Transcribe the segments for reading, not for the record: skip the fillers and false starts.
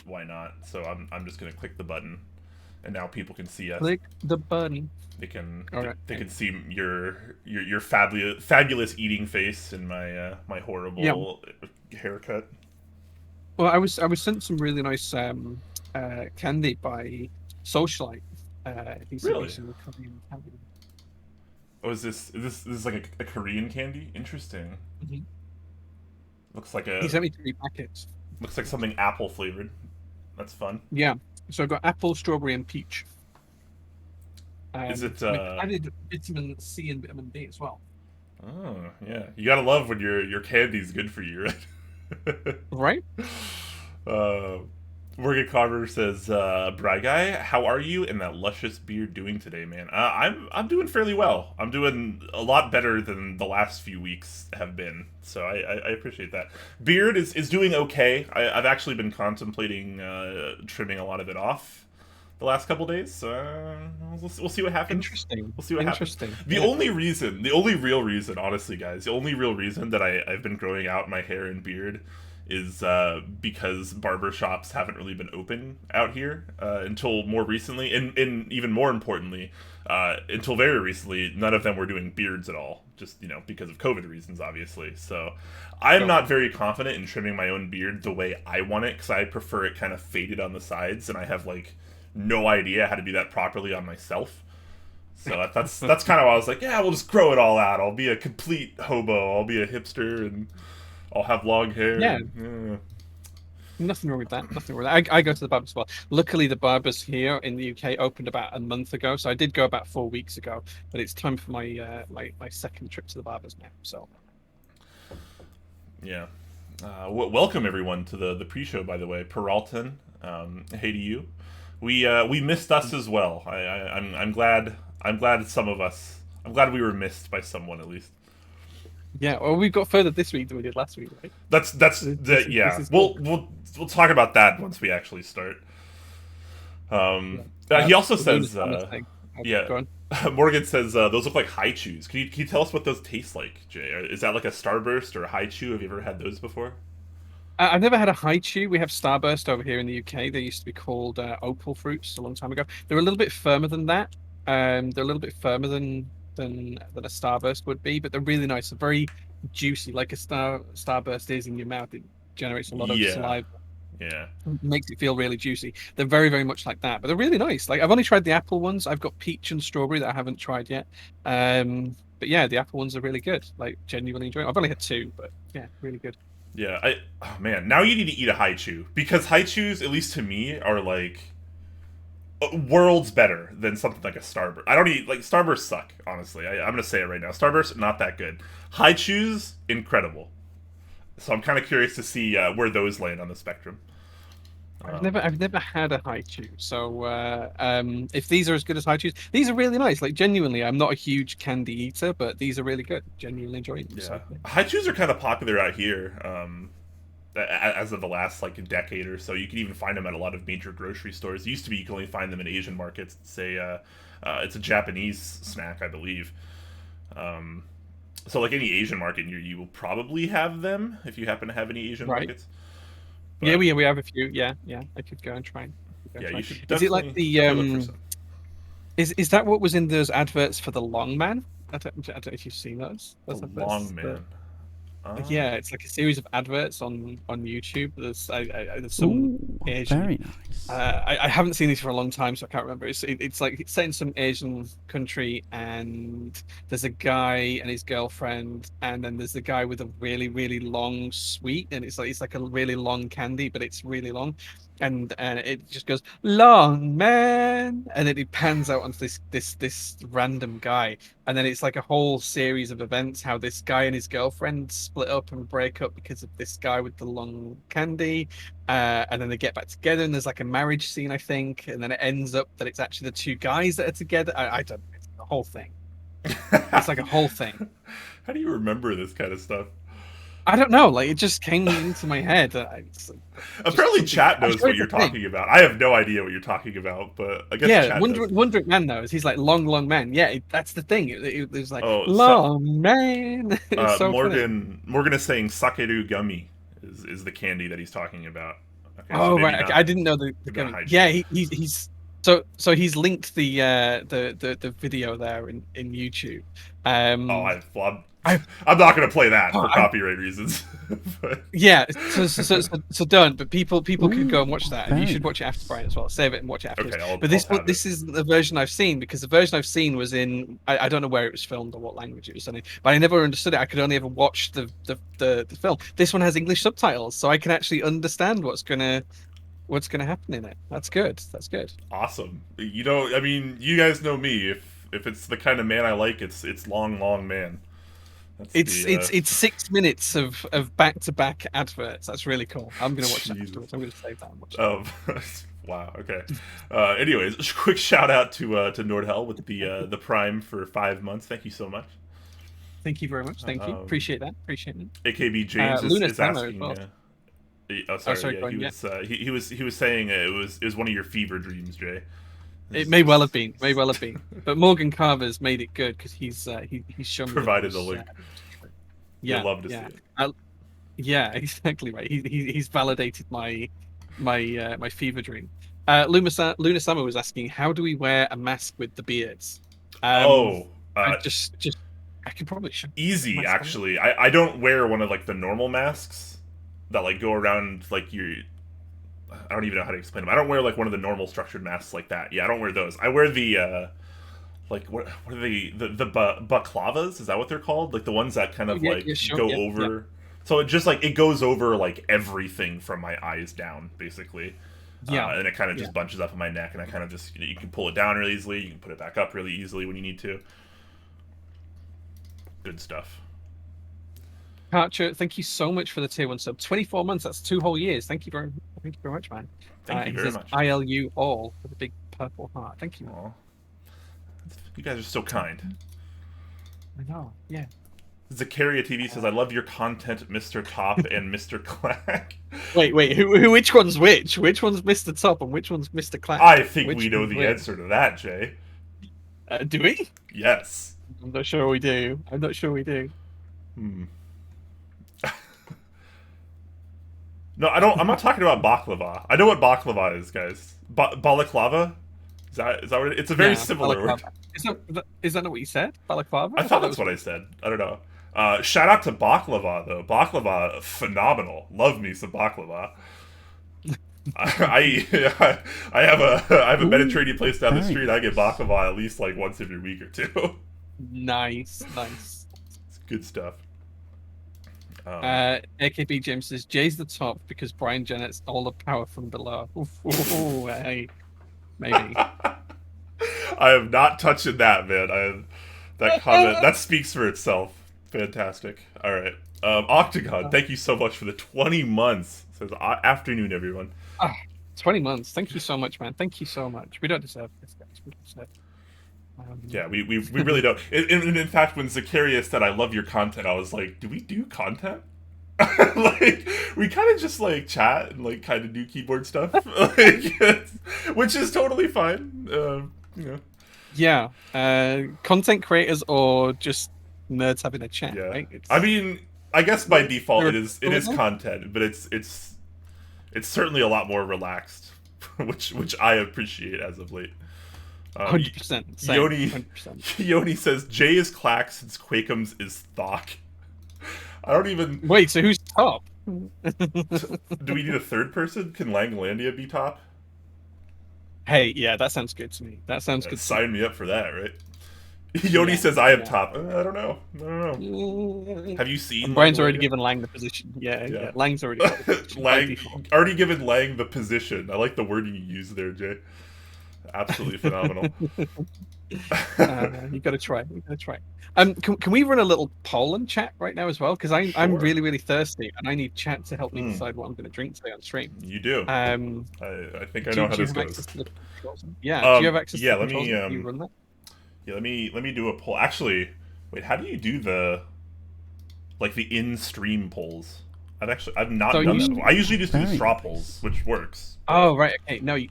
Why not? So I'm just gonna click the button, and now people can see us. Click the button. They can All right. they can see your fabulous eating face and my Yeah. horrible haircut. Well, I was sent some really nice candy by Socialite. He sent me Really? some Korean candy. Oh, is this like a Korean candy? Interesting. Mhm. Looks like He a sent me 3 packets. looks like something apple flavored. That's fun. Yeah. So I've got apple, strawberry, and peach. Is it With added vitamin C and vitamin D as well. Oh, yeah. You gotta love when your candy's good for you, right? Right? uh Morgan Carver says, Bry Guy, how are you and that luscious beard doing today, man? I'm doing fairly well. I'm doing a lot better than the last few weeks have been. So I appreciate that. Beard is doing okay. I've actually been contemplating trimming a lot of it off the last couple days. So we'll see what happens. Interesting. We'll see what happens. Interesting. The Yeah. only reason, the only real reason, honestly, guys, the only real reason that I've been growing out my hair and beard is because barber shops haven't really been open out here until more recently, and even more importantly, until very recently, none of them were doing beards at all. Just because of COVID reasons, obviously. So I'm So not very confident in trimming my own beard the way I want it because I prefer it kind of faded on the sides, and I have like no idea how to do that properly on myself. So that's kind of why I was like, yeah, we'll just grow it all out. I'll be a complete hobo. I'll be a hipster and I'll have long hair. yeah, And, nothing wrong with that. Nothing wrong with that. I go to the barber as well. Luckily, the barbers here in the UK opened about a month ago, so I did go about 4 weeks ago. But it's time for my second trip to the barbers now. So yeah. Welcome everyone to the pre-show. By the way, Peralton. Hey to you. We missed us as well. I'm glad. I'm glad some of us. I'm glad we were missed by someone at least. yeah, well, we've got further this week than we did last week, right? This Yeah. is good. We'll talk about that once we actually start. Yeah. He also The bonus says, bonus thing. yeah. Go on. Morgan says those look like high chews. Can you tell us what those taste like, Jay? Is that like a Starburst or a high chew? Have you ever had those before? I've never had a high chew. We have Starburst over here in the UK. They used to be called opal fruits a long time ago. They're a little bit firmer than that. They're a little bit firmer than a Starburst would be, but they're really nice. They're very juicy, like a Starburst is in your mouth. It generates a lot of Yeah, saliva, yeah, makes it feel really juicy. They're very, very much like that, but they're really nice. Like I've only tried the apple ones. I've got peach and strawberry that I haven't tried yet. But yeah, the apple ones are really good. Like genuinely enjoying. I've only had two, but yeah, really good. yeah. Oh man, now you need to eat a high chew because high chews, at least to me, are like worlds better than something like a Starburst. I don't eat like Starburst suck. Honestly, I'm gonna say it right now. Starburst not that good. High chews incredible. So I'm kind of curious to see where those land on the spectrum. I've never had a high chew. So if these are as good as high chews, these are really nice. Like genuinely, I'm not a huge candy eater, but these are really good. Genuinely enjoying them. Yeah, So yeah. high chews are kind of popular out here. As of the last like decade or so, you can even find them at a lot of major grocery stores. It used to be you can only find them in Asian markets. It's a Japanese snack, I believe. Um, so like any Asian market, you will probably have them if you happen to have any Asian Right. markets. Yeah, But we have a few. Yeah, yeah. I could go and try. Go and yeah, try. you should Is it like definitely the definitely look for some. Is that what was in those adverts for the Long Man? I don't know if you've seen those. The Those long adverts. man. Yeah, it's like a series of adverts on YouTube. There's some Ooh, Asian. very nice. I haven't seen these for a long time, so I can't remember. It's like it's set in some Asian country, and there's a guy and his girlfriend, and then there's the guy with a really really long sweet, and it's like a really long candy, but it's really long. and it just goes long man, and then it pans out onto this random guy, and then it's like a whole series of events how this guy and his girlfriend split up and break up because of this guy with the long candy, and then they get back together, and there's like a marriage scene, I think, and then it ends up that it's actually the two guys that are together. I don't know, it's the whole thing. It's like a whole thing. How do you remember this kind of stuff? I don't know, like it just came into my head. It's like, just Apparently, something. chat I'm knows sure what it's a you're thing. talking about. I have no idea what you're talking about, but I guess Yeah, chat does. Wondering Man knows. He's like long man. Yeah, that's the thing. It was like Oh, long man. It's so funny. Morgan is saying sakeru gummy is the candy that he's talking about. Okay, so Oh maybe right, okay. not I didn't know the maybe not coming. Yeah, hijinks. he's so he's linked the video there in YouTube. Oh, Um, I I'm not gonna play that for I copyright reasons. But Yeah, so don't. But people could go Ooh, and watch that, and you very should watch it after nice. Brian as well. Save it and watch it afterwards. okay, But I'll have it. this is the version I've seen, because the version I've seen was in I don't know where it was filmed or what language it was done in, but I never understood it. I could only ever watch the film. This one has English subtitles, so I can actually understand what's gonna happen in it. That's good. That's good. Awesome. You know, I mean, you guys know me. If it's the kind of man I like, it's long man. That's the It's 6 minutes of back to back adverts. That's really cool. I'm gonna watch that Jesus. afterwards. I'm gonna save that and watch Um, wow. Okay. Anyways, quick shout out to Nordhell with the Prime for 5 months. Thank you so much. Thank you very much. Thank you. Appreciate that. Appreciate it. AKB James Luna is Samo as asking. well. Oh, Oh, sorry. sorry, Yeah, go on, yeah. he was saying it was one of your fever dreams, Jay. It may well have been. May well have been. But Morgan Carver's made it good because he's shown me that it Provided the was, link. yeah, You'll love to yeah. see it. Yeah, exactly right. He's validated my fever dream. Luna Summer was asking, how do we wear a mask with the beards? Oh, I just I can probably show easy mask on. actually. I don't wear one of like the normal masks that like go around like your. I don't even know how to explain them. I don't wear like one of the normal structured masks like that. Yeah, I don't wear those. I wear the like what are the baklavas? Is that what they're called? Like the ones that kind Oh, of yeah, like yeah, sure, go yeah, yeah. over. So it just like it goes over like everything from my eyes down, basically. Yeah, And it kind of yeah. just bunches up in my neck, and I kind of just you can pull it down really easily. You can put it back up really easily when you need to. Good stuff. Archer, thank you so much for the tier 1 sub. 24 months, that's 2 whole years. Thank you very much, man. Thank you He very says much. ILU all with a big purple heart. Thank you. Aw. You guys are so kind. I know, yeah. Zakaria TV says, "I love your content, Mr. Top and Mr. Clack." Wait, which one's which? Which one's Mr. Top and which one's Mr. Clack? I think Which we know one's the which? answer to that, Jay. Do we? Yes. I'm not sure we do. I'm not sure we do. Hmm. No, I don't. I'm not talking about baklava. I know what baklava is, guys. Balaclava. Is that what it's a very similar word. Balaclava. Is that not what you said? Balaclava? I thought that's what I said. I don't know. Shout out to baklava though. Baklava, phenomenal. Love me some baklava. I have a Mediterranean place down the Very street. I get nice. baklava at least like once every week or two. Nice. It's good stuff. AKB James says Jay's the top because Brian Jennett's all the power from below. Ooh, hey, maybe. I am not touching that, man. That comment that speaks for itself. Fantastic. All right, Octagon. Thank you so much for the 20 months. Says afternoon, everyone. 20 months. Thank you so much, man. Thank you so much. We don't deserve this, guys. We don't deserve it. Yeah, we really don't. In fact, when Zacharias said, "I love your content," I was like, "Do we do content?" Like we kind of just like chat and like kind of do keyboard stuff, like, which is totally fine. You know. Yeah, content creators or just nerds having a chat. Yeah. Right? I mean, I guess by default There it is content, but it's certainly a lot more relaxed, which I appreciate as of late. 100%. Yoni 100%. Yoni says Jay is Clack since Quakums is Thok. I don't even. Wait, so who's top? Do we need a third person? Can Langlandia be top? Hey, yeah, that sounds good to me. That sounds good. Sign me up for that, right? Yoni Yeah, says I am yeah. top. I don't know. I don't know. And Have you seen Brian's already Lang? given Lang the position. Yeah, Yeah. yeah. Lang's already got the position by Lang default. already given Lang the position. I like the wording you used there, Jay. Absolutely phenomenal. You got to try. You got to try. Can we run a little poll in chat right now as well? Because I'm Sure. really really thirsty and I need chat to help me Mm, decide what I'm going to drink today on stream. you do. Um, I think I know how do you this have access goes. to the controls? Yeah. Do you have access to Yeah. the Let controls? me Can you run that? yeah. Let me do a poll. Actually, wait. How do you do the like the in-stream polls? I've So not done you. that. I usually just do Very straw polls, nice. which works. But Oh right. Okay. No. You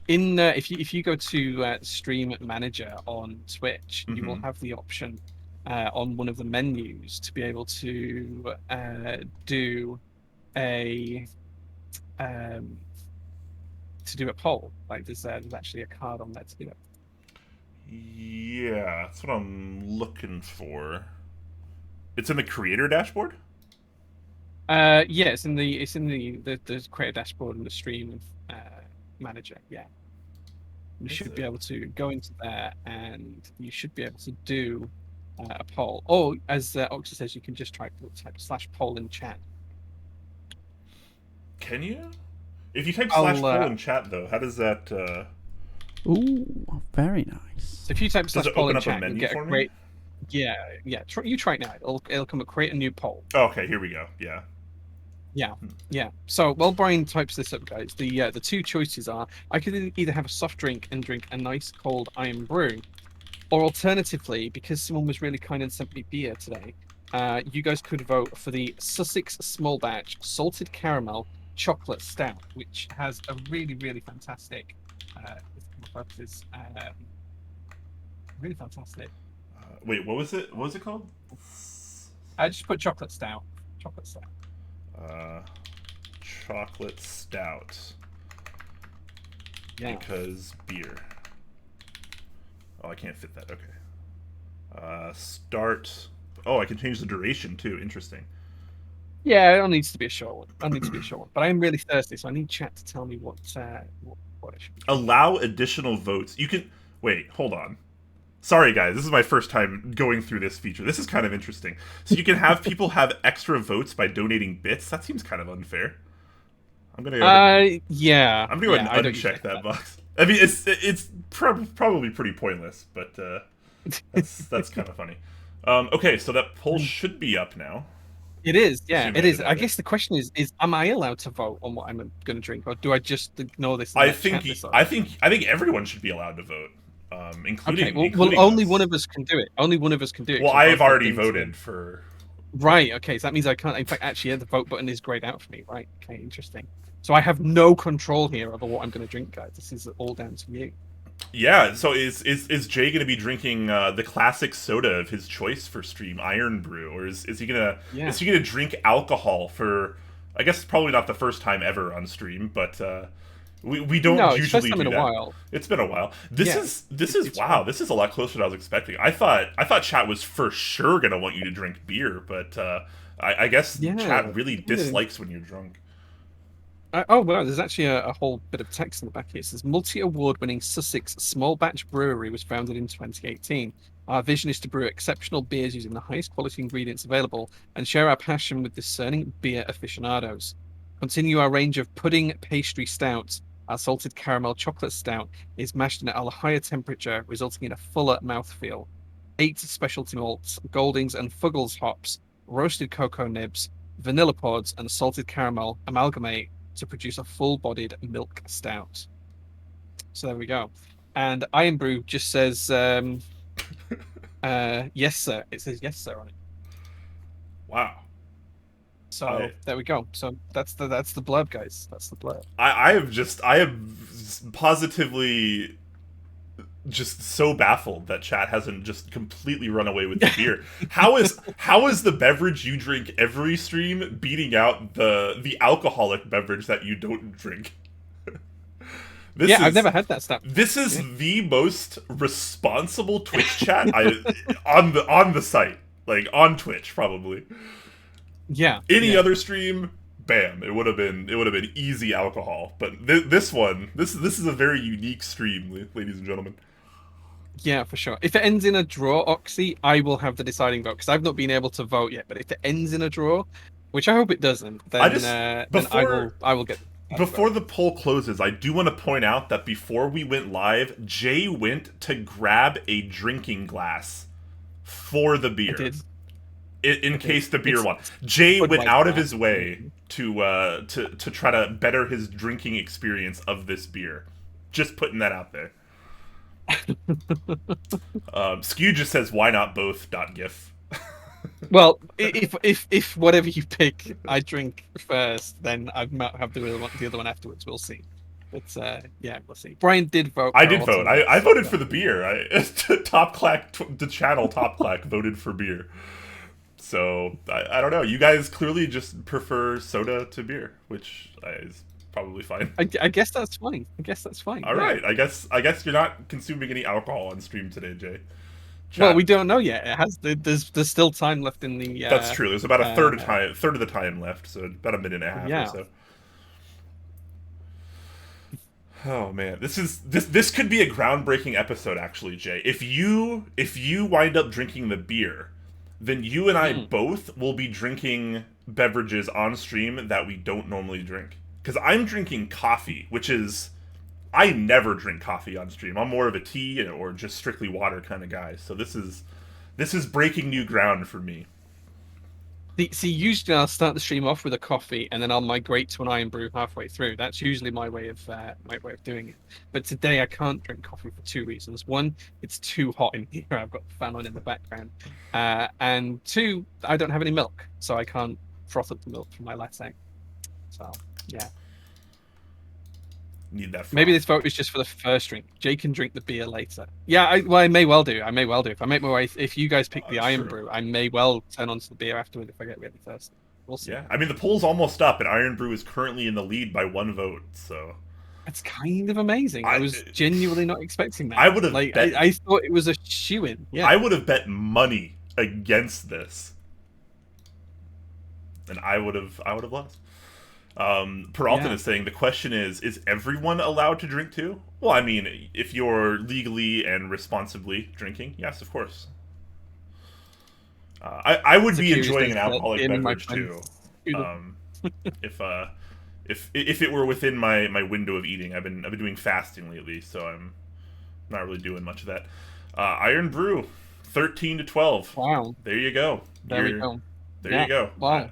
in if you go to Stream Manager on Twitch, you will mm-hmm. have the option on one of the menus to be able to do a um, poll. Like there's actually a card on there to do it. Yeah, that's what I'm looking for. It's in the creator dashboard. Yeah, it's in the creator dashboard and the stream manager. Yeah, you Is should be it? able to go into there and you should be able to do a poll. Or as Oxy says, you can just type /poll in chat. Can you? If you type I'll /poll in chat, though, how does that? Ooh, very nice. so if you type Does it /poll open in up a chat, you'll menu get a for me? great. Yeah, yeah. You try it now. It'll come up, create a new poll. Oh, okay, here we go. Yeah. Yeah, yeah. So while Brian types this up, guys, the two choices are I could either have a soft drink and drink a nice cold iron brew, or alternatively, because someone was really kind and sent me beer today, you guys could vote for the Sussex Small Batch Salted Caramel Chocolate Stout, which has a really, really fantastic, purposes, really fantastic. Wait, what was it? What was it called? I just put chocolate stout. Chocolate stout. Uh, chocolate stout. Yeah. Because beer. Oh, I can't fit that. Okay. Start. Oh, I can change the duration too. Interesting. Yeah, it needs to be a short one. It needs to be a short one. But I'm really thirsty, so I need chat to tell me what I should be drinking. Allow additional votes. You can wait. Hold on. Sorry, guys. This is my first time going through this feature. This is kind of interesting. So you can have people have extra votes by donating bits. That seems kind of unfair. I'm gonna go ahead Yeah, I'm gonna go ahead I and don't usually uncheck do that box. I mean, it's probably pretty pointless, but that's kind of funny. Okay, so that poll should be up now. It is, yeah, Assuming it I is. did I edit. guess the question is, am I allowed to vote on what I'm going to drink, or do I just ignore this and I let think chat decide? I think everyone should be allowed to vote, Okay, well, including only us. one of us can do it. Only one of us can do it. Well, 'Cause we I've both logged already into voted for. Right. Okay, so that means I can't. In fact, actually, yeah, the vote button is grayed out for me. Right. Okay. Interesting. So I have no control here over what I'm going to drink, guys. This is all down to you. Yeah, so is Jay going to be drinking the classic soda of his choice for stream, Iron Brew, or is he gonna Yeah. is he gonna drink alcohol for? I guess probably not the first time ever on stream, but we don't No, it's first usually time do in a that. while. It's been a while. Yeah, This is it's wow. fun. This is a lot closer than I was expecting. I thought chat was for sure gonna want you to drink beer, but I guess Yeah. chat really dislikes when you're drunk. Oh well, there's actually a whole bit of text in the back here. It says multi-award-winning Sussex Small Batch Brewery was founded in 2018. Our vision is to brew exceptional beers using the highest quality ingredients available and share our passion with discerning beer aficionados. Continue our range of pudding pastry stouts. Our salted caramel chocolate stout is mashed in at a higher temperature, resulting in a fuller mouthfeel. 8 specialty malts, Goldings and Fuggles hops, roasted cocoa nibs, vanilla pods, and salted caramel amalgamate to produce a full-bodied milk stout. So there we go. And Iron Brew just says, yes, sir. It says yes, sir on it. Wow. So there we go. So that's the blurb, guys. That's the blurb. I am positively just so baffled that chat hasn't just completely run away with the beer. How is the beverage you drink every stream beating out the alcoholic beverage that you don't drink? I've never had that stuff. This is the most responsible Twitch chat on the site, like on Twitch probably. Yeah. Any other stream, bam, it would have been easy alcohol. But this is a very unique stream, ladies and gentlemen. Yeah, for sure. If it ends in a draw, Oxy, I will have the deciding vote because I've not been able to vote yet. But if it ends in a draw, which I hope it doesn't, I then just then I will get the deciding before vote. the poll closes, I do want to point out that before we went live, Jay went to grab a drinking glass for the I beer. did. In Okay. case the beer It's won. Jay went Budweiser out of now. his way to try to better his drinking experience of this beer. Just putting that out there. Skew just says, "Why not both?" .gif. Well, if whatever you pick, I drink first, then I might have the other one afterwards. We'll see. But yeah, we'll see. Brian did vote. I for did vote. alternate, I voted so- for the beer. Top Clack, the channel Top Clack voted for beer. So I don't know. You guys clearly just prefer soda to beer, which is probably fine. I guess that's fine. I guess that's fine. All yeah. right. I guess you're not consuming any alcohol on stream today, Jay. Well, Chat. we don't know yet. It has. There's still time left in the. That's true. There's about a third of the time left, so about a minute and a half Yeah. or so. Oh man, this could be a groundbreaking episode, actually, Jay. If you wind up drinking the beer, then you and I both will be drinking beverages on stream that we don't normally drink. Because I'm drinking coffee, which is I never drink coffee on stream. I'm more of a tea or just strictly water kind of guy. So this is breaking new ground for me. See, usually I'll start the stream off with a coffee, and then I'll migrate to an iron brew halfway through. That's usually my way of doing it. But today I can't drink coffee for two reasons. One, it's too hot in here. I've got the fan on in the background, and two, I don't have any milk, so I can't froth up the milk from my latte. So yeah. Need that. Maybe this vote is just for the first drink. Jay can drink the beer later. Yeah, I may well do. If I make my way, if you guys pick the iron true. brew, I may well turn on to the beer afterward if I get really thirsty. We'll see. Yeah, I mean the poll's almost up, and Iron Brew is currently in the lead by 1 vote. So It's kind of amazing. I was genuinely not expecting that. I would have bet. I thought it was a shoo-in. Yeah. I would have bet money against this, and I would have lost. Peralta is saying the question is everyone allowed to drink too? Well, I mean, if you're legally and responsibly drinking, yes, of course. I would be enjoying an alcoholic beverage too. If it were within my window of eating. I've been doing fasting lately, so I'm not really doing much of that. Iron Brew, 13-12. Wow. There you go. There we go. There you go. Wow.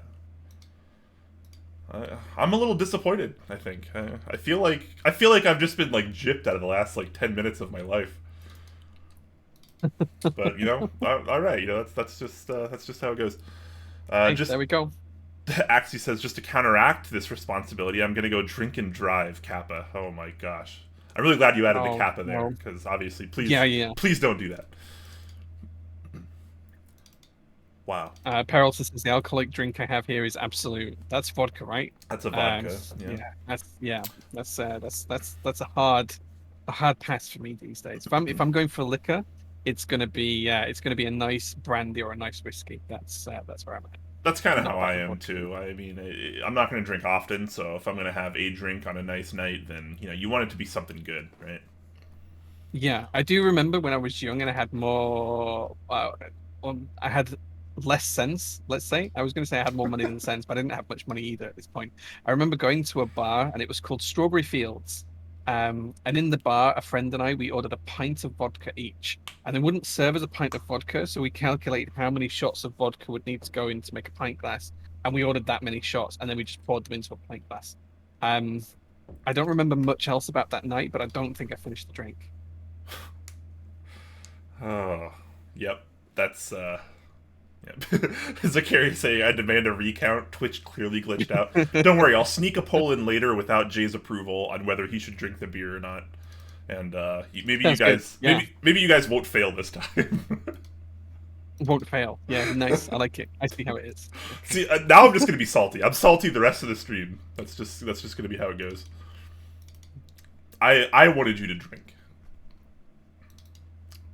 I'm a little disappointed. I think I feel like I've just been like gypped out of the last like 10 minutes of my life. But all right, that's just how it goes. There we go. Axie says, just to counteract this responsibility, I'm gonna go drink and drive. Kappa. Oh my gosh, I'm really glad you added the Kappa there because obviously, please don't do that. Wow. Peralta says the alcoholic drink I have here is Absolute. That's vodka, right? That's a vodka. That's a hard pass for me these days. If I'm going for liquor, it's gonna be a nice brandy or a nice whiskey. That's where I'm at. That's kind of how I am too. I mean, I'm not going to drink often, so if I'm going to have a drink on a nice night, then you want it to be something good, right? Yeah, I do remember when I was young and I had more. I had less sense. Let's say I was going to say I had more money than sense, but I didn't have much money either at this point. I remember going to a bar and it was called Strawberry Fields. And in the bar, a friend and we ordered a pint of vodka each, and they wouldn't serve us a pint of vodka, so we calculated how many shots of vodka would need to go in to make a pint glass, and we ordered that many shots, and then we just poured them into a pint glass. I don't remember much else about that night, but I don't think I finished the drink. Oh, yep, that's Zachary saying, I demand a recount. Twitch clearly glitched out. Don't worry, I'll sneak a poll in later without Jay's approval on whether he should drink the beer or not. And maybe you guys maybe you guys won't fail this time. Won't fail. Yeah, nice. I like it. I see how it is. See, now I'm just gonna be salty. I'm salty the rest of the stream. That's just gonna be how it goes. I wanted you to drink.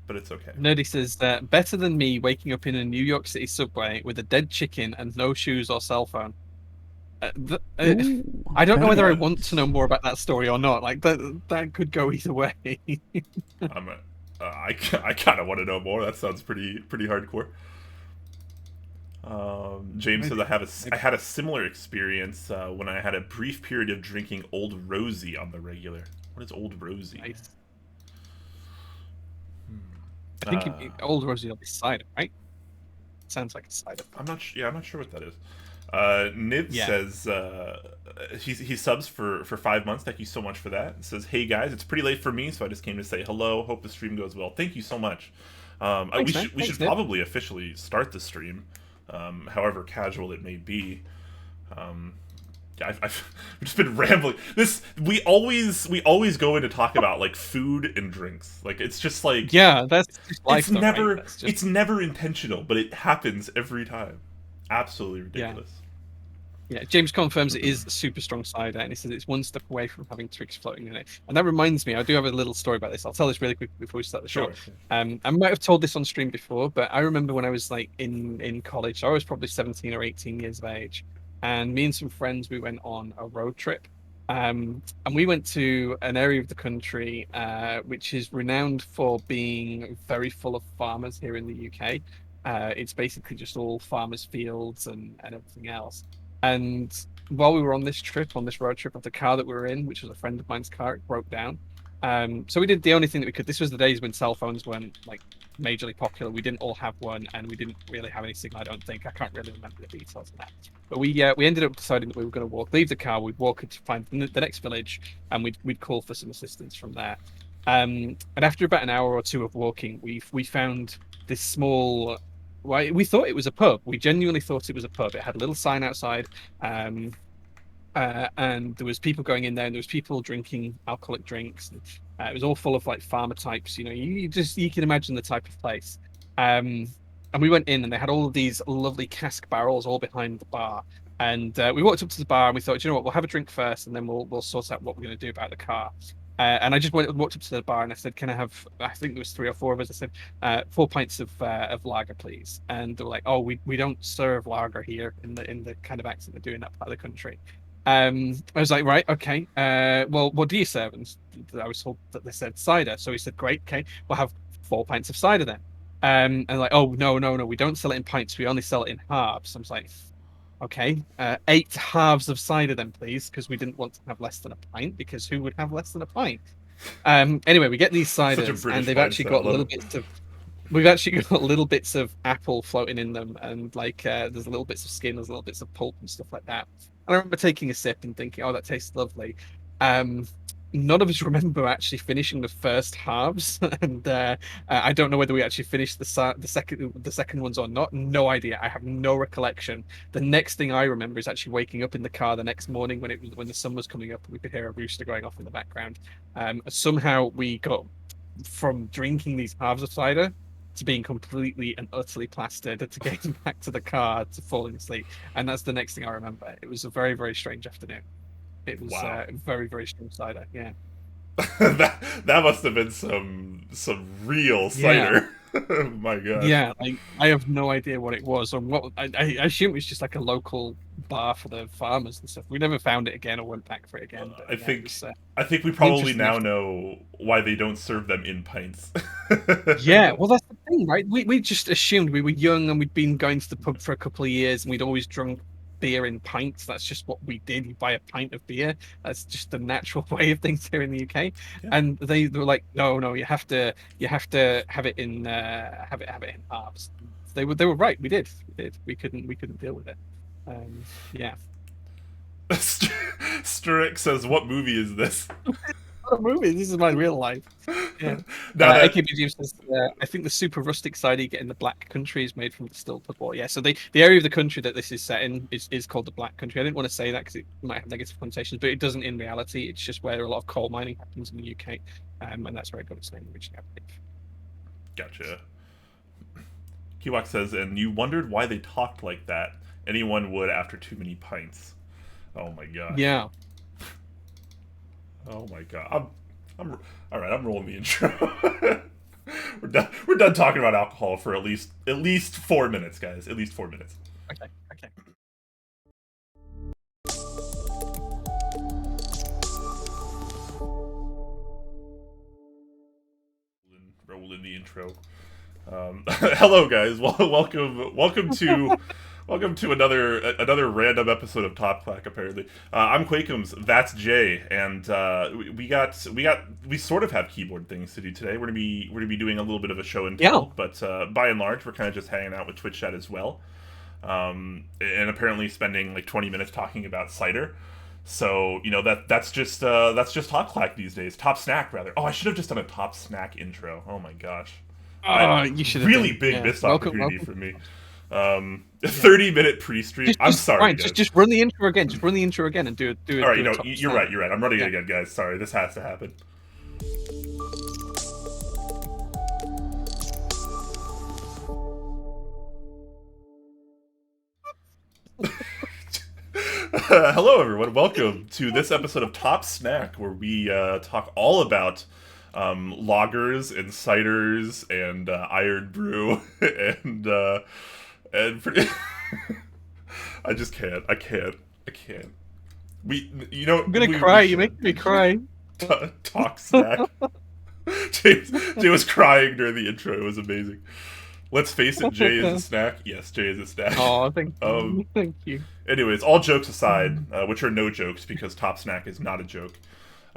But it's okay. Nerdy says better than me waking up in a New York City subway with a dead chicken and no shoes or cell phone. I don't know whether I want to know more about that story or not. Like that could go either way. I kind of want to know more. That sounds pretty hardcore. James says I had a similar experience when I had a brief period of drinking Old Rosie on the regular. What is Old Rosie? Nice. I think Old Rosie will be cider, right? Sounds like a cider. I'm not sure what that is. Nib Yeah. says he subs for 5 months. Thank you so much for that. It says, hey guys, it's pretty late for me, so I just came to say hello. Hope the stream goes well. Thank you so much. Thanks, we should Nib. probably officially start the stream, however casual it may be. I've just been rambling. We always go in to talk about like food and drinks. Like it's just like that's just life. It's never it's never intentional, but it happens every time. Absolutely ridiculous. Yeah, James confirms it is super strong cider, and he says it's one step away from having tricks floating in it. And that reminds me, I do have a little story about this. I'll tell this really quickly before we start the show. Sure. I might have told this on stream before, but I remember when I was like in college, I was probably 17 or 18 years of age, and me and some friends, we went on a road trip. And we went to an area of the country which is renowned for being very full of farmers here in the UK. It's basically just all farmers' fields and everything else. And while we were on this road trip, of the car that we were in, which was a friend of mine's car, it broke down. So we did the only thing that we could. This was the days when cell phones weren't like majorly popular. We didn't all have one, and we didn't really have any signal. I don't think. I can't really remember the details of that. But we ended up deciding that we were going to leave the car. We'd walk to find the next village, and we'd call for some assistance from there. And after about an hour or two of walking, we found this small. Well, we thought it was a pub. We genuinely thought it was a pub. It had a little sign outside, and there was people going in there, and there was people drinking alcoholic drinks. It was all full of like farmer types. You know, you can imagine the type of place. And we went in, and they had all of these lovely cask barrels all behind the bar. And we walked up to the bar, and we thought, you know what, we'll have a drink first, and then we'll sort out what we're going to do about the car. And I just walked up to the bar and I said, "Can I have?" I think there was 3 or 4 of us. I said, 4 pints of lager, please." And they were like, "Oh, we don't serve lager here," in the kind of accent they do in that part of the country. I was like, "Right, okay. Well, what do you serve?" And I was told that they said cider. So he said, "Great, okay. We'll have 4 pints of cider then." And like, "Oh, no, we don't sell it in pints. We only sell it in halves." I was like, "Okay, 8 halves of cider then, please," because we didn't want to have less than a pint, because who would have less than a pint? Anyway, we get these ciders, and they've actually got little bits of. We've actually got little bits of apple floating in them, and like there's little bits of skin, there's little bits of pulp and stuff like that. And I remember taking a sip and thinking, "Oh, that tastes lovely." None of us remember actually finishing the first halves, and I don't know whether we actually finished the second ones or not. No idea. I have no recollection. The next thing I remember is actually waking up in the car the next morning when the sun was coming up, and we could hear a rooster going off in the background. Somehow we got from drinking these halves of cider to being completely and utterly plastered, to getting back to the car, to falling asleep, and that's the next thing I remember. It was a very, very strange afternoon. It was very, very strong cider. Yeah. that must have been some real cider. Oh my god. Yeah, like I have no idea what it was, or what. I assume it was just like a local bar for the farmers and stuff. We never found it again or went back for it again. But, I think we probably now know why they don't serve them in pints. Yeah, well, that's the thing, right? We just assumed. We were young and we'd been going to the pub for a couple of years, and we'd always drunk beer in pints. That's just what we did. You buy a pint of beer. That's just the natural way of things here in the UK. Yeah. And they were like, no, you have to have it in have it in halves. They were right. We did. We couldn't deal with it. Yeah. Sturek says, "What movie is this?" Not a movie. This is my real life. Yeah. AKB says, "I think the super rustic cider you get in the Black Country is made from distilled pub oil." Yeah. So the area of the country that this is set in is called the Black Country. I didn't want to say that because it might have negative connotations, but it doesn't in reality. It's just where a lot of coal mining happens in the UK, and that's where it got its name originally, I believe. Gotcha. Kiwak says, "And you wondered why they talked like that. Anyone would after too many pints." Oh my god. Yeah. Oh my god. I'm all right. I'm rolling the intro. We're done talking about alcohol for at least 4 minutes, guys. At least 4 minutes. Okay. terrible in the intro. Hello, guys. Welcome to another random episode of Top Clack. Apparently, I'm Quakeums. That's Jay, and we sort of have keyboard things to do today. We're gonna be doing a little bit of a show and tell, but by and large, we're kind of just hanging out with Twitch chat as well, and apparently spending like 20 minutes talking about cider. So that's just Top Clack these days. Top Snack rather. Oh, I should have just done a Top Snack intro. Oh my gosh. You should have really done. big missed opportunity welcome. for me. I'm sorry, Fine, guys. just run the intro again. Just run the intro again and do it. All right, do a top you're snack. right. I'm running it again, guys. Sorry, this has to happen. Hello, everyone. Welcome to this episode of Top Snack, where we talk all about lagers and ciders and iron brew and pretty. I just can't. I can't. I'm gonna cry. You make me cry. Talk snack. Jay was crying during the intro. It was amazing. Let's face it, Jay is a snack. Yes, Jay is a snack. Oh, thank you. Thank you. Anyways, all jokes aside, which are no jokes because Top Snack is not a joke.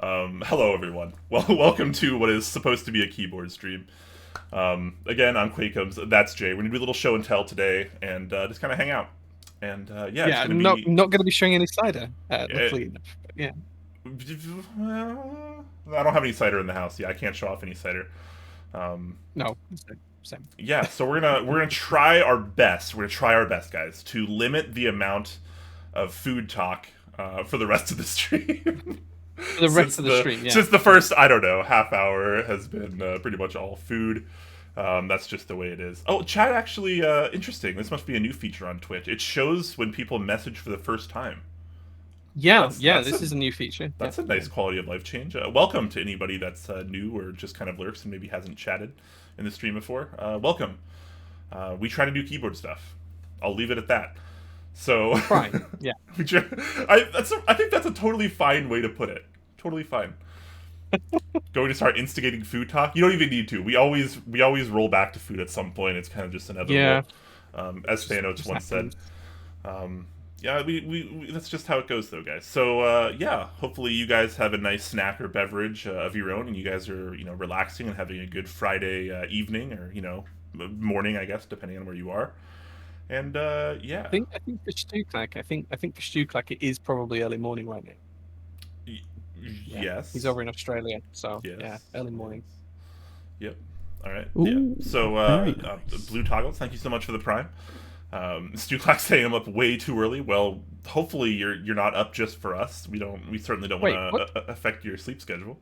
Hello, everyone. Well, welcome to what is supposed to be a keyboard stream. Again, I'm Quakeums. That's Jay. We're gonna do a little show and tell today, and just kind of hang out. And it's gonna not gonna be showing any cider. Luckily enough. But yeah. Well, I don't have any cider in the house. Yeah, I can't show off any cider. No. Same. Yeah, so we're gonna try our best. We're gonna try our best, guys, to limit the amount of food talk for the rest of the stream. For the rest of the stream, yeah. Since the first, I don't know, half hour has been pretty much all food. That's just the way it is. Oh, chat actually, interesting. This must be a new feature on Twitch. It shows when people message for the first time. This is a new feature. That's a nice quality of life change. Welcome to anybody that's new or just kind of lurks and maybe hasn't chatted in the stream before. Welcome. We try to do keyboard stuff. I'll leave it at that. So fine. Yeah. I think that's a totally fine way to put it. Totally fine. Going to start instigating food talk. You don't even need to. We always roll back to food at some point. It's kind of just inevitable. Yeah. As Thanos once said. We that's just how it goes, though, guys. So hopefully you guys have a nice snack or beverage of your own, and you guys are relaxing and having a good Friday evening or morning, I guess, depending on where you are. And I think for Stu Clack, I think for Stu Clack it is probably early morning right now. Yes. He's over in Australia, so yes. Early morning. Yep. All right. Ooh, yeah. So nice. Blue Toggles, thank you so much for the Prime. Stu Clack saying I'm up way too early. Well, hopefully you're not up just for us. We certainly don't want to affect your sleep schedule.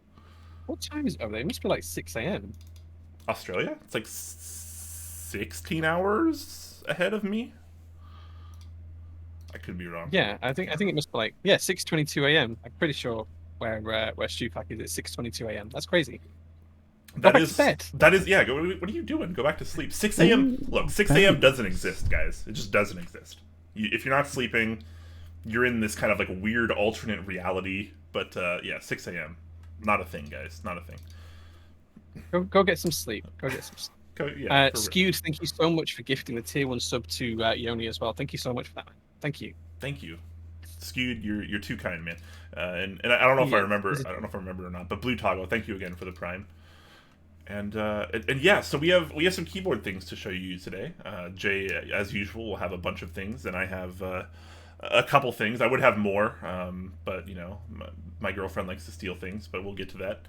What time is it over there? It must be like 6 a.m. Australia? It's like 16 hours ahead of me. I could be wrong. Yeah, I think it must be like 6:22 a.m. I'm pretty sure where Stu Clack is at 6:22 a.m. That's crazy. Go back to bed. That is, yeah. What are you doing? Go back to sleep. 6 a.m. Look, 6 a.m. doesn't exist, guys. It just doesn't exist. If you're not sleeping, you're in this kind of like weird alternate reality. But 6 a.m. Not a thing, guys. Not a thing. Go get some sleep. Go get some sleep. Skewed, thank you so much for gifting the tier 1 sub to Yoni as well. Thank you so much for that, man. Thank you. Thank you. Skewed, you're too kind, man. And I don't know if I remember. I don't know if I remember or not. But Blue Toggle, thank you again for the Prime. And so we have some keyboard things to show you today. Jay, as usual, will have a bunch of things, and I have a couple things. I would have more, but my girlfriend likes to steal things. But we'll get to that.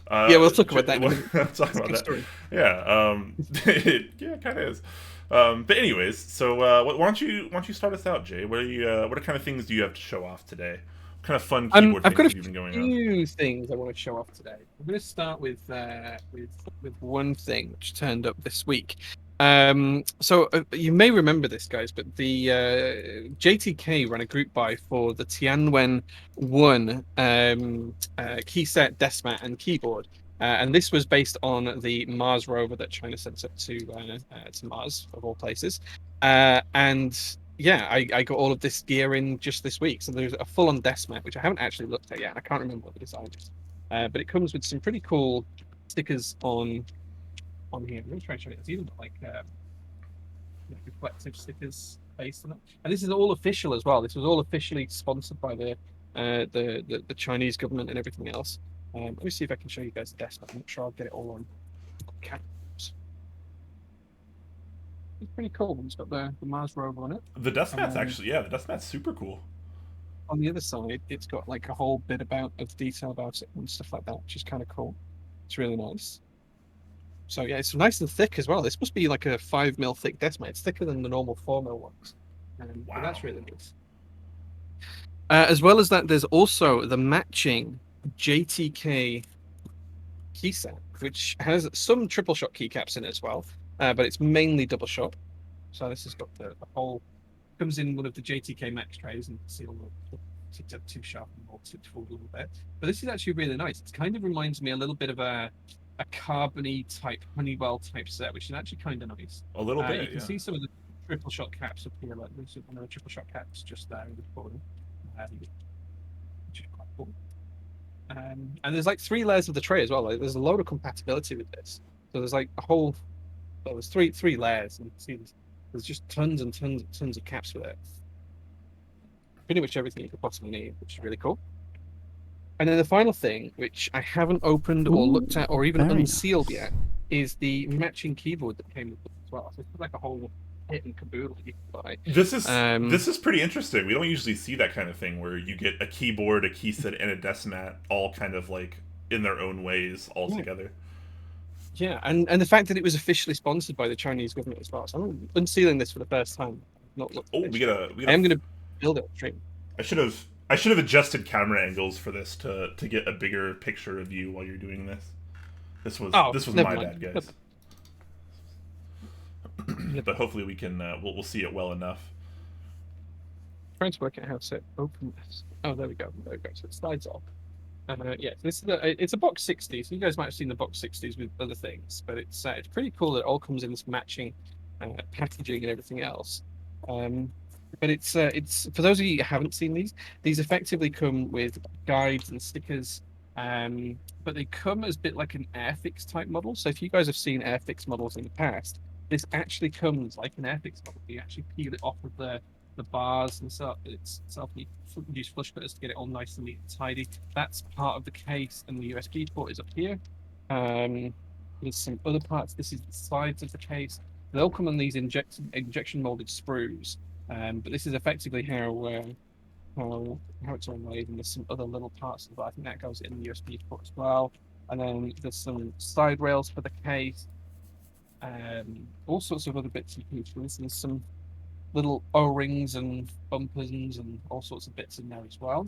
We'll talk about that. We'll talk about that. Story. Yeah, it kind of is. But anyways, so why don't you start us out, Jay? What kind of things do you have to show off today? Kind of fun keyboard things have been going on? I've got a few things I want to show off today. I'm going to start with one thing which turned up this week. So you may remember this, guys, but the JTK ran a group buy for the Tianwen 1 keyset, desk mat, and keyboard. And this was based on the Mars rover that China sent up to Mars, of all places. I got all of this gear in just this week. So there's a full-on desk mat, which I haven't actually looked at yet, and I can't remember what the design is. But it comes with some pretty cool stickers on on here. I'm going to try and show you. It's even got like reflective stickers based on it. And this is all official as well. This was all officially sponsored by the Chinese government and everything else. Let me see if I can show you guys the desktop. I'm not sure I'll get it all on camera. It's pretty cool. It's got the Mars rover on it. The dust mat's actually, yeah, the dust mat's super cool. On the other side, it's got like a whole bit of detail about it and stuff like that, which is kind of cool. It's really nice. So yeah, it's nice and thick as well. This must be like a 5mm thick desk mat. It's thicker than the normal 4mm ones. Wow. But that's really nice. As well as that, there's also the matching JTK key set, which has some triple shot keycaps in it as well, but it's mainly double shot. So this has got the whole, comes in one of the JTK Max trays, and you can see all the ticked up too sharp and all tipped forward a little bit. But this is actually really nice. It kind of reminds me a little bit of a carbony type, Honeywell type set, which is actually kind of nice. A little bit, You can see some of the triple shot caps up here, like there's one of the triple shot caps just there in the corner, which is quite cool. And there's like 3 layers of the tray as well. Like there's a load of compatibility with this. So there's like a whole, well, there's three layers, and you can see there's just tons and tons of caps with it. Pretty much everything you could possibly need, which is really cool. And then the final thing, which I haven't opened or looked at or even unsealed yet, is the matching keyboard that came with it as well. So it's like a whole hit and caboodle you can buy. This is pretty interesting. We don't usually see that kind of thing where you get a keyboard, a key set, and a desk mat all kind of like in their own ways all together. Yeah, and the fact that it was officially sponsored by the Chinese government as well. So I'm unsealing this for the first time. Not looked. Oh, we gotta. I'm gonna build it. Stream. I should have adjusted camera angles for this to get a bigger picture of you while you're doing this. This was my bad, guys. But hopefully we can we'll see it well enough. Trying to work out how to open this. Oh, there we go. So it slides off. Yeah, this is it's a box 60. So you guys might have seen the box 60s with other things, but it's pretty cool that it all comes in this matching packaging and everything else. But it's for those of you who haven't seen these effectively come with guides and stickers, but they come as a bit like an Airfix type model. So if you guys have seen Airfix models in the past, this actually comes like an Airfix model. You actually peel it off of the bars and stuff. It's itself. You use flush cutters to get it all nice and neat and tidy. That's part of the case, and the USB port is up here. There's some other parts. This is the sides of the case. They'll come on these injection molded sprues. But this is effectively how it's all made, and there's some other little parts of it. I think that goes in the USB port as well. And then there's some side rails for the case, all sorts of other bits and pieces. There's some little O-rings and bumpers and all sorts of bits in there as well.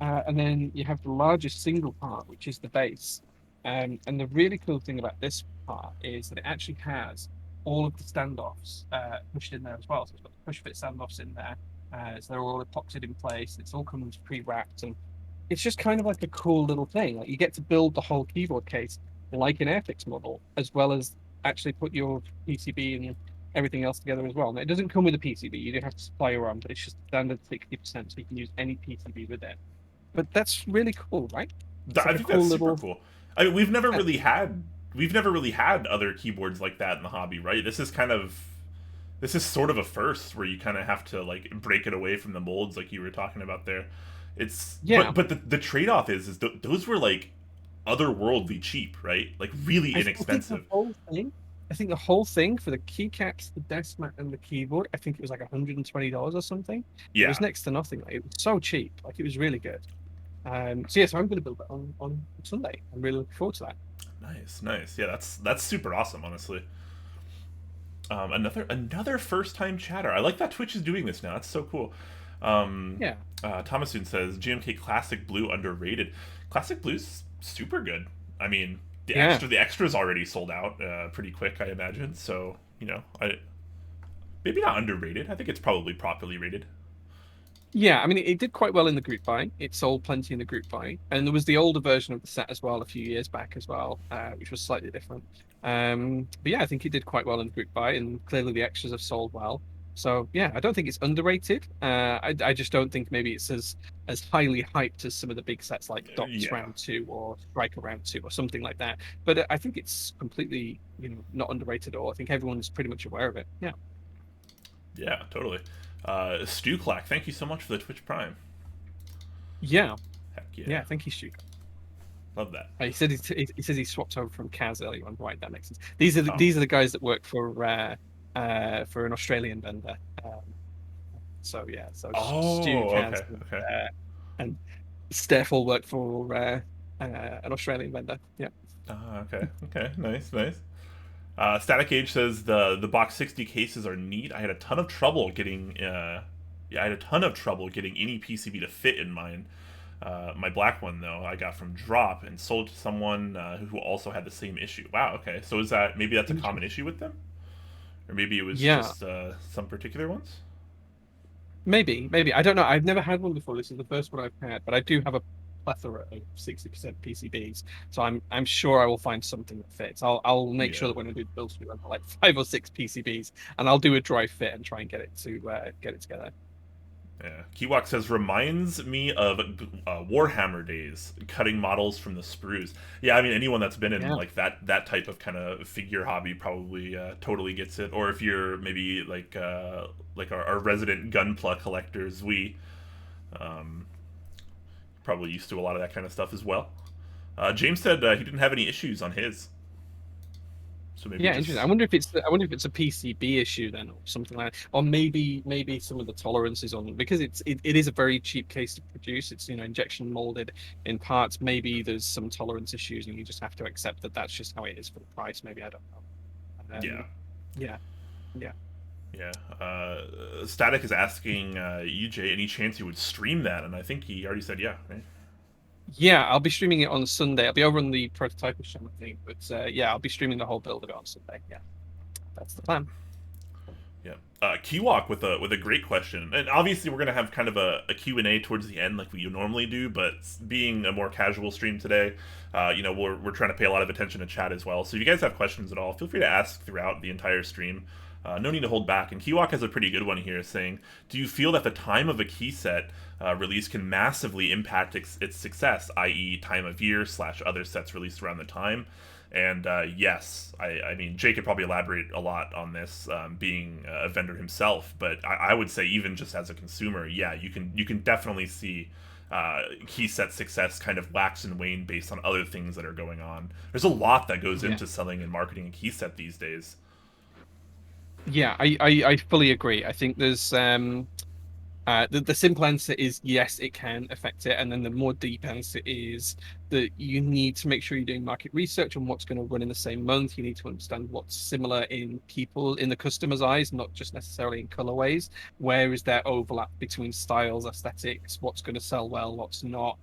And then you have the largest single part, which is the base. And the really cool thing about this part is that it actually has all of the standoffs pushed in there as well. So it's got the push fit standoffs in there. So they're all epoxied in place. It's all comes pre-wrapped, and it's just kind of like a cool little thing. Like you get to build the whole keyboard case like an Airfix model, as well as actually put your PCB and everything else together as well. Now, it doesn't come with a PCB. You do have to supply your own, but it's just standard 60%, so you can use any PCB with it. But that's really cool, right? I think that's super cool. I mean, we've never really had other keyboards like that in the hobby, right? This is sort of a first where you kind of have to like break it away from the molds, like you were talking about there. But the trade-off is those were like otherworldly cheap, right? Like really inexpensive. I think the whole thing for the keycaps, the desk mat, and the keyboard, I think it was like $120 or something. Yeah, it was next to nothing. Like, it was so cheap. Like it was really good. So I'm going to build that on Sunday. I'm really looking forward to that. Nice. Yeah, that's super awesome, honestly. Another first time chatter. I like that Twitch is doing this now. That's so cool. Thomasoon says GMK Classic Blue underrated. Classic Blue's super good. I mean, the extra's already sold out pretty quick, I imagine. So maybe not underrated. I think it's probably properly rated. Yeah, I mean, it did quite well in the group buy. It sold plenty in the group buy, and there was the older version of the set as well a few years back as well, which was slightly different. But yeah, I think it did quite well in the group buy, and clearly the extras have sold well. So yeah, I don't think it's underrated. I just don't think maybe it's as highly hyped as some of the big sets like Dots Yeah. Round 2 or Striker Round 2 or something like that. But I think it's completely, not underrated at all. I think everyone's pretty much aware of it. Yeah. Yeah, totally. Stu Clack, thank you so much for the Twitch Prime. Yeah. Heck yeah. Yeah. Thank you, Stu. Love that. He said he says he swapped over from Kaz earlier on. Right, that makes sense. These are Oh. these are the guys that work for an Australian vendor. So yeah, so Stu, Oh, Kaz, okay, okay. and Steph all work for an Australian vendor. Yeah. Okay, okay, nice, nice. Static Age says the box 60 cases are neat. I had a ton of trouble getting yeah, I had a ton of trouble getting any PCB to fit in mine. My black one though, I got from Drop and sold to someone who also had the same issue. Wow, okay, so is that maybe that's a common issue with them, or maybe it was Yeah, just some particular ones? maybe. I don't know. I've never had one before. This is the first one I've had, but I do have a plethora of 60% PCBs, so I'm sure I will find something that fits. I'll make sure Yeah. that when I do the build, I have like 5 or 6 PCBs, and I'll do a dry fit and try and get it together. Yeah. Kiwak says reminds me of Warhammer days, cutting models from the sprues. Yeah, I mean anyone that's been in Yeah. like that type of kind of figure hobby probably totally gets it. Or if you're maybe like our resident gunpla collectors, we um, probably used to a lot of that kind of stuff as well. James said he didn't have any issues on his, so maybe Yeah, interesting. just I wonder if it's a PCB issue then, or something like that, or maybe some of the tolerances on because it is a very cheap case to produce. It's injection molded in parts. Maybe there's some tolerance issues, and you just have to accept that that's just how it is for the price. Maybe I don't know. yeah. Yeah, yeah. Yeah. Static is asking EJ any chance you would stream that, and I think he already said yeah. Right? Yeah, I'll be streaming it on Sunday. I'll be over on the prototype channel, I think. But yeah, I'll be streaming the whole build of it on Sunday. Yeah, that's the plan. Yeah. Kiwok with a great question, and obviously we're gonna have kind of a Q&A towards the end like we normally do, but being a more casual stream today, we're trying to pay a lot of attention to chat as well. So if you guys have questions at all, feel free to ask throughout the entire stream. No need to hold back. And Kiwok has a pretty good one here, saying, "Do you feel that the time of a key set release can massively impact its success, i.e., time of year / other sets released around the time?" And yes, I mean, Jake could probably elaborate a lot on this, being a vendor himself. But I would say, even just as a consumer, yeah, you can definitely see key set success kind of wax and wane based on other things that are going on. There's a lot that goes Yeah. into selling and marketing a key set these days. Yeah, I fully agree. I think there's the simple answer is yes, it can affect it, and then the more deep answer is that you need to make sure you're doing market research on what's going to run in the same month. You need to understand what's similar in the customer's eyes, not just necessarily in colorways. Where is there overlap between styles, aesthetics, what's going to sell well, what's not.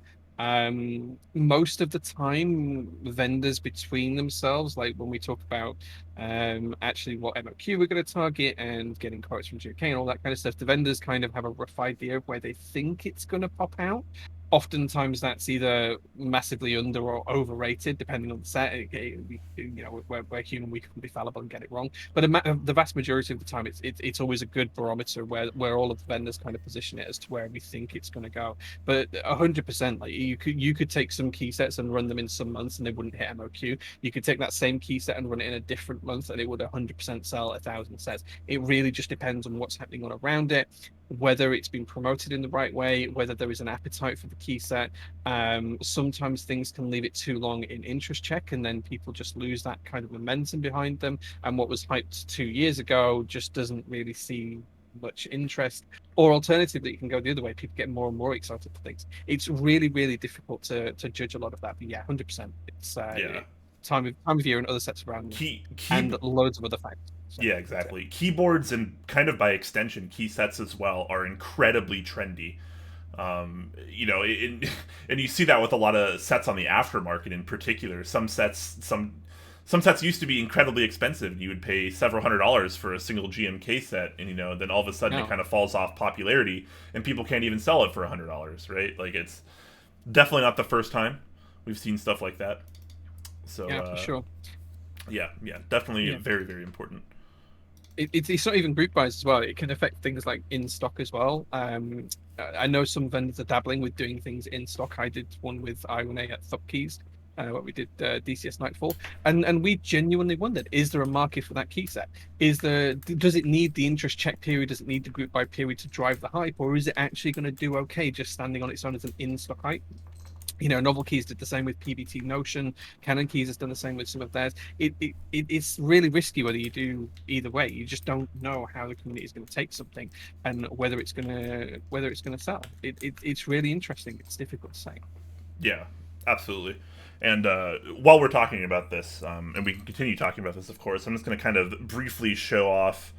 Most of the time, vendors between themselves, like when we talk about actually what MOQ we're going to target and getting quotes from GK and all that kind of stuff, the vendors kind of have a rough idea of where they think it's going to pop out. Oftentimes, that's either massively under or overrated, depending on the set. We're human; we can be fallible and get it wrong. But the vast majority of the time, it's always a good barometer where all of the vendors kind of position it as to where we think it's going to go. But 100%, like you could take some key sets and run them in some months, and they wouldn't hit MOQ. You could take that same key set and run it in a different month, and it would 100% sell 1,000 sets. It really just depends on what's happening on around it, whether it's been promoted in the right way, whether there is an appetite for the key set. Sometimes things can leave it too long in interest check, and then people just lose that kind of momentum behind them. And what was hyped 2 years ago just doesn't really see much interest. Or alternatively, you can go the other way. People get more and more excited for things. It's really, really difficult to judge a lot of that. But yeah, 100%. It's Yeah. time of year and other sets around them, Key and loads of other factors. So Yeah, that's it. exactly. Keyboards and kind of by extension, key sets as well are incredibly trendy. And you see that with a lot of sets on the aftermarket in particular. Some sets used to be incredibly expensive. You would pay several $100s for a single GMK set, and then all of a sudden it No. kind of falls off popularity, and people can't even sell it for $100, right? Like it's definitely not the first time we've seen stuff like that. So Yeah, for sure. yeah, definitely Yeah. very, very important. it's not even group buys as well. It can affect things like in stock as well. I know some vendors are dabbling with doing things in stock. I did one with I1A at Thupkeys, where we did DCS Nightfall, and we genuinely wondered: is there a market for that key set? Does it need the interest check period? Does it need the group buy period to drive the hype, or is it actually going to do okay just standing on its own as an in stock item? Novel Keys did the same with PBT Notion. Canon Keys has done the same with some of theirs. It's really risky whether you do either way. You just don't know how the community is going to take something and whether it's going to sell. It's really interesting. It's difficult to say. Yeah, absolutely. And while we're talking about this, and we can continue talking about this, of course, I'm just going to kind of briefly show off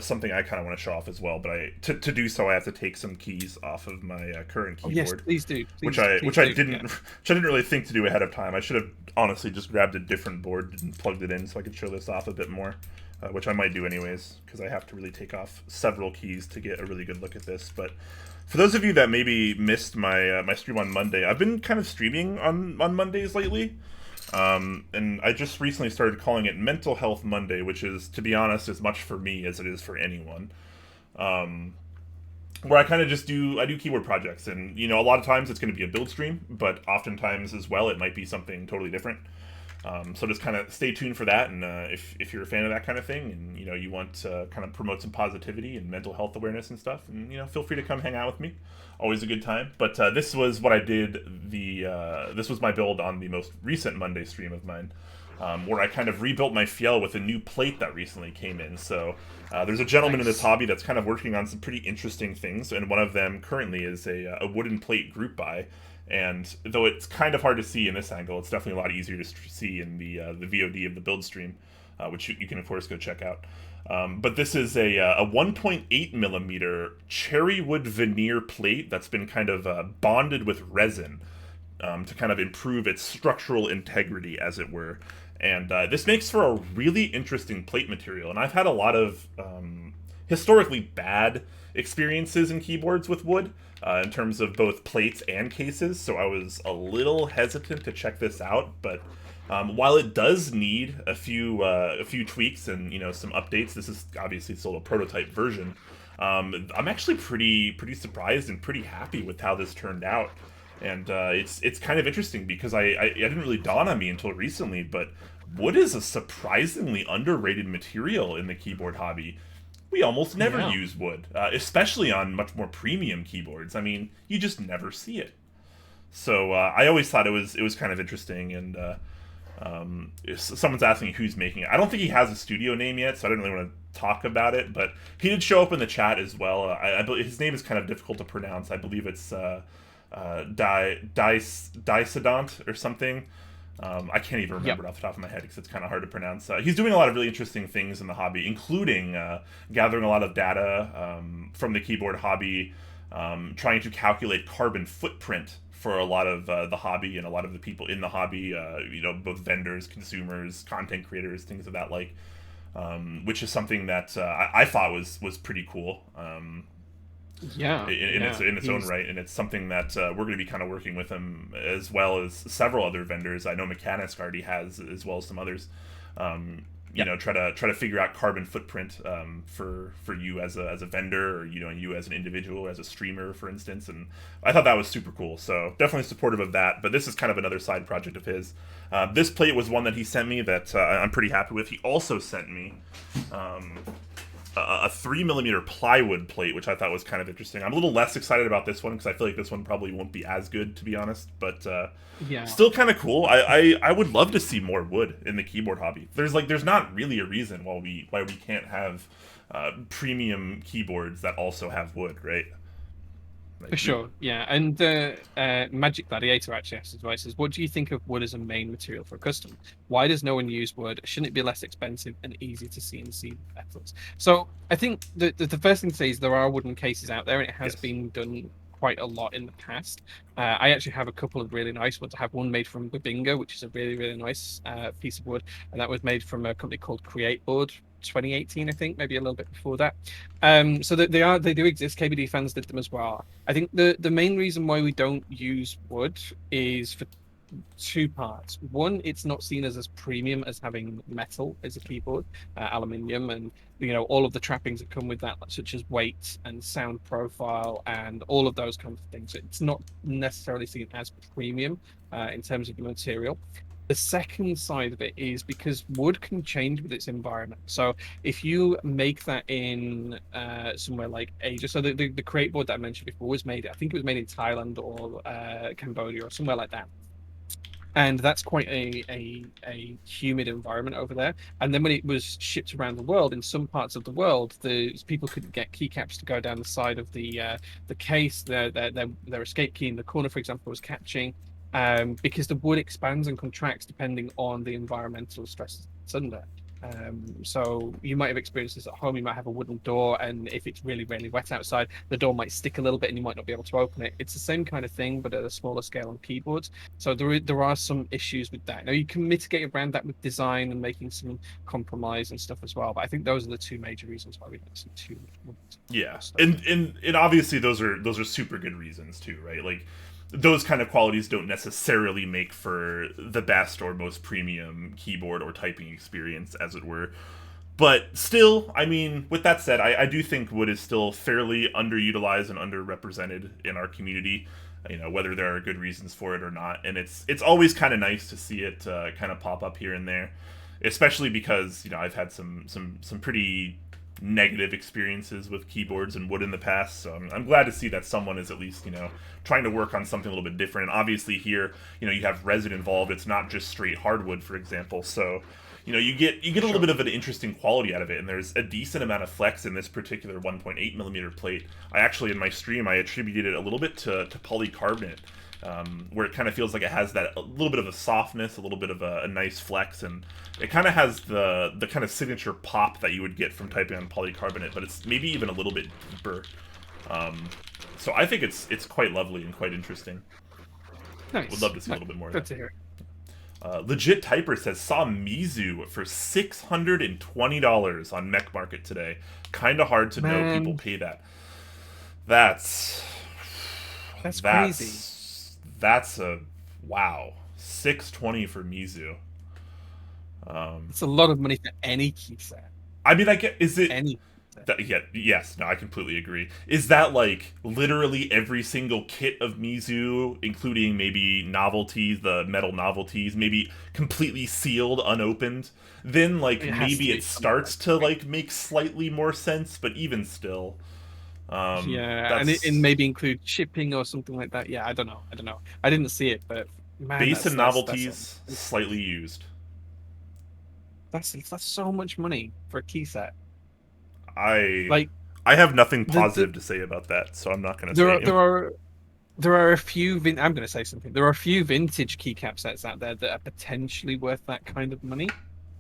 something I kind of want to show off as well. But to do so, I have to take some keys off of my current keyboard. Yes, please do. Which I didn't really think to do ahead of time. I should have honestly just grabbed a different board and plugged it in so I could show this off a bit more, which I might do anyways because I have to really take off several keys to get a really good look at this. But for those of you that maybe missed my my stream on Monday, I've been kind of streaming on Mondays lately. And I just recently started calling it Mental Health Monday, which is, to be honest, as much for me as it is for anyone. Where I kind of just I do keyboard projects, and a lot of times it's going to be a build stream, but oftentimes as well it might be something totally different. So just kind of stay tuned for that, and if you're a fan of that kind of thing, and you want to kind of promote some positivity and mental health awareness and stuff, and feel free to come hang out with me. Always a good time. But this was what I did. This was my build on the most recent Monday stream of mine, where I kind of rebuilt my Fiel with a new plate that recently came in. So there's a gentleman in this hobby that's kind of working on some pretty interesting things, and one of them currently is a wooden plate group buy. And though it's kind of hard to see in this angle, it's definitely a lot easier to see in the VOD of the build stream, which you can of course go check out. But this is a 1.8 millimeter cherry wood veneer plate that's been kind of bonded with resin to kind of improve its structural integrity, as it were. And this makes for a really interesting plate material. And I've had a lot of historically bad experiences in keyboards with wood in terms of both plates and cases, so I was a little hesitant to check this out. But while it does need a few tweaks and some updates, this is obviously still a prototype version. I'm actually pretty surprised and pretty happy with how this turned out. And it's kind of interesting because it didn't really dawn on me until recently, but wood is a surprisingly underrated material in the keyboard hobby. We almost never use wood, especially on much more premium keyboards. I mean, you just never see it. So I always thought it was kind of interesting. And someone's asking who's making it. I don't think he has a studio name yet, so I don't really want to talk about it. But he did show up in the chat as well. I believe his name is kind of difficult to pronounce. I believe it's Daisadant or something. I can't even remember it off the top of my head because it's kind of hard to pronounce. He's doing a lot of really interesting things in the hobby, including gathering a lot of data from the keyboard hobby, trying to calculate carbon footprint for a lot of the hobby and a lot of the people in the hobby, both vendors, consumers, content creators, things of that like, which is something that I thought was pretty cool. In its own right, and it's something that we're going to be kind of working with him, as well as several other vendors. I know Mechanisk already has, as well as some others. Try to figure out carbon footprint for you as a vendor, or you as an individual, as a streamer, for instance. And I thought that was super cool. So definitely supportive of that. But this is kind of another side project of his. This plate was one that he sent me that I'm pretty happy with. He also sent me a 3mm plywood plate, which I thought was kind of interesting. I'm a little less excited about this one because I feel like this one probably won't be as good, to be honest. But still kind of cool. I would love to see more wood in the keyboard hobby. There's not really a reason why we can't have premium keyboards that also have wood, right? For sure, yeah. And Magic Gladiator actually asks advice: what do you think of wood as a main material for a custom? Why does no one use wood? Shouldn't it be less expensive and easy to CNC methods? So I think the first thing to say is there are wooden cases out there, and it has been done quite a lot in the past. I actually have a couple of really nice ones. I have one made from Babinga, which is a really, really nice piece of wood, and that was made from a company called Create Board, 2018, I think, maybe a little bit before that. So they do exist. KBD fans did them as well. I think the main reason why we don't use wood is for two parts. One, it's not seen as premium as having metal as a keyboard, aluminium, and all of the trappings that come with that, such as weight and sound profile and all of those kinds of things. It's not necessarily seen as premium in terms of the material. The second side of it is because wood can change with its environment. So if you make that in somewhere like Asia, so the crate board that I mentioned before was made, I think it was made in Thailand or Cambodia or somewhere like that, and that's quite a humid environment over there. And then when it was shipped around the world, in some parts of the world, the people couldn't get keycaps to go down the side of the case. Their escape key in the corner, for example, was catching, because the wood expands and contracts depending on the environmental stress it's under. So you might have experienced this at home. You might have a wooden door, and if it's really, really wet outside, the door might stick a little bit, and you might not be able to open it. It's the same kind of thing, but at a smaller scale on keyboards. So there are some issues with that. Now you can mitigate around that with design and making some compromise and stuff as well. But I think those are the two major reasons why we don't see too much. Yeah, and obviously those are super good reasons too, right? Like, those kind of qualities don't necessarily make for the best or most premium keyboard or typing experience, as it were. But still, I mean, with that said, I do think wood is still fairly underutilized and underrepresented in our community. Whether there are good reasons for it or not, and it's always kind of nice to see it kind of pop up here and there, especially because I've had some pretty negative experiences with keyboards and wood in the past, so I'm glad to see that someone is at least trying to work on something a little bit different. And obviously here you have resin involved. It's not just straight hardwood, for example, so you get a little bit of an interesting quality out of it, and there's a decent amount of flex in this particular 1.8 millimeter plate. I actually, in my stream, I attributed it a little bit to polycarbonate, where it kind of feels like it has that a little bit of a softness, a little bit of a nice flex, and it kind of has the kind of signature pop that you would get from typing on polycarbonate, but it's maybe even a little bit deeper. So I think it's quite lovely and quite interesting. Nice. Would love to see a little bit more of that. Good to hear. Legit Typer says, saw Mizu for $620 on Mech Market today. Kind of hard to know people pay that. That's crazy. That's a wow. $620 for Mizu. It's a lot of money for any key set. I mean, is it any? Yes, no, I completely agree. Is that like literally every single kit of Mizu, including maybe novelties, the metal novelties, maybe completely sealed, unopened? Then maybe it starts to make slightly more sense, but even still, and maybe include shipping or something like that. Yeah, I don't know. I didn't see it, but man, base and novelties slightly used. That's so much money for a key set. I have nothing positive to say about that, so I'm not going to say. There are a few. I'm going to say something. There are a few vintage keycap sets out there that are potentially worth that kind of money,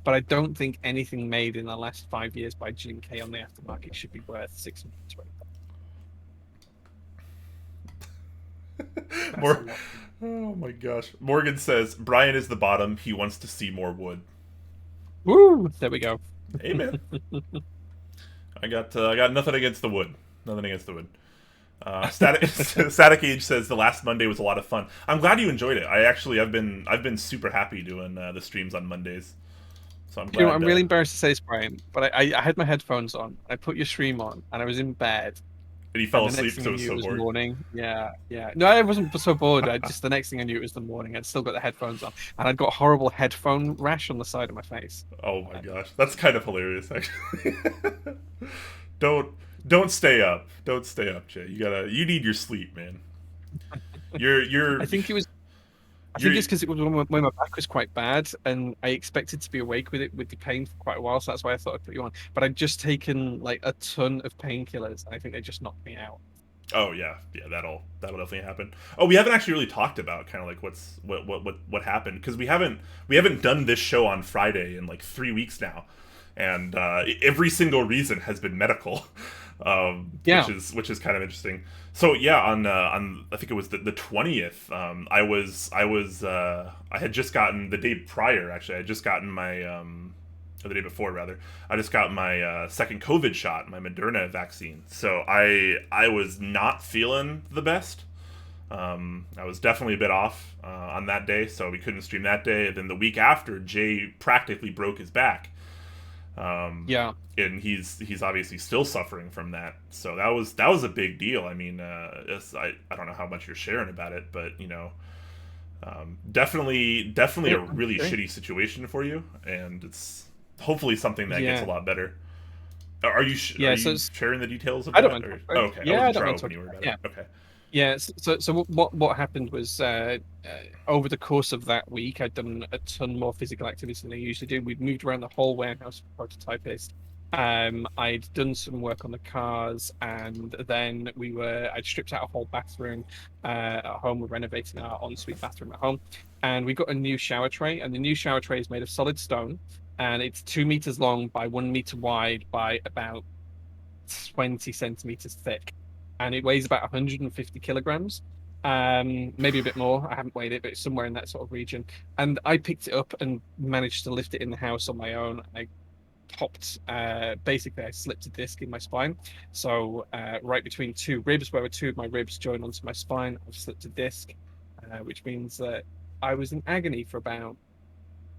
but I don't think anything made in the last 5 years by G&K on the aftermarket should be worth $620. Oh my gosh! Morgan says Brian is the bottom. He wants to see more wood. Woo! There we go. Hey man. I got nothing against the wood. Nothing against the wood. Static Age says the last Monday was a lot of fun. I'm glad you enjoyed it. I've been super happy doing the streams on Mondays. So I'm glad. I'm really embarrassed to say this, Brian, but I had my headphones on. I put your stream on, and I was in bed. And you fell asleep, so it was so bored. Morning. Yeah. No, I wasn't so bored. The next thing I knew, it was the morning. I'd still got the headphones on, and I'd got a horrible headphone rash on the side of my face. Oh my gosh, that's kind of hilarious, actually. Don't stay up. Don't stay up, Jay. You need your sleep, man. You're. I think it's because it was when my back was quite bad, and I expected to be awake with the pain for quite a while, so that's why I thought I'd put you on. But I'd just taken a ton of painkillers, and I think they just knocked me out. Oh yeah, that'll definitely happen. Oh, we haven't actually really talked about kind of what happened, because we haven't done this show on Friday in 3 weeks now, and every single reason has been medical. Which is kind of interesting. So yeah, on I think it was the 20th. I had just gotten the day prior. Actually, I had just gotten my or the day before rather. I just got my second COVID shot, my Moderna vaccine. So I was not feeling the best. I was definitely a bit off on that day, so we couldn't stream that day. And then the week after, Jay practically broke his back, Yeah. and he's obviously still suffering from that. So that was a big deal. I mean, I don't know how much you're sharing about it, but definitely a really Okay. shitty situation for you, and it's hopefully something that gets a Yeah. lot better. Are you are Yeah. So you sharing the details of I don't that? mind Or talking about oh, it. okay, I Yeah, I wasn't don't sure how mind open talking you were about about it. it. Yeah. Okay. Yeah, so what happened was over the course of that week, I'd done a ton more physical activity than I usually do. We'd moved around the whole warehouse for prototypist. I'd done some work on the cars, and then I'd stripped out a whole bathroom at home. We're renovating our ensuite bathroom at home, and we got a new shower tray, and the new shower tray is made of solid stone, and it's 2 meters long by 1 meter wide by about 20 centimeters thick, and it weighs about 150 kilograms, maybe a bit more. I haven't weighed it, but it's somewhere in that sort of region. And I picked it up and managed to lift it in the house on my own. I popped, basically, I slipped a disc in my spine. So, right between two ribs, where two of my ribs join onto my spine, I've slipped a disc, which means that I was in agony for about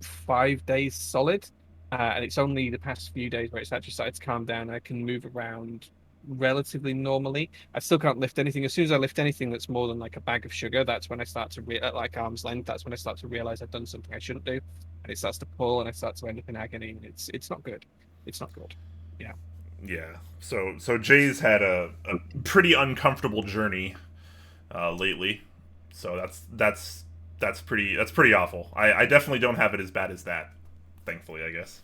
5 days solid. And it's only the past few days where it's actually started to calm down. I can move around relatively normally. I still can't lift anything. As soon as I lift anything that's more than like a bag of sugar, that's when I start to at like arm's length. That's when I start to realize I've done something I shouldn't do, and it starts to pull, and I start to end up in agony. And it's not good. It's not good. Yeah. Yeah. So Jay's had a pretty uncomfortable journey lately. So that's pretty awful. I definitely don't have it as bad as that, thankfully, I guess.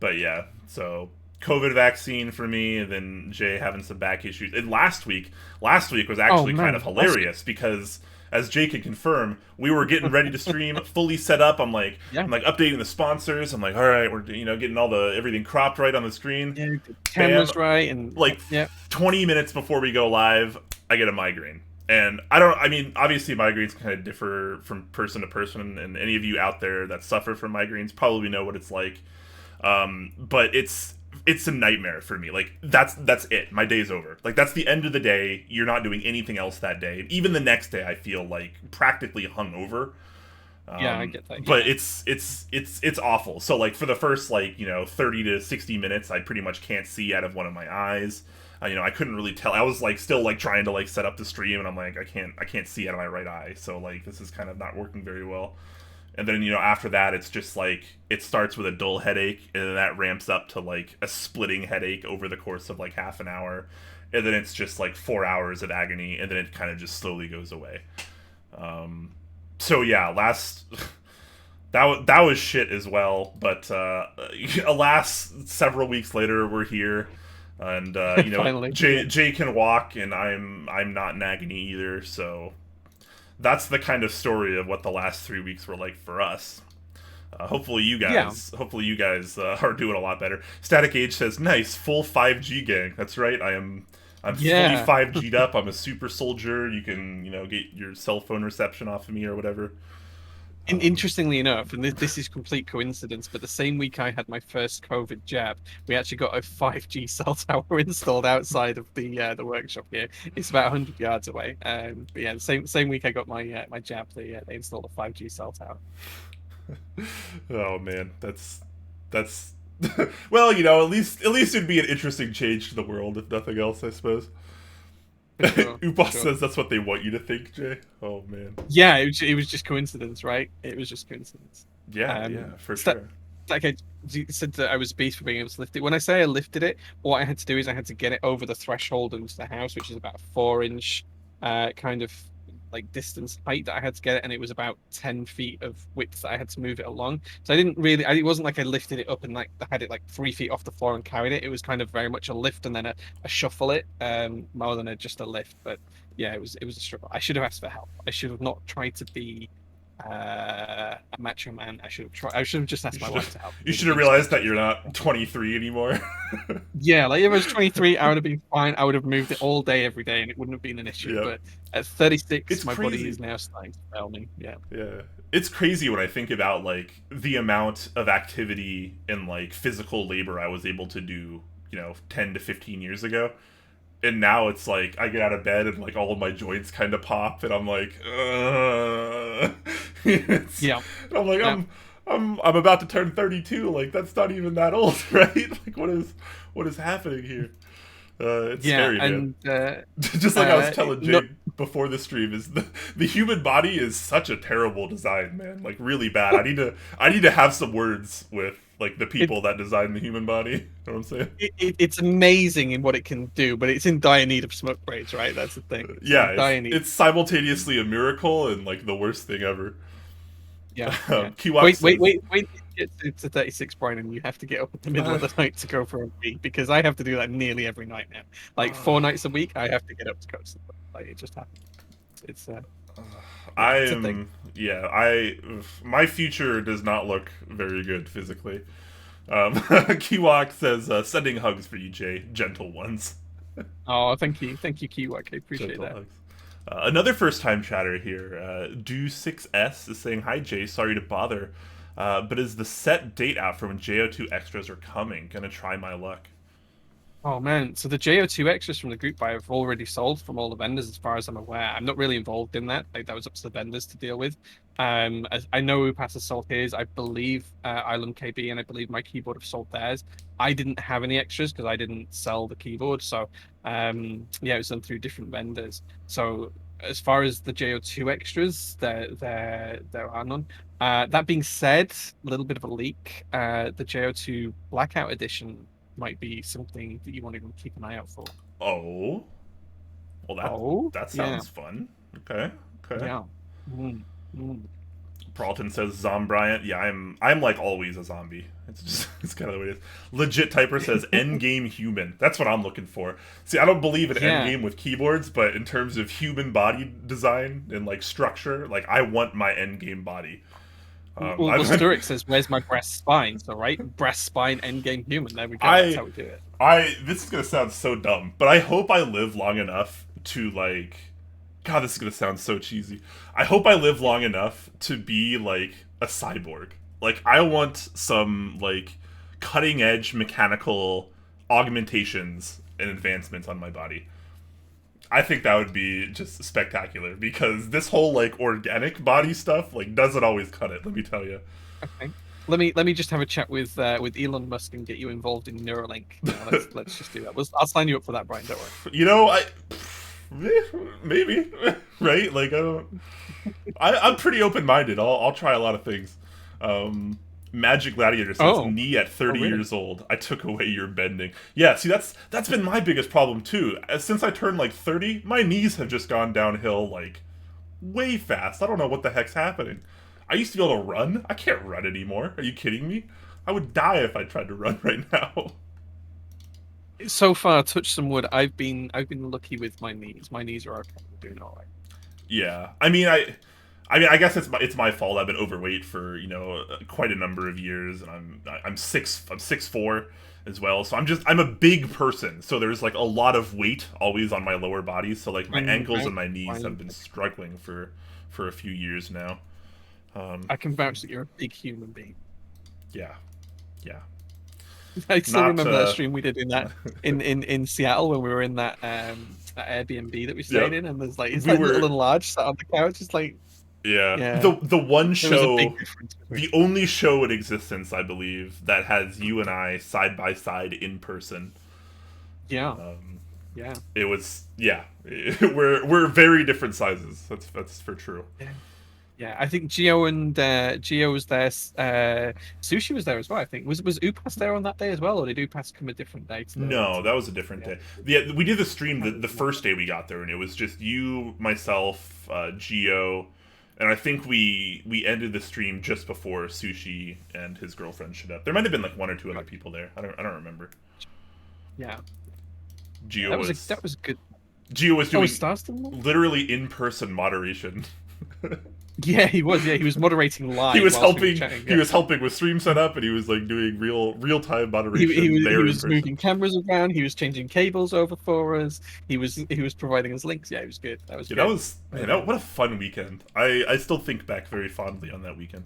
But yeah, so COVID vaccine for me, and then Jay having some back issues. And last week was Oh actually kind man, of bless you. hilarious because, as Jay can confirm, we were getting ready to stream, fully set up. I'm like, Yeah. I'm like updating the sponsors. I'm like, all right, we're getting all the everything cropped right on the screen. Yeah. The Bam, camera's right, and like yeah. 20 minutes before we go live, I get a migraine. And I mean, obviously migraines kind of differ from person to person, and any of you out there that suffer from migraines probably know what it's like. But it's a nightmare for me. Like that's it. My day's over. Like that's the end of the day. You're not doing anything else that day. And even the next day, I feel like practically hungover. Yeah, I get that. But Yeah. it's awful. So like for the first 30 to 60 minutes, I pretty much can't see out of one of my eyes. I couldn't really tell. I was like still like trying to like set up the stream, and I'm like I can't see out of my right eye. So like this is kind of not working very well. And then after that, it's just like it starts with a dull headache, and then that ramps up to like a splitting headache over the course of like half an hour, and then it's just like 4 hours of agony, and then it kind of just slowly goes away. So yeah, last that was shit as well. But alas, several weeks later, we're here, and Finally. Yeah. Jay can walk, and I'm not in agony either. So that's the kind of story of what the last 3 weeks were like for us. Yeah. Hopefully you guys are doing a lot better. Static Age says, "Nice, full 5G gang." That's right. I'm fully Yeah. 5G'd up. I'm a super soldier. You can get your cell phone reception off of me or whatever. Interestingly enough, and this is complete coincidence, but the same week I had my first COVID jab, we actually got a 5G cell tower installed outside of the workshop here. It's about 100 yards away. But yeah, the same week I got my jab, they installed a 5G cell tower. Oh man, that's well, at least it'd be an interesting change to the world if nothing else, I suppose. For sure, for Ubas sure. says that's what they want you to think, Jay. Oh man. Yeah, it was just coincidence, right? It was just coincidence. Yeah, Um, yeah, for sta- sure. like I said that I was a beast for being able to lift it. When I say I lifted it, what I had to do is I had to get it over the threshold into the house, which is about a 4 inch kind of like distance height that I had to get it, and it was about 10 feet of width that I had to move it along. So I didn't really, it wasn't like I lifted it up and like I had it like 3 feet off the floor and carried it. It was kind of very much a lift and then a shuffle it, more than just a lift. But yeah, it was a struggle. I should have asked for help. I should have not tried to be a macho man. I should have just You asked my should wife have to help. you It would should have have been so realized much that you're easier. not 23 anymore. Yeah, like if I was 23, I would have been fine. I would have moved it all day, every day, and it wouldn't have been an issue. Yep. But at 36, It's my body crazy. is now starting to fail me. Yeah. Yeah. It's crazy when I think about like the amount of activity and like physical labor I was able to do, 10 to 15 years ago. and now it's like I get out of bed and like all of my joints kind of pop, and I'm like, Yeah. and I'm like, Yeah. I'm about to turn 32. Like that's not even that old, right? Like what is happening here? It's Yeah, scary, man. and Just like I was telling no, Jake before the stream, is the human body is such a terrible design, man. Like really bad. I need to have some words with like the it, people that design the human body. You know what I'm saying? it's amazing in what it can do, but it's in dire need of some upgrades, right? That's the thing. It's Yeah, in dire need. it's simultaneously a miracle and like the worst thing ever. Yeah, yeah. Kiwak says, Wait. It's a 36, Brian, and you have to get up in the middle of the night to go for a wee, because I have to do that nearly every night now. Like 4 nights a week, I have to get up to go to sleep. Like it just happens. It's I it's a thing. am, yeah, my future does not look very good physically. Kiwak says, sending hugs for you, Jay, gentle ones. Oh, thank you, Kiwak. I appreciate Gentle that. hugs. Another first time chatter here. Do6S is saying, hi Jay, sorry to bother. But is the set date out for when JO2 extras are coming? Gonna try my luck. Oh man, so the JO2 extras from the group buy have already sold from all the vendors, as far as I'm aware. I'm not really involved in that. Like that was up to the vendors to deal with. As I know Upas has sold his. I believe Island KB and I believe my keyboard have sold theirs. I didn't have any extras because I didn't sell the keyboard. So yeah, it was done through different vendors. So as far as the JO2 extras, there are none. That being said, a little bit of a leak. The JO2 Blackout Edition might be something that you want to keep an eye out for. Oh, well that sounds fun. Okay. Yeah. Mm, mm. Pralton says Zombriant. Yeah, I'm like always a zombie. It's just it's kind of the way it is. Legit Typer says endgame human. That's what I'm looking for. See, I don't believe in endgame with keyboards, but in terms of human body design and like structure, like I want my endgame body. Well, Sturek says, "Where's my breast spine?" So, right, breast spine, endgame human. There we go. That's how we do it. This is gonna sound so dumb, but I hope I live long enough to like. God, this is gonna sound so cheesy. I hope I live long enough to be like a cyborg. Like, I want some like cutting edge mechanical augmentations and advancements on my body. I think that would be just spectacular because this whole like organic body stuff like doesn't always cut it. Let me tell you. Okay. Let me just have a chat with Elon Musk and get you involved in Neuralink. Let's just do that. I'll sign you up for that, Brian. Don't worry. You know, maybe right. Like I'm pretty open minded. I'll try a lot of things. Magic Gladiator says, "Me at 30 years old, I took away your bending." Yeah, see, that's been my biggest problem too. Since I turned like 30, my knees have just gone downhill like way fast. I don't know what the heck's happening. I used to be able to run. I can't run anymore. Are you kidding me? I would die if I tried to run right now. So far, touch some wood. I've been lucky with my knees. My knees are okay. We're doing all right. Yeah, I mean, I guess it's my fault. I've been overweight for quite a number of years, and I'm 6'4" as well. So I'm a big person. So there's like a lot of weight always on my lower body. So like my ankles and my knees have been struggling for a few years now. I can vouch that you're a big human being. Yeah. I still remember that stream we did in Seattle when we were in that Airbnb that we stayed in, and there's like little and large sat on the couch. It's like. Yeah. The one show, the only show in existence, I believe, that has you and I side by side in person. Yeah. Yeah. It was we're very different sizes. That's for true. Yeah, I think Gio was there. Sushi was there as well. I think was Upas there on that day as well, or did Upas come a different day? No, that was a different day. Yeah, we did the stream the first day we got there, and it was just you, myself, Gio. And I think we ended the stream just before Sushi and his girlfriend showed up. There might have been like one or two other people there. I don't remember. Yeah. Gio that was good. Gio was doing literally in-person moderation. Yeah, he was. Yeah, he was moderating live. He was helping. He was helping with stream setup, and he was like doing real time moderation. He was moving cameras around. He was changing cables over for us. He was providing us links. Yeah, it was good. That was good. What a fun weekend. I still think back very fondly on that weekend.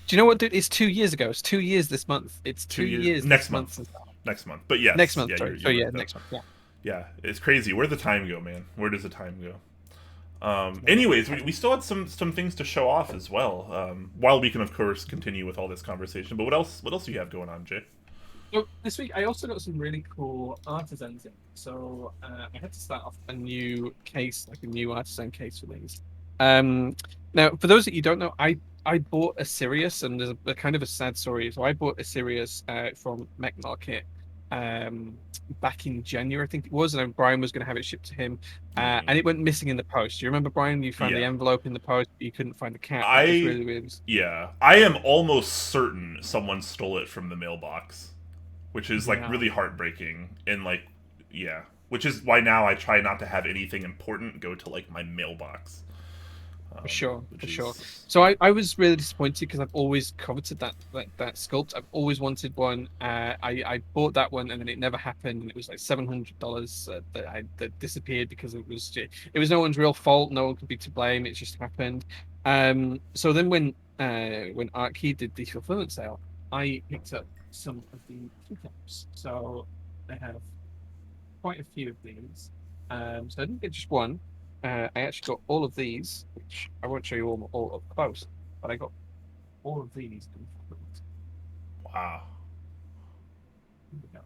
Do you know what, dude? It's 2 years ago. It's 2 years this month. It's 2 years next month. Next month. But yes. Next month. Yeah, sorry. you're Next month. Yeah. Yeah, it's crazy. Where'd the time go, man? Where does the time go? Anyways, we still had some things to show off as well. While we can of course continue with all this conversation, but what else do you have going on, Jay? So this week I also got some really cool artisans in. So I had to start off a new case, like a new artisan case for these. Um, Now, for those that you don't know, I bought a Sirius, and there's a kind of a sad story. So I bought a Sirius from Mech Market um, back in January, I think it was, and Brian was going to have it shipped to him, and it went missing in the post. Do you remember, Brian? You found the Yeah. envelope in the post, but you couldn't find the cap. That was I really, really. yeah, I am almost certain someone stole it from the mailbox, which is like Yeah. really heartbreaking and like yeah, which is why now I try not to have anything important go to like my mailbox. For sure, Which for is sure. So I was really disappointed because I've always coveted that sculpt. I've always wanted one. I bought that one and then it never happened. And it was like $700 that disappeared because it was no one's real fault. No one could be to blame. It just happened. So then when Artkey did the fulfillment sale, I picked up some of the keycaps. So they have quite a few of these. So I didn't get just one. I actually got all of these, which I won't show you all up close, but I got all of these. wow. Here we go.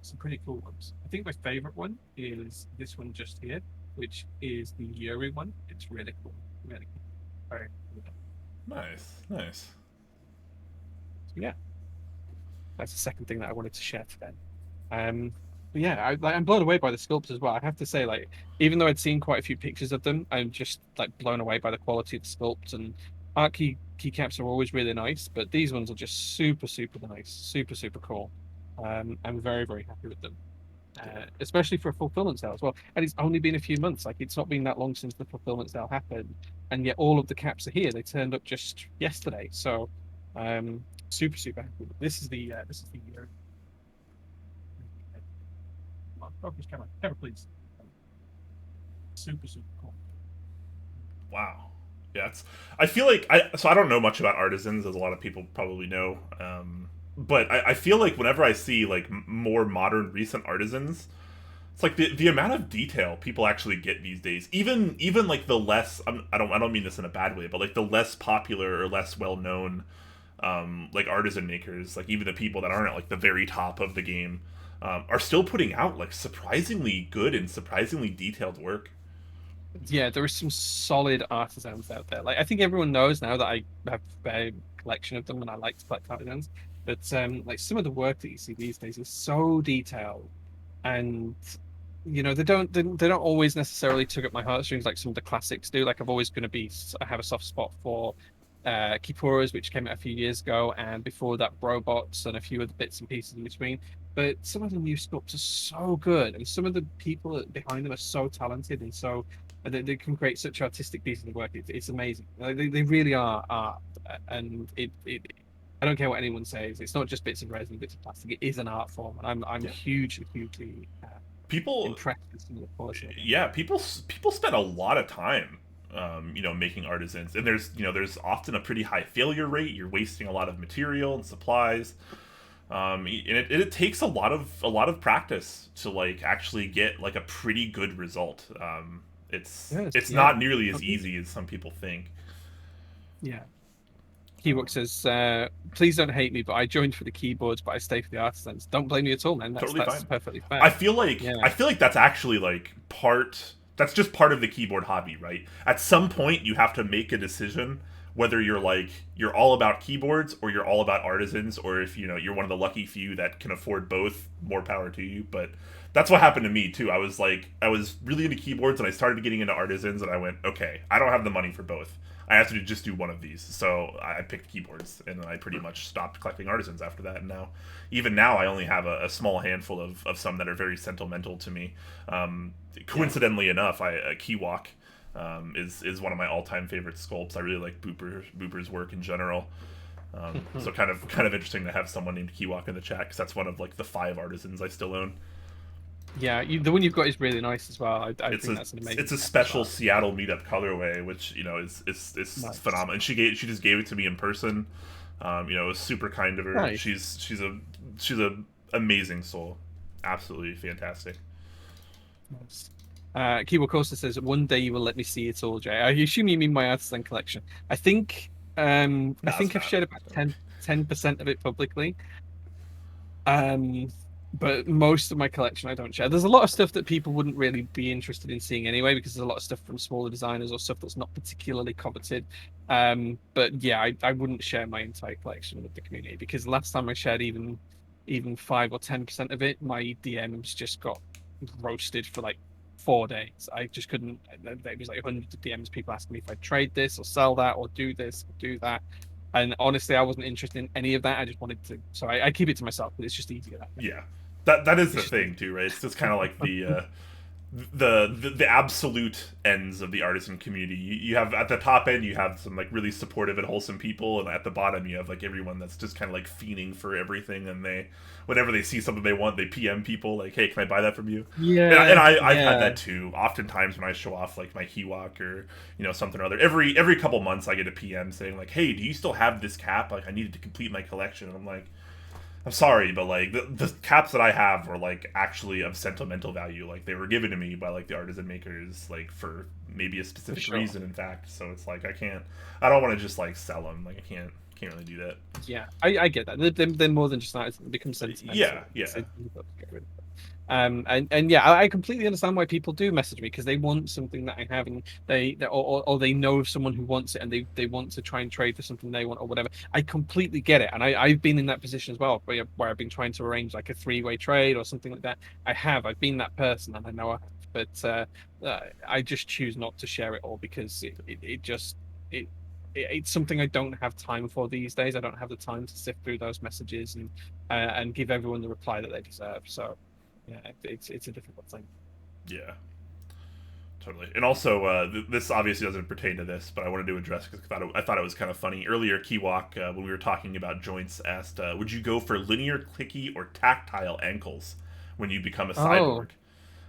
Some pretty cool ones. I think my favorite one is this one just here, which is the Yuri one. It's really cool. Really cool. Very cool. Nice. So yeah, that's the second thing that I wanted to share today. But yeah, I'm blown away by the sculpts as well. I have to say, like, even though I'd seen quite a few pictures of them, I'm just like blown away by the quality of the sculpts. And art keycaps are always really nice, but these ones are just super, super nice, super, super cool. I'm very, very happy with them, especially for a fulfillment sale as well. And it's only been a few months; like, it's not been that long since the fulfillment sale happened, and yet all of the caps are here. They turned up just yesterday, so super, super happy. This is the year. Focus camera, please. Super, super cool. Wow. Yeah, I feel like I don't know much about artisans, as a lot of people probably know. But I feel like whenever I see like more modern recent artisans, it's like the amount of detail people actually get these days. Even like the less I don't mean this in a bad way, but like the less popular or less well known like artisan makers, like even the people that aren't at like the very top of the game, are still putting out like surprisingly good and surprisingly detailed work. Yeah, there are some solid artisans out there. Like, I think everyone knows now that I have a collection of them and I like to collect artisans. But like, some of the work that you see these days is so detailed, and they don't always necessarily tug at my heartstrings like some of the classics do. Like, I've always going to be I have a soft spot for Kipuras, which came out a few years ago, and before that, Robots and a few other bits and pieces in between. But some of the new sculpts are so good, and some of the people behind them are so talented, and so they can create such artistic pieces of work. It's amazing. Like, they really are art, and I don't care what anyone says. It's not just bits of resin, bits of plastic. It is an art form, and I'm Yeah. hugely People impressed with some of the quality of it. Yeah, people spend a lot of time making artisans, and there's often a pretty high failure rate. You're wasting a lot of material and supplies, and it takes a lot of practice to like actually get like a pretty good result. Yes, It's yeah. not nearly as easy as some people think. Yeah. Keywalk says, "Please don't hate me, but I joined for the keyboards, but I stay for the artisans. Don't blame me at all, man. Totally That's fine. perfectly fair." I Yeah, feel like that's actually like that's just part of the keyboard hobby, right? At some point you have to make a decision whether you're all about keyboards or you're all about artisans, or if you're one of the lucky few that can afford both, more power to you. But that's what happened to me too. I was really into keyboards and I started getting into artisans and I went, okay, I don't have the money for both. I have to just do one of these. So I picked keyboards, and then I pretty much stopped collecting artisans after that. And even now, I only have a small handful of some that are very sentimental to me. Coincidentally enough, Keywalk is one of my all-time favorite sculpts. I really like Booper's work in general. So kind of interesting to have someone named Keywalk in the chat, because that's one of like the 5 artisans I still own. yeah. The one you've got is really nice as well. I think It's that's an amazing. a special Seattle meetup colorway, which is Nice. phenomenal. And she just gave it to me in person. It was super kind of her. Nice. She's a amazing soul. absolutely fantastic. Nice. Keyboard Coaster says, "One day you will let me see it all, Jay." I assume you mean my artisan collection. I think I No, it's think I've not. shared about 10% of it publicly. Um, but most of my collection I don't share. There's a lot of stuff that people wouldn't really be interested in seeing anyway, because there's a lot of stuff from smaller designers or stuff that's not particularly coveted. But yeah, I wouldn't share my entire collection with the community, because last time I shared even 5 or 10% of it, my DMs just got roasted for like 4 days. I just couldn't. There was like hundreds of DMs, people asking me if I'd trade this or sell that or do this or do that. And honestly, I wasn't interested in any of that. I just wanted to, so I keep it to myself. But it's just easier that way. Yeah, that is the It's just thing too, right? It's just kind of like the absolute ends of the artisan community. You have at the top end, you have some like really supportive and wholesome people, and at the bottom, you have like everyone that's just kind of like fiending for everything, and they, whenever they see something they want, they PM people like, "Hey, can I buy that from you?" Yeah, and I've yeah. had that too. Oftentimes when I show off like my Hewok or something or other, every couple months I get a PM saying like, "Hey, do you still have this cap? Like I needed to complete my collection." And I'm like, I'm sorry, but like the caps that I have were like actually of sentimental value. Like they were given to me by like the artisan makers, like for maybe a specific Sure. reason. In fact, so it's like I don't want to just like sell them. Like I can't really do that. Yeah, I get that. They're more than just that. It becomes sentimental. Yeah. You've got to get rid of it. And yeah, I completely understand why people do message me, because they want something that I have, and or they know of someone who wants it, and they want to try and trade for something they want or whatever. I completely get it, and I've been in that position as well, where I've been trying to arrange like a 3-way trade or something like that. I've been that person, and I know I have, but I just choose not to share it all, because it's something I don't have time for these days. I don't have the time to sift through those messages and give everyone the reply that they deserve. So yeah, it's a difficult thing. Yeah. Totally. And also, this obviously doesn't pertain to this, but I wanted to address because I thought it was kind of funny. Earlier, Keywalk, when we were talking about joints, asked, would you go for linear, clicky, or tactile ankles when you become a cyborg?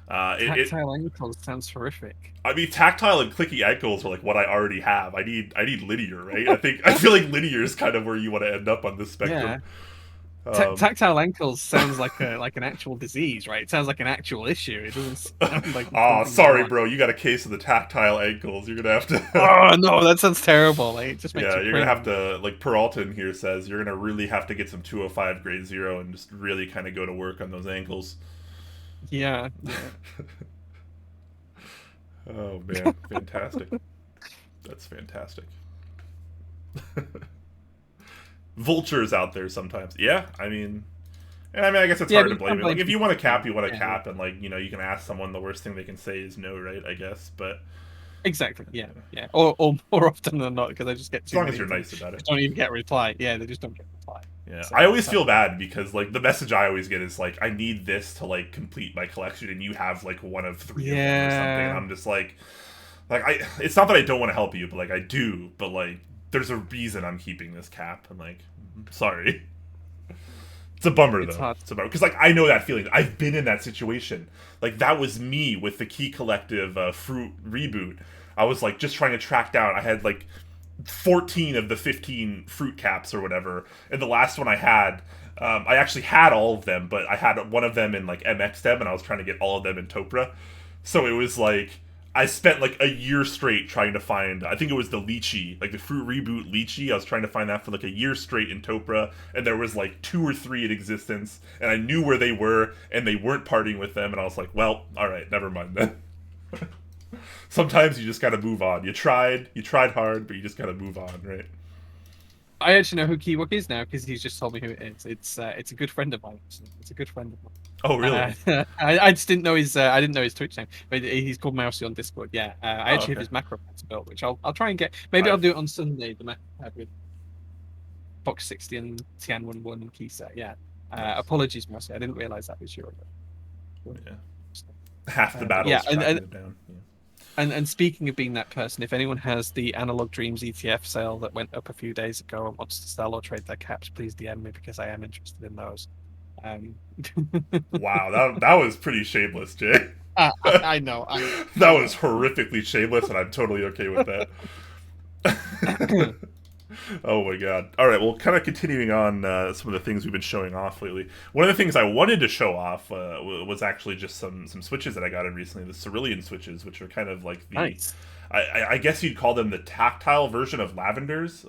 Tactile ankles sounds horrific. I mean, tactile and clicky ankles are like what I already have. I need linear, right? I feel like linear is kind of where you want to end up on this spectrum. Tactile ankles sounds like an actual disease, right? It sounds like an actual issue. It doesn't sound like. Oh, sorry, bro. You got a case of the tactile ankles. You're gonna have to. Oh no, that sounds terrible. Like, it just makes Yeah, you you're cringe. gonna have to, like Peralton here says, you're gonna really have to get some 205 grade 0 and just really kind of go to work on those ankles. Yeah. Oh man, fantastic. That's fantastic. Vultures out there sometimes. Yeah, I mean, I guess it's hard to blame you. Like, if you want a cap, you want a cap, and like, you can ask someone. The worst thing they can say is no, right? I guess, but exactly. Yeah. Or more often than not, because I just get as long as you're nice about it. Don't even get a reply. Yeah, they just don't get a reply. Yeah, So, I always feel bad because like the message I always get is like, I need this to like complete my collection, and you have like one of 3 of them or something. And I'm just like it's not that I don't want to help you, but like I do, but like there's a reason I'm keeping this cap, and like, sorry. It's a bummer though. Hard. It's a bummer because like I know that feeling. I've been in that situation. Like that was me with the Key Collective fruit reboot. I was like just trying to track down. I had like 14 of the 15 fruit caps or whatever, and the last one I had, I actually had all of them, but I had one of them in like MX Dem, and I was trying to get all of them in Topra. So it was like I spent like a year straight trying to find, I think it was the lychee, like the fruit reboot lychee. I was trying to find that for like a year straight in Topra, and there was like 2 or 3 in existence, and I knew where they were, and they weren't parting with them, and I was like, well, all right, never mind then. Sometimes you just gotta move on. You tried hard, but you just gotta move on, right? I actually know who Keywork is now, because he's just told me who it is. It's a good friend of mine. It's a good friend of mine. Oh, really? I just didn't know his Twitch name, but he's called Mousy on Discord. Yeah, I actually have his macro packs built, which I'll try and get. Maybe I'll do it on Sunday. The macro pack with Box 60 and Tian11 key set. Yeah. Nice. Apologies, Mousy. I didn't realize that was your. Yeah. Half the battle is tracking it down. Yeah. And speaking of being that person, if anyone has the Analog Dreams ETF sale that went up a few days ago and wants to sell or trade their caps, please DM me, because I am interested in those. Wow, that was pretty shameless, Jay. I know. That was horrifically shameless, and I'm totally okay with that. Oh my god. All right, well, kind of continuing on some of the things we've been showing off lately. One of the things I wanted to show off was actually just some switches that I got in recently, the Cerulean Switches, which are kind of like the, Nice. I guess you'd call them the tactile version of Lavenders.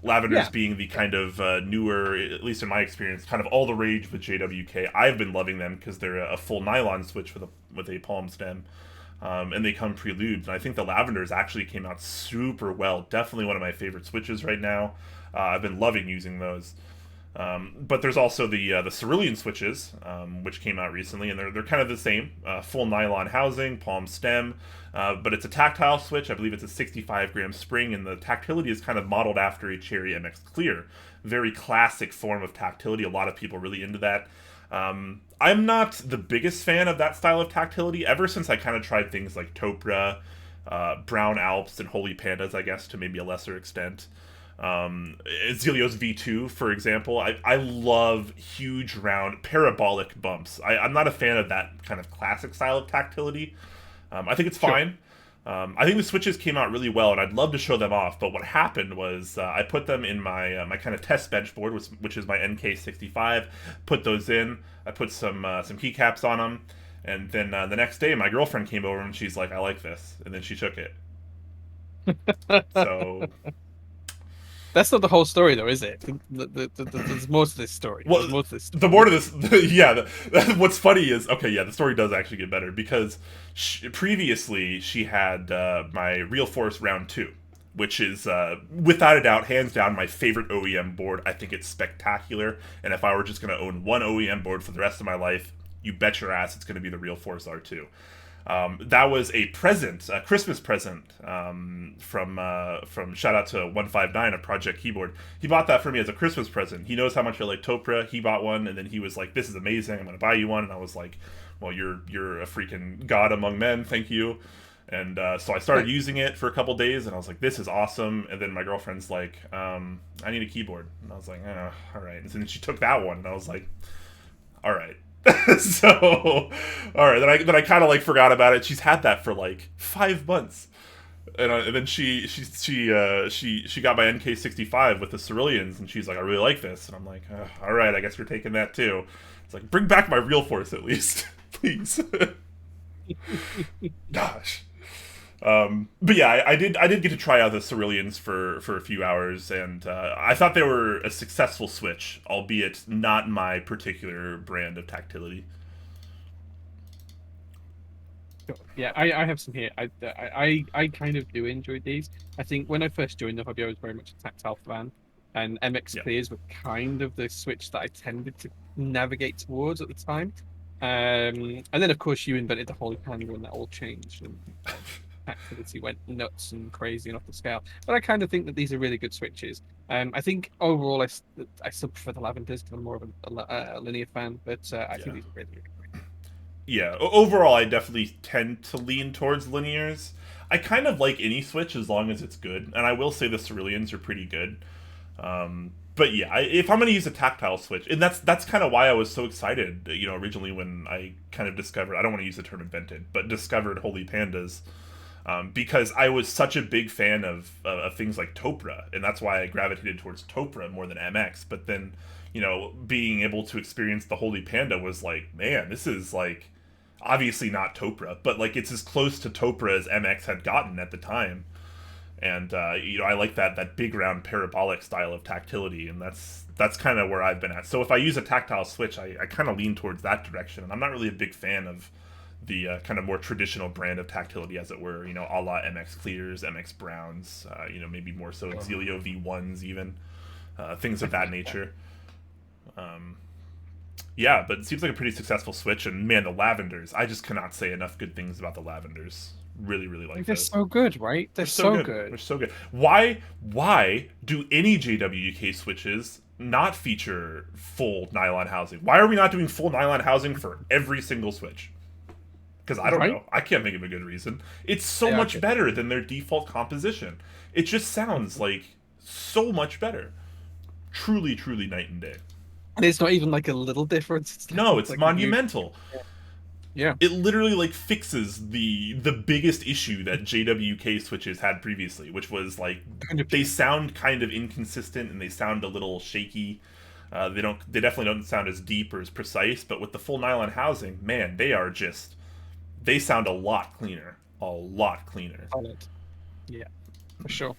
Lavenders Yeah. being the kind of newer, at least in my experience, kind of all the rage with JWK. I've been loving them because they're a full nylon switch with a palm stem. And they come pre-lubed. And I think the Lavenders actually came out super well. Definitely one of my favorite switches right now. I've been loving using those. But there's also the Cerulean Switches, which came out recently, and they're kind of the same. Full nylon housing, palm stem, but it's a tactile switch. I believe it's a 65-gram spring, and the tactility is kind of modeled after a Cherry MX Clear. Very classic form of tactility. A lot of people really into that. I'm not the biggest fan of that style of tactility ever since I kind of tried things like Topra, Brown Alps, and Holy Pandas, I guess, to maybe a lesser extent. Zelios V2, for example. I love huge, round, parabolic bumps. I'm not a fan of that kind of classic style of tactility. I think it's fine. I think the switches came out really well, and I'd love to show them off. But what happened was I put them in my my kind of test bench board, which is my NK65. Put those in. I put some keycaps on them, and then the next day, my girlfriend came over and she's like, "I like this," and then she took it. So That's not the whole story, though, is it? There's more to this story. well, There's more to this story. the more to this, yeah. What's funny is, okay, yeah, the story does actually get better because previously she had my Real Force Round 2, which is without a doubt, hands down, my favorite OEM board. I think it's spectacular, and if I were just going to own one OEM board for the rest of my life, you bet your ass it's going to be the Real Force R2. That was a present, a Christmas present from shout out to 159 of Project Keyboard. He bought that for me as a Christmas present. He knows how much I like Topra. He bought one, and then he was like, "This is amazing. I'm going to buy you one." And I was like, "Well, you're a freaking god among men. Thank you." And so I started using it for a couple days, and I was like, "This is awesome." And then my girlfriend's like, "I need a keyboard," and I was like, "All right." And then she took that one, and I was like, "All right." So, all right. Then I kind of like forgot about it. She's had that for like 5 months, and then she got my NK65 with the Ceruleans, and she's like, "I really like this," and I'm like, "All right, I guess you're taking that too." It's like, bring back my Real Force at least, please. Gosh. But yeah, I did get to try out the Ceruleans for a few hours, and I thought they were a successful switch, albeit not my particular brand of tactility. Yeah, I have some here. I kind of do enjoy these. I think when I first joined the hobby, I was very much a tactile fan, and MX Yeah. Clears were kind of the switch that I tended to navigate towards at the time. And then, of course, you invented the Holy Panda, and that all changed, and activity went nuts and crazy and off the scale. But I kind of think that these are really good switches. I think overall, I still prefer the Lavenders because I'm more of a linear fan, but I think these are really, really great. Yeah, overall, I definitely tend to lean towards linears. I kind of like any switch as long as it's good, and I will say the Ceruleans are pretty good. But yeah, if I'm going to use a tactile switch, and that's kind of why I was so excited, originally when I kind of discovered, I don't want to use the term invented, but discovered Holy Pandas, because I was such a big fan of things like Topra, and that's why I gravitated towards Topra more than MX. But then, being able to experience the Holy Panda was like, man, this is like, obviously not Topra, but like it's as close to Topra as MX had gotten at the time. And I like that big round parabolic style of tactility, and that's kind of where I've been at. So if I use a tactile switch, I kind of lean towards that direction, and I'm not really a big fan of the kind of more traditional brand of tactility, as it were, a la MX Clears, MX Browns, maybe more so Zelio V1s even, things of that nature. Yeah, but it seems like a pretty successful switch, and man, the Lavenders, I just cannot say enough good things about the Lavenders. Really, really like They're those. so good, right? They're so good. They're so good. Why do any JWK switches not feature full nylon housing? Why are we not doing full nylon housing for every single switch? Because I don't know. I can't think of a good reason. It's so much better than their default composition. It just sounds like so much better. Truly, truly night and day. And it's not even like a little difference. No, it's like monumental. Yeah. It literally like fixes the biggest issue that JWK switches had previously, which was like they 100%. sound kind of inconsistent and they sound a little shaky. They definitely don't sound as deep or as precise. But with the full nylon housing, man, they sound a lot cleaner, a lot cleaner. Solid. Yeah, for sure.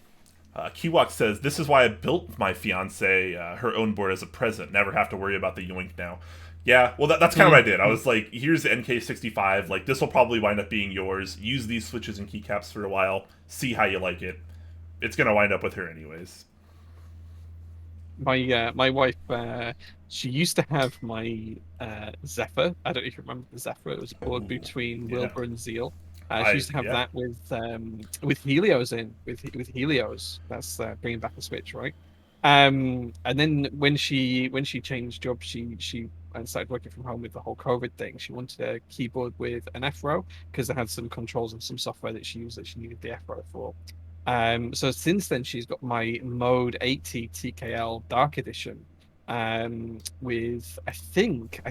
Kiwok says, "This is why I built my fiance her own board as a present. Never have to worry about the yoink now." Yeah, well, that's kind of what I did. I was like, "Here's the NK65. Like, this will probably wind up being yours. Use these switches and keycaps for a while. See how you like it. It's gonna wind up with her anyways." My wife, she used to have my Zephyr. I don't know if you remember the Zephyr. It was a board Ooh, between yeah. Wilbur and Zeal. She used to have Yeah. that with Helios with Helios. That's bringing back the Switch, right? And then when she changed jobs, she and started working from home with the whole COVID thing. She wanted a keyboard with an F-row because they had some controls and some software that she used that she needed the F-row for. So since then, she's got my Mode 80 TKL Dark Edition. With I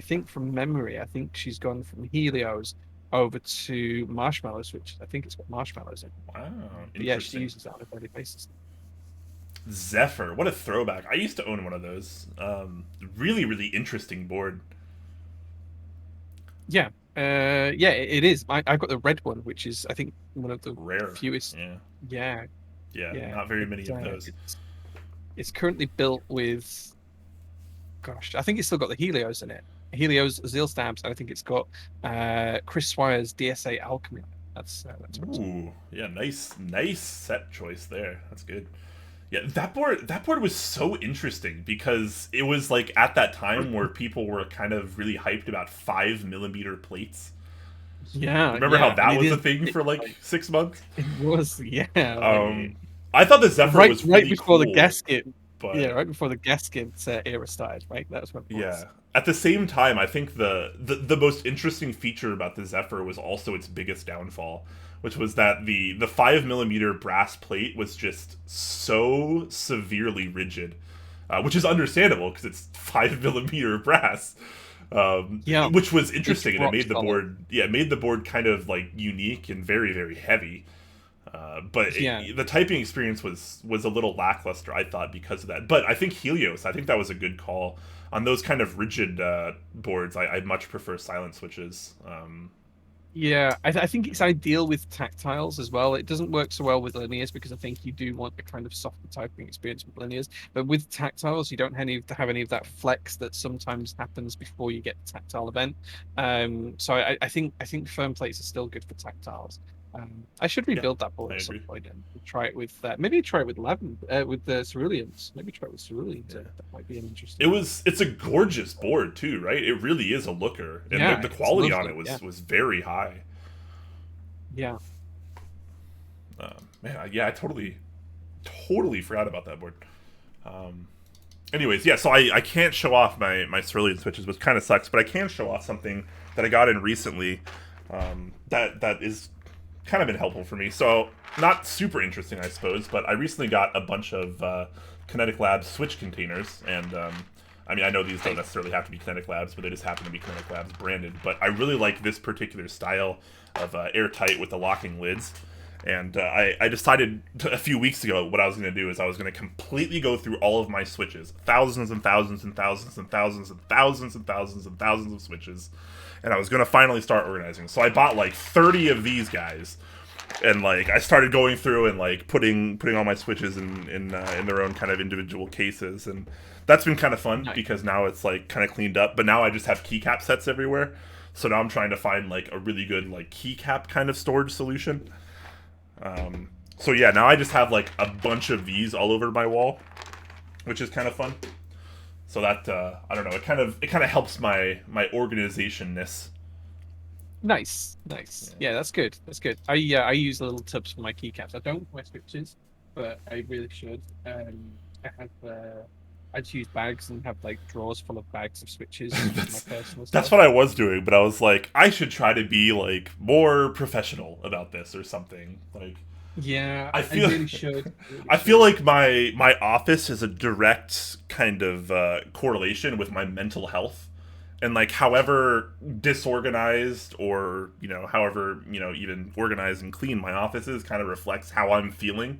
think from memory, I think she's gone from Helios over to Marshmallow Switch. I think it's got marshmallows in. Wow, But yeah, she interesting. uses that on a daily basis. Zephyr, what a throwback! I used to own one of those. Really, really interesting board. Yeah, yeah, it is. I've got the red one, which is I think one of the Rare. fewest. Yeah, Yeah, yeah, yeah. not very many It's, of those. it's currently built with, gosh, I think it's still got the Helios in it. Helios Zeal stamps, and I think it's got Chris Swire's DSA Alchemy. That's what it's got. Ooh, yeah, nice set choice there. That's good. Yeah, that board was so interesting because it was like at that time where people were kind of really hyped about 5 millimeter plates. Yeah, Remember yeah, how that and was a thing for like 6 months? it was, yeah, Um, I thought the Zephyr was right really before the cool, gasket. Yeah, but right before the gasket era started, right? That's what it was. yeah. At the same time, I think the most interesting feature about the Zephyr was also its biggest downfall, which was that the 5 millimeter brass plate was just so severely rigid, which is understandable because it's 5 millimeter brass. Yeah, Which was it's interesting, and it rock made the solid. board, yeah, it made the board kind of like unique and very, very heavy. Yeah, The typing experience was a little lackluster, I thought, because of that. But I think Helios, I think that was a good call on those kind of rigid boards. I much prefer silent switches. yeah. I think it's ideal with tactiles as well. It doesn't work so well with linears because I think you do want a kind of softer typing experience with linears. But with tactiles, you don't have any of that flex that sometimes happens before you get the tactile event. So I think firm plates are still good for tactiles. I should Yeah, rebuild that board I at some agree. point and try it with maybe try it with with the Ceruleans. Maybe try it with Ceruleans. Yeah. That might be an interesting. It's a gorgeous board too, right? It really is a looker, and Yeah, the it's quality on lovely. it Yeah, was very high. yeah. Man, yeah, I totally forgot about that board. Um, Anyways, yeah, so I can't show off my Cerulean switches, which kind of sucks, but I can show off something that I got in recently that is kind of been helpful for me. So, not super interesting, I suppose, but I recently got a bunch of Kinetic Labs switch containers, and I mean, I know these don't necessarily have to be Kinetic Labs, but they just happen to be Kinetic Labs branded. But I really like this particular style of airtight with the locking lids. And I decided a few weeks ago what I was going to do is I was going to completely go through all of my switches, thousands and thousands and thousands and thousands and thousands and thousands and thousands of switches, and I was going to finally start organizing. So I bought like 30 of these guys, and like I started going through and like putting all my switches in their own kind of individual cases, and that's been kind of fun Nice. because now it's like kind of cleaned up. But now I just have keycap sets everywhere, so now I'm trying to find like a really good like keycap kind of storage solution. So yeah, now I just have like a bunch of these all over my wall, which is kind of fun. So that I don't know, it kind of helps my organizationness. Nice, nice. Yeah, that's good. That's good. I use little tubs for my keycaps. I don't wear switches, but I really should. I have I just use bags and have like drawers full of bags of switches for my personal That's stuff. what I was doing, but I was like, I should try to be like more professional about this or something. Like Yeah, I I feel really should. I really I feel should. like my office is a direct kind of correlation with my mental health. and like however disorganized or however even organized and clean my office is kind of reflects how I'm feeling.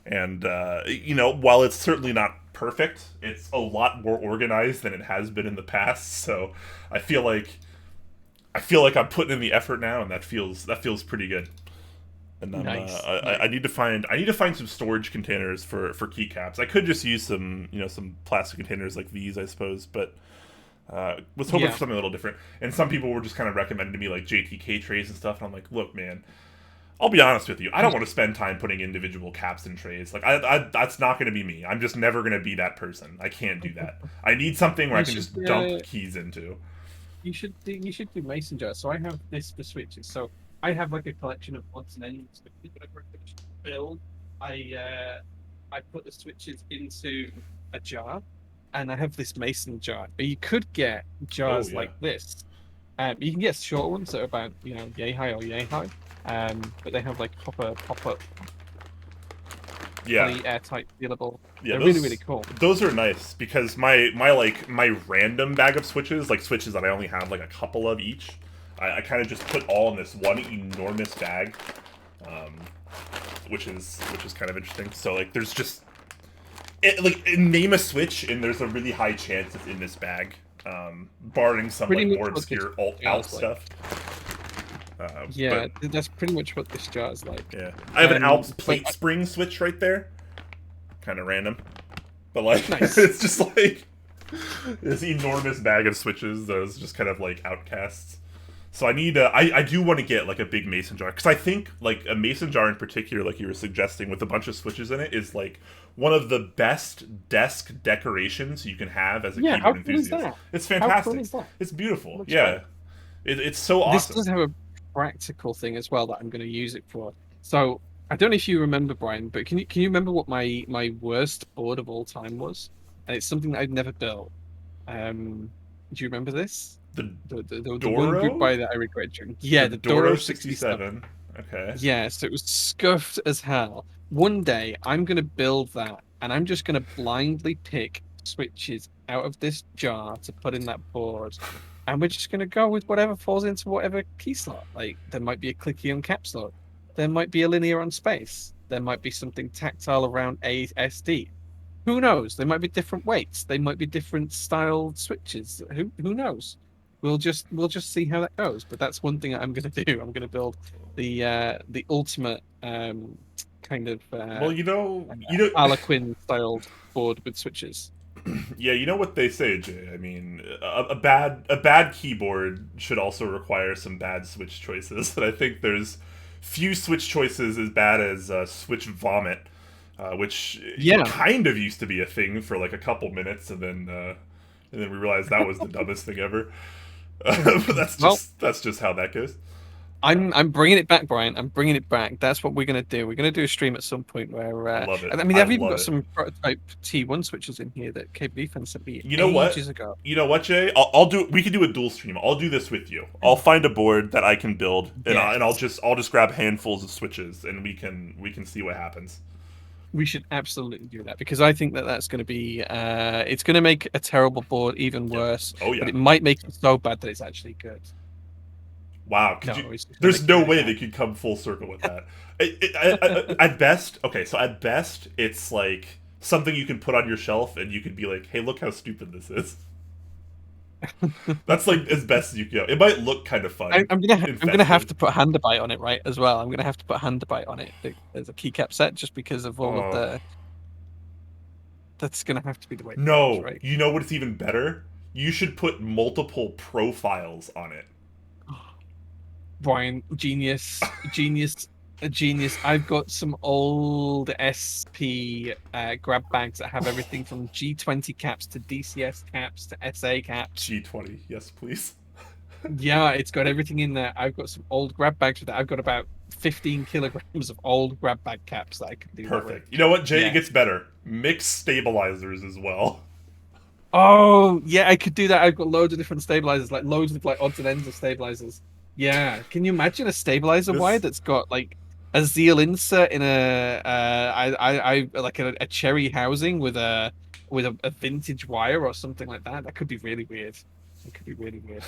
And while it's certainly not perfect, it's a lot more organized than it has been in the past. So I feel like I'm putting in the effort now, and that feels pretty good. And Nice. I need to find some storage containers for keycaps. I could just use some plastic containers like these, I suppose, but was hoping for something a little different. And some people were just kind of recommending to me like JTK trays and stuff, and I'm like, look, man, I'll be honest with you. I don't want to spend time putting individual caps in trays. Like, that's not going to be me. I'm just never going to be that person. I can't do that. I need something where I can just dump keys into. You should do mason jars. So I have this for switches. So I have like a collection of odds and ends. Whenever I finish the build, I put the switches into a jar, and I have this mason jar. But you could get jars like this. You can get short ones that are about yay high or yay high. But they have like pop up, fully airtight, sealable. Yeah, they're really cool. Those are nice because my random bag of switches, like switches that I only have like a couple of each, I kind of just put all in this one enormous bag, which is kind of interesting. So like, there's just name a switch, and there's a really high chance it's in this bag, barring some like more obscure alt stuff. That's pretty much what this jar is like. Yeah, I have an Alps plate spring switch right there. Kind of random, but like nice. It's just like this enormous bag of switches that is just kind of like outcasts. So I need I do want to get like a big mason jar, because I think like a mason jar in particular, like you were suggesting, with a bunch of switches in it, is like one of the best desk decorations you can have as a keyboard enthusiast. Is that? It's fantastic. How cool is that? It's beautiful. Looks It's so awesome. This does have a practical thing as well that I'm going to use it for. So I don't know if you remember, Brian, but can you remember what my worst board of all time was? And it's something that I've never built. Do you remember this? The one goodbye that I regret doing. Yeah, the Doro 67. Okay. Yeah, so it was scuffed as hell. One day I'm gonna build that, and I'm just gonna blindly pick switches out of this jar to put in that board. And we're just going to go with whatever falls into whatever key slot. Like, there might be a clicky on cap slot. There might be a linear on space. There might be something tactile around ASD. Who knows? They might be different weights. They might be different styled switches. Who knows? We'll just see how that goes. But that's one thing I'm going to do. I'm going to build the ultimate kind of Harlequin styled board with switches. Yeah, you know what they say, Jay. I mean, a bad keyboard should also require some bad switch choices. And I think there's few switch choices as bad as switch vomit, which kind of used to be a thing for like a couple minutes, and then we realized that was the dumbest thing ever. But that's just how that goes. I'm bringing it back, Brian. I'm bringing it back. That's what we're gonna do. We're gonna do a stream at some point where. I love it. I mean, I've even got some prototype T1 switches in here that KBD fans sent me ages ago. You know what, Jay? I'll do. We can do a dual stream. I'll do this with you. I'll find a board that I can build, and I'll just grab handfuls of switches, and we can see what happens. We should absolutely do that, because I think that's going to be. It's going to make a terrible board even worse. Oh yeah. But it might make it so bad that it's actually good. Wow, there's no way they could come full circle with that. At best, it's like something you can put on your shelf and you could be like, hey, look how stupid this is. That's like as best as you can go. It might look kind of fun. I'm gonna have to put Handabite on it, right, as well. I'm gonna have to put Handabite on it as a keycap set, just because of all of the. That's gonna have to be the way. No, goes, right? You know what's even better? You should put multiple profiles on it. Brian, genius. I've got some old SP grab bags that have everything from G20 caps to DCS caps to SA caps. G20, yes, please. Yeah, it's got everything in there. I've got some old grab bags with that. I've got about 15 kilograms of old grab bag caps that I can do. Perfect. You know what, Jay? It gets better. Mix stabilizers as well. Oh, yeah, I could do that. I've got loads of different stabilizers, like loads of like odds and ends of stabilizers. Yeah, can you imagine a stabilizer wire that's got like a Zeal insert in I like a cherry housing with a vintage wire or something like that? That could be really weird. It could be really weird.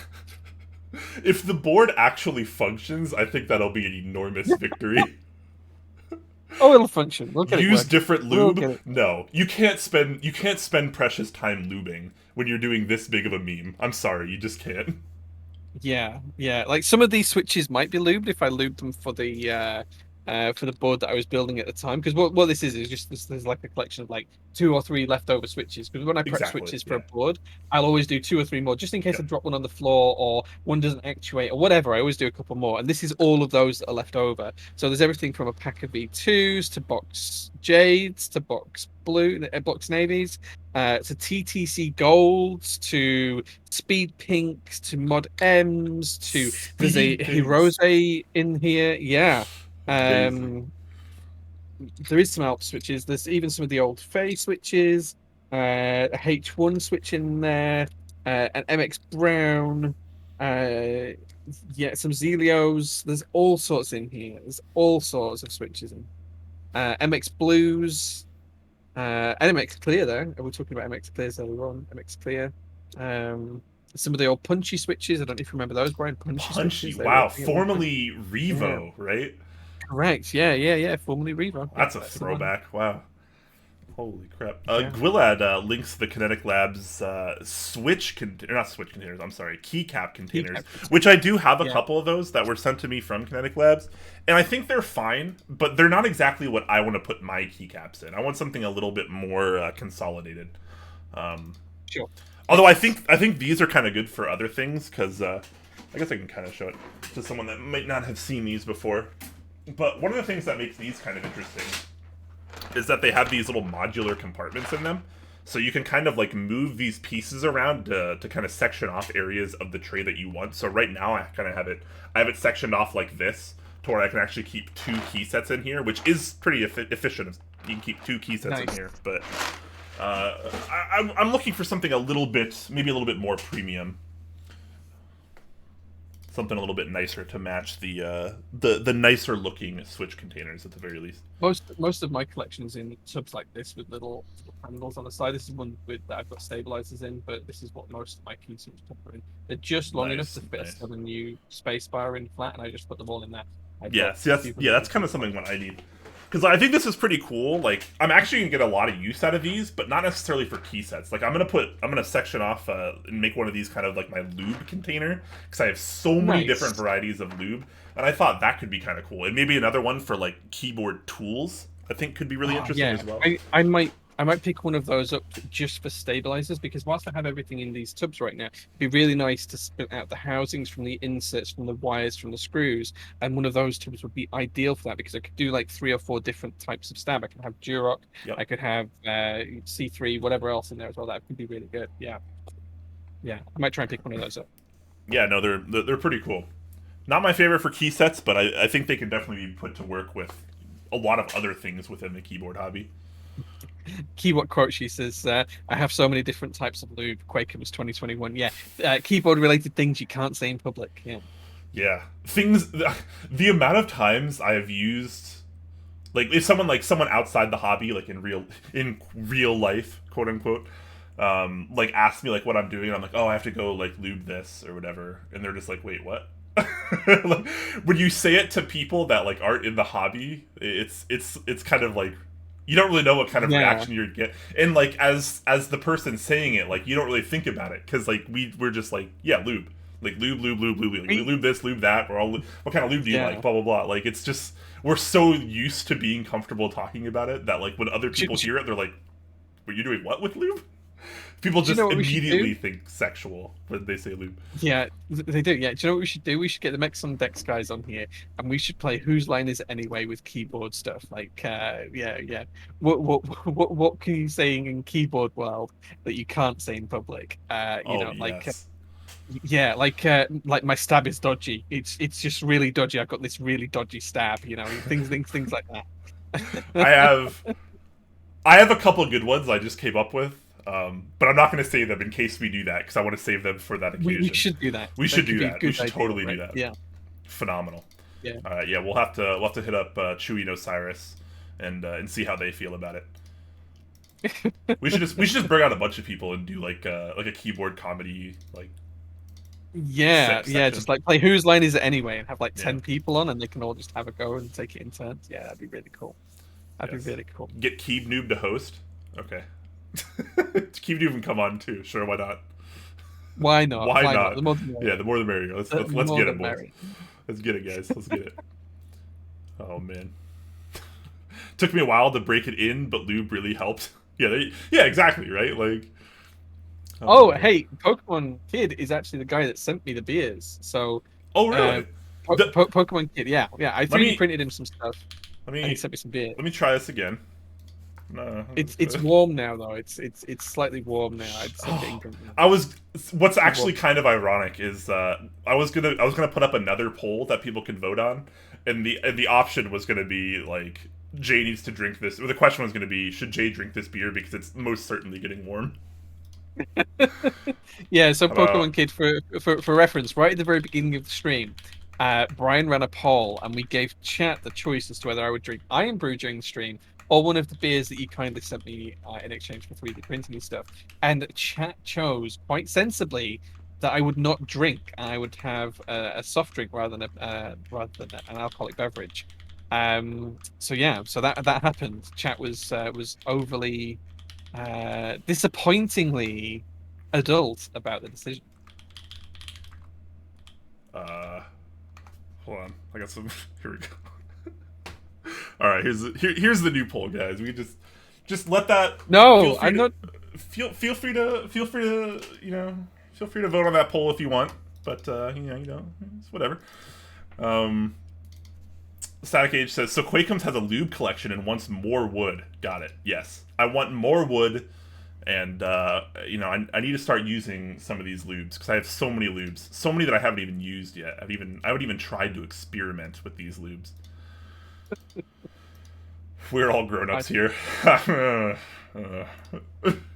If the board actually functions, I think that'll be an enormous victory. Oh, it'll function. We'll get it Use working. different We'll lube? get it. No. You can't spend precious time lubing when you're doing this big of a meme. I'm sorry, you just can't. Yeah, yeah. Like some of these switches might be lubed if I lubed them for the board that I was building at the time. Because what this is just there's like a collection of like 2 or 3 leftover switches. Because when I prep Exactly, switches for yeah. a board, I'll always do 2 or 3 more just in case I Yep. drop one on the floor or one doesn't actuate or whatever. I always do a couple more, and this is all of those that are left over. So there's everything from a pack of V2s to box Jades to box navies, to TTC golds to speed pinks to mod M's to there's a Speed pinks. Hirose in here. Yeah. Amazing. There is some Alp switches. There's even some of the old Fey switches, a H1 switch in there, an MX Brown, yeah, some Zelios. There's all sorts in here. There's all sorts of switches in. MX Blues, and MX Clear though. We're talking about MX Clears earlier on. MX Clear. Um, some of the old punchy switches. I don't know if you remember those, Brian. Punchy Punchy. switches. They were Wow. a thing at one point. Formerly Yeah. Revo, right? Correct. Yeah, yeah, yeah. Formerly Revo. Yeah, That's a that's the one. throwback. Wow. Holy crap. Yeah. Gwilad links the Kinetic Labs not switch containers, I'm sorry, keycap containers, Keycaps. which I do have a Yeah. couple of those that were sent to me from Kinetic Labs, and I think they're fine, but they're not exactly what I want to put my keycaps in. I want something a little bit more consolidated. Um, Sure. Although I think these are kind of good for other things, because I guess I can kind of show it to someone that might not have seen these before. But one of the things that makes these kind of interesting is that they have these little modular compartments in them. So you can kind of like move these pieces around to kind of section off areas of the tray that you want. So right now I kind of have it sectioned off like this, to where I can actually keep 2 key sets in here, which is pretty efficient. You can keep 2 key sets in Nice. here, but I'm looking for something maybe a little bit more premium. Something a little bit nicer to match the nicer looking switch containers at the very least. Most of my collections in tubs like this with little handles on the side. This is one that I've got stabilizers in, but this is what most of my key tubs are in. They're just long enough Nice, to fit nice. a new space bar in flat, and I just put them all in that. Yeah, see, that's kind of something what I need. Because I think this is pretty cool. Like, I'm actually gonna get a lot of use out of these, but not necessarily for key sets. Like, I'm gonna section off and make one of these kind of like my lube container, because I have so many Nice. different varieties of lube, and I thought that could be kind of cool. And maybe another one for like keyboard tools, I think could be really interesting Yeah, as well. I might pick one of those up just for stabilizers, because whilst I have everything in these tubs right now, it'd be really nice to split out the housings from the inserts, from the wires, from the screws, and one of those tubs would be ideal for that, because I could do like 3 or 4 different types of stab. I could have Duroc, Yep. I could have C3, whatever else in there as well. That could be really good. Yeah, yeah. I might try and pick one of those up. Yeah, no, they're pretty cool. Not my favorite for key sets, but I think they can definitely be put to work with a lot of other things within the keyboard hobby. Keyboard quote, she says, I have so many different types of lube. Quaker was 2021. Yeah, keyboard related things you can't say in public. Yeah. Yeah, the amount of times I have used, like, if someone outside the hobby, like in real life, quote unquote, like asks me like what I'm doing, and I'm like, oh, I have to go like lube this or whatever, and they're just like, wait, what? Like, when you say it to people that like aren't in the hobby, it's kind of like you don't really know what kind of Yeah. reaction you'd get, and like as the person saying it, like you don't really think about it, because like we're just like, yeah, lube. Like lube. Like, we lube this, lube that. We're all what kind of lube do you Yeah. like? Blah blah blah. Like, it's just we're so used to being comfortable talking about it that like when other people hear it, they're like, "Were you doing what with lube?" People Do you just know what we should immediately do? think sexual when they say lube. Yeah, they do. Yeah. Do you know what we should do? We should get the Mex on Dex guys on here, and we should play Whose Line Is It Anyway with keyboard stuff. Like, yeah. What can you say in keyboard world that you can't say in public? Oh Like, yes. yeah, like my stab is dodgy. It's just really dodgy. I've got this really dodgy stab. Things like that. I have a couple good ones I just came up with, but I'm not going to say them in case we do that, because I want to save them for that occasion. We should do that. We should could do be a that. good We should idea, totally right? do that. Yeah. Phenomenal. Yeah. All right, yeah, we'll have to hit up Chewy and Osiris and see how they feel about it. We should just bring out a bunch of people and do like a keyboard comedy like Yeah, section. just like play Whose Line Is It Anyway and have like Yeah. 10 people on and they can all just have a go and take it in turns. Yeah, that'd be really cool. That'd Yes. be really cool. Get Keeb Noob to host. Okay. Keeb Noob can come on too. Sure, why not? Why not? Why Why not? not? The more the merrier. Yeah, the more the merrier. Let's The let's more get the it, boys. merrier. Let's get it, guys. Let's get it. Oh man. Took me a while to break it in, but lube really helped. Yeah, exactly, right? Like. Oh, Man. hey, Pokemon Kid is actually the guy that sent me the beers. So, Oh really? Pokemon Kid, yeah. I 3D printed him some stuff, Let and he me sent me some beer. let me try this again. No. It's warm now though. It's slightly warm now. I'd send it in. What's actually kind of ironic is I was gonna put up another poll that people can vote on, and the option was gonna be like Jay needs to drink this, or the question was gonna be should Jay drink this beer because it's most certainly getting warm. Yeah, so How about- Pokemon Kid, for reference, right at the very beginning of the stream, Brian ran a poll and we gave chat the choice as to whether I would drink Iron Brew during the stream or one of the beers that you kindly sent me in exchange for 3D printing and stuff. And chat chose quite sensibly that I would not drink and I would have a soft drink rather than an alcoholic beverage. So yeah, so that happened. Chat was overly disappointingly adult about the decision. Hold on, I got some. Here we go. All right, here's the new poll, guys. We just let that. No, I'm not. Feel free to feel free to vote on that poll if you want, but it's whatever. Static Age says so. Quakeums has a lube collection and wants more wood. Got it. Yes, I want more wood, and I need to start using some of these lubes because I have so many lubes, so many that I haven't even used yet. I haven't even tried to experiment with these lubes. We're all grown-ups here.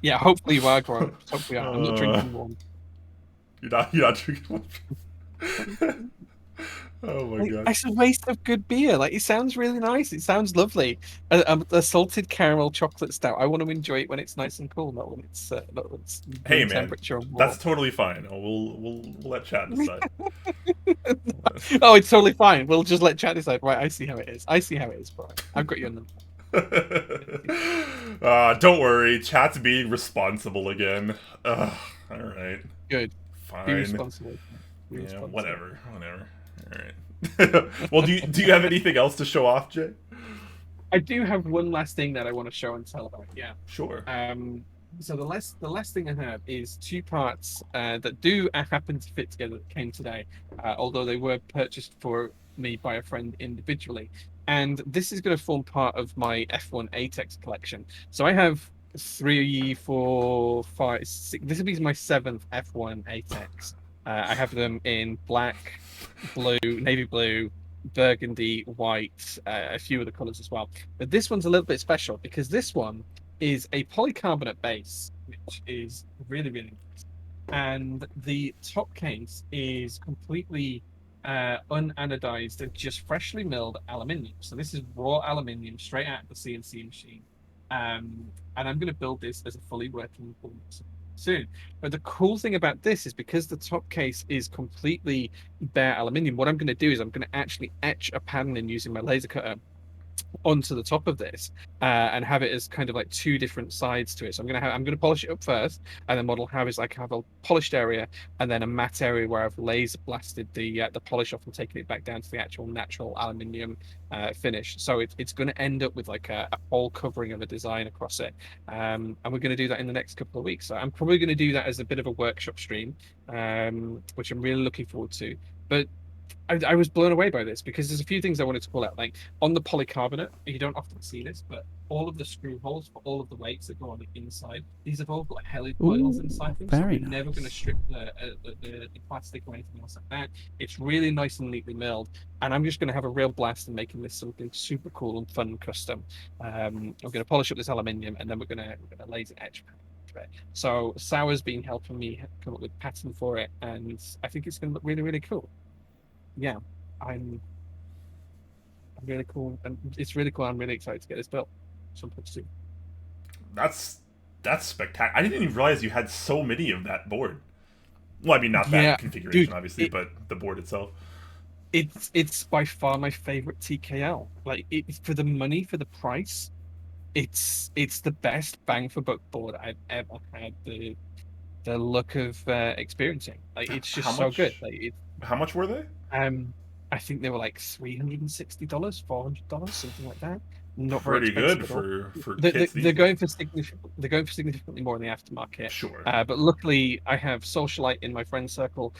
Yeah, hopefully you are grown. Hopefully you are. I'm not drinking one. You're not drinking one. Oh my god! It's a waste of good beer. Like, it sounds really nice. It sounds lovely. A salted caramel chocolate stout. I want to enjoy it when it's nice and cool, not when it's hey room man, temperature. that's totally fine. We'll let chat decide. Oh, it's totally fine. We'll just let chat decide. Right, I see how it is. Brian. I've got you on them. Don't worry, chat's being responsible again. All right. Good. Fine. Be responsible. Whatever. All right. Well, do you have anything else to show off, Jay? I do have one last thing that I want to show and tell about. Yeah. Sure. So the last thing I have is two parts that do happen to fit together that came today, although they were purchased for me by a friend individually. And this is going to form part of my F1 ATEX collection. So I have 3, 4, 5, 6. This will be my 7th F1 ATEX. I have them in black, blue, navy blue, burgundy, white, a few other colors as well. But this one's a little bit special because this one is a polycarbonate base, which is really, really nice. And the top case is completely unanodized and just freshly milled aluminium. So this is raw aluminium straight out of the CNC machine. And I'm going to build this as a fully working board soon. But the cool thing about this is because the top case is completely bare aluminium, what I'm going to do is I'm going to actually etch a pattern in using my laser cutter onto the top of this and have it as kind of like two different sides to it. So I'm gonna polish it up first, and then what I'll have is like have a polished area and then a matte area where I've laser blasted the polish off and taken it back down to the actual natural aluminium finish. So it's going to end up with like a whole covering of a design across it, and we're going to do that in the next couple of weeks. So I'm probably going to do that as a bit of a workshop stream, which I'm really looking forward to. But I was blown away by this because there's a few things I wanted to call out. Like on the polycarbonate, you don't often see this, but all of the screw holes for all of the weights that go on the inside, these have all got helicoils inside them. So we're never going to strip the plastic or anything else like that. It's really nice and neatly milled. And I'm just going to have a real blast in making this something super cool and fun and custom. I'm going to polish up this aluminium and then we're going to laser etch it. So Sour's been helping me come up with a pattern for it, and I think it's going to look really, really cool. Yeah, I'm really cool, and it's really cool. I'm really excited to get this built sometime soon. That's spectacular. I didn't even realize you had so many of that board. Well, I mean, not Yeah, that configuration, dude, obviously, but the board itself. it's by far my favorite TKL. Like for the money, for the price, it's the best bang for buck board I've ever had the look of experiencing. Like it's How just so good. much? Like How much were they? um, I think they were like $360, $400, something like that. Not very Pretty expensive good at all. for They, they, kits they're these days. going for they're going for significantly more in the aftermarket. Sure. But luckily, I have Socialite in my friend circle.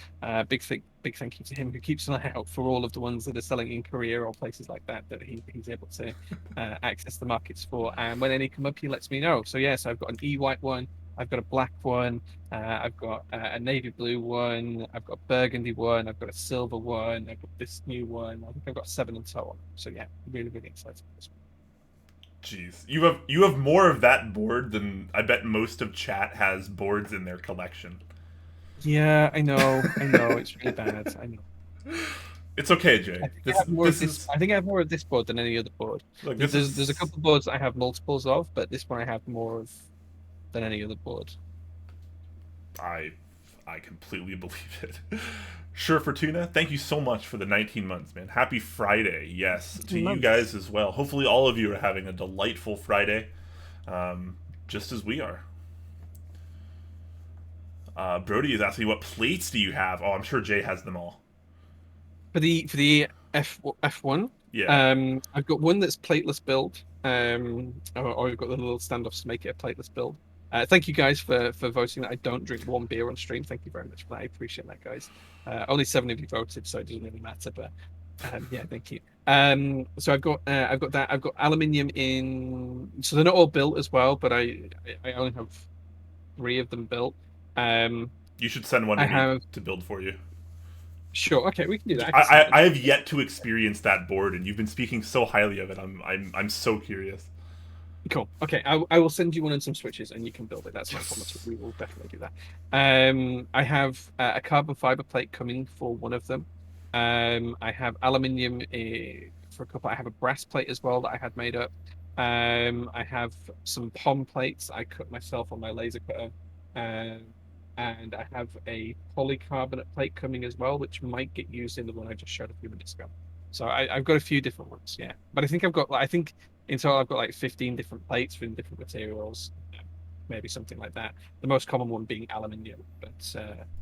Big thank you to him who keeps an eye out for all of the ones that are selling in Korea or places like that he's able to access the markets for. And when any come up, he lets me know. So yes, I've got an e-white one. I've got a black one. I've got a navy blue one. I've got a burgundy one. I've got a silver one. I've got this new one. I think I've got 7 and so on. So yeah, really, really excited for this one. Jeez, you have more of that board than I bet most of chat has boards in their collection. Yeah, I know. I know. It's really bad. I know. It's okay, Jay. I think I This have more of this this. is I think I have more of this board than any other board. like There's a couple of boards I have multiples of, but this one I have more of than any other board. I I completely believe it. Sure, Fortuna, thank you so much for the 19 months, man. Happy Friday. Yes, to you guys as well. Hopefully all of you are having a delightful Friday, just as we are. Brody is asking, what plates do you have? Oh, I'm sure Jay has them all. For the F1, Yeah. I've got one that's plateless build. Or I've got the little standoffs to make it a plateless build. Thank you guys for voting that I don't drink warm beer on stream. Thank you very much for that. I appreciate that, guys. Only 7 of you voted, so it doesn't really matter. But yeah, thank you. So I've got that. I've got aluminium in. So they're not all built as well, but I only have 3 of them built. You should send one to I me have. to build for you. Sure. Okay, we can do that. I can send I it. have yet to experience that board, and you've been speaking so highly of it. I'm so curious. Cool. Okay, I will send you one and some switches, and you can build it. That's no problem. We will definitely do that. I have a carbon fiber plate coming for one of them. I have aluminium for a couple. I have a brass plate as well that I had made up. I have some POM plates I cut myself on my laser cutter. And I have a polycarbonate plate coming as well, which might get used in the one I just showed a few minutes ago. So I've got a few different ones, yeah. But I think I've got, I think in total I've got like 15 different plates from different materials, maybe something like that. The most common one being aluminium, but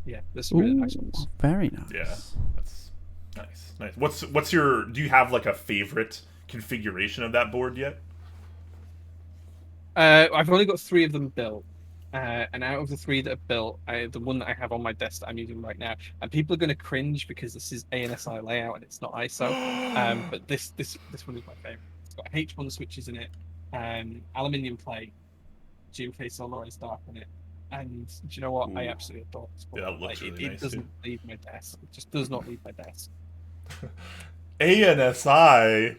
yeah, there's some really nice ones. Very nice. Yeah, that's nice. What's your? Do you have like a favorite configuration of that board yet? I've only got 3 of them built. And out of the 3 that are built, the one that I have on my desk that I'm using right now, and people are going to cringe because this is ANSI layout and it's not ISO. But this one is my favorite. It's got H1 switches in it, aluminium plate, GMK solarized dark on it, and do you know what? Ooh. I absolutely adore this board. Yeah, that looks really nice. It doesn't leave my desk. It just does not leave my desk. ANSI.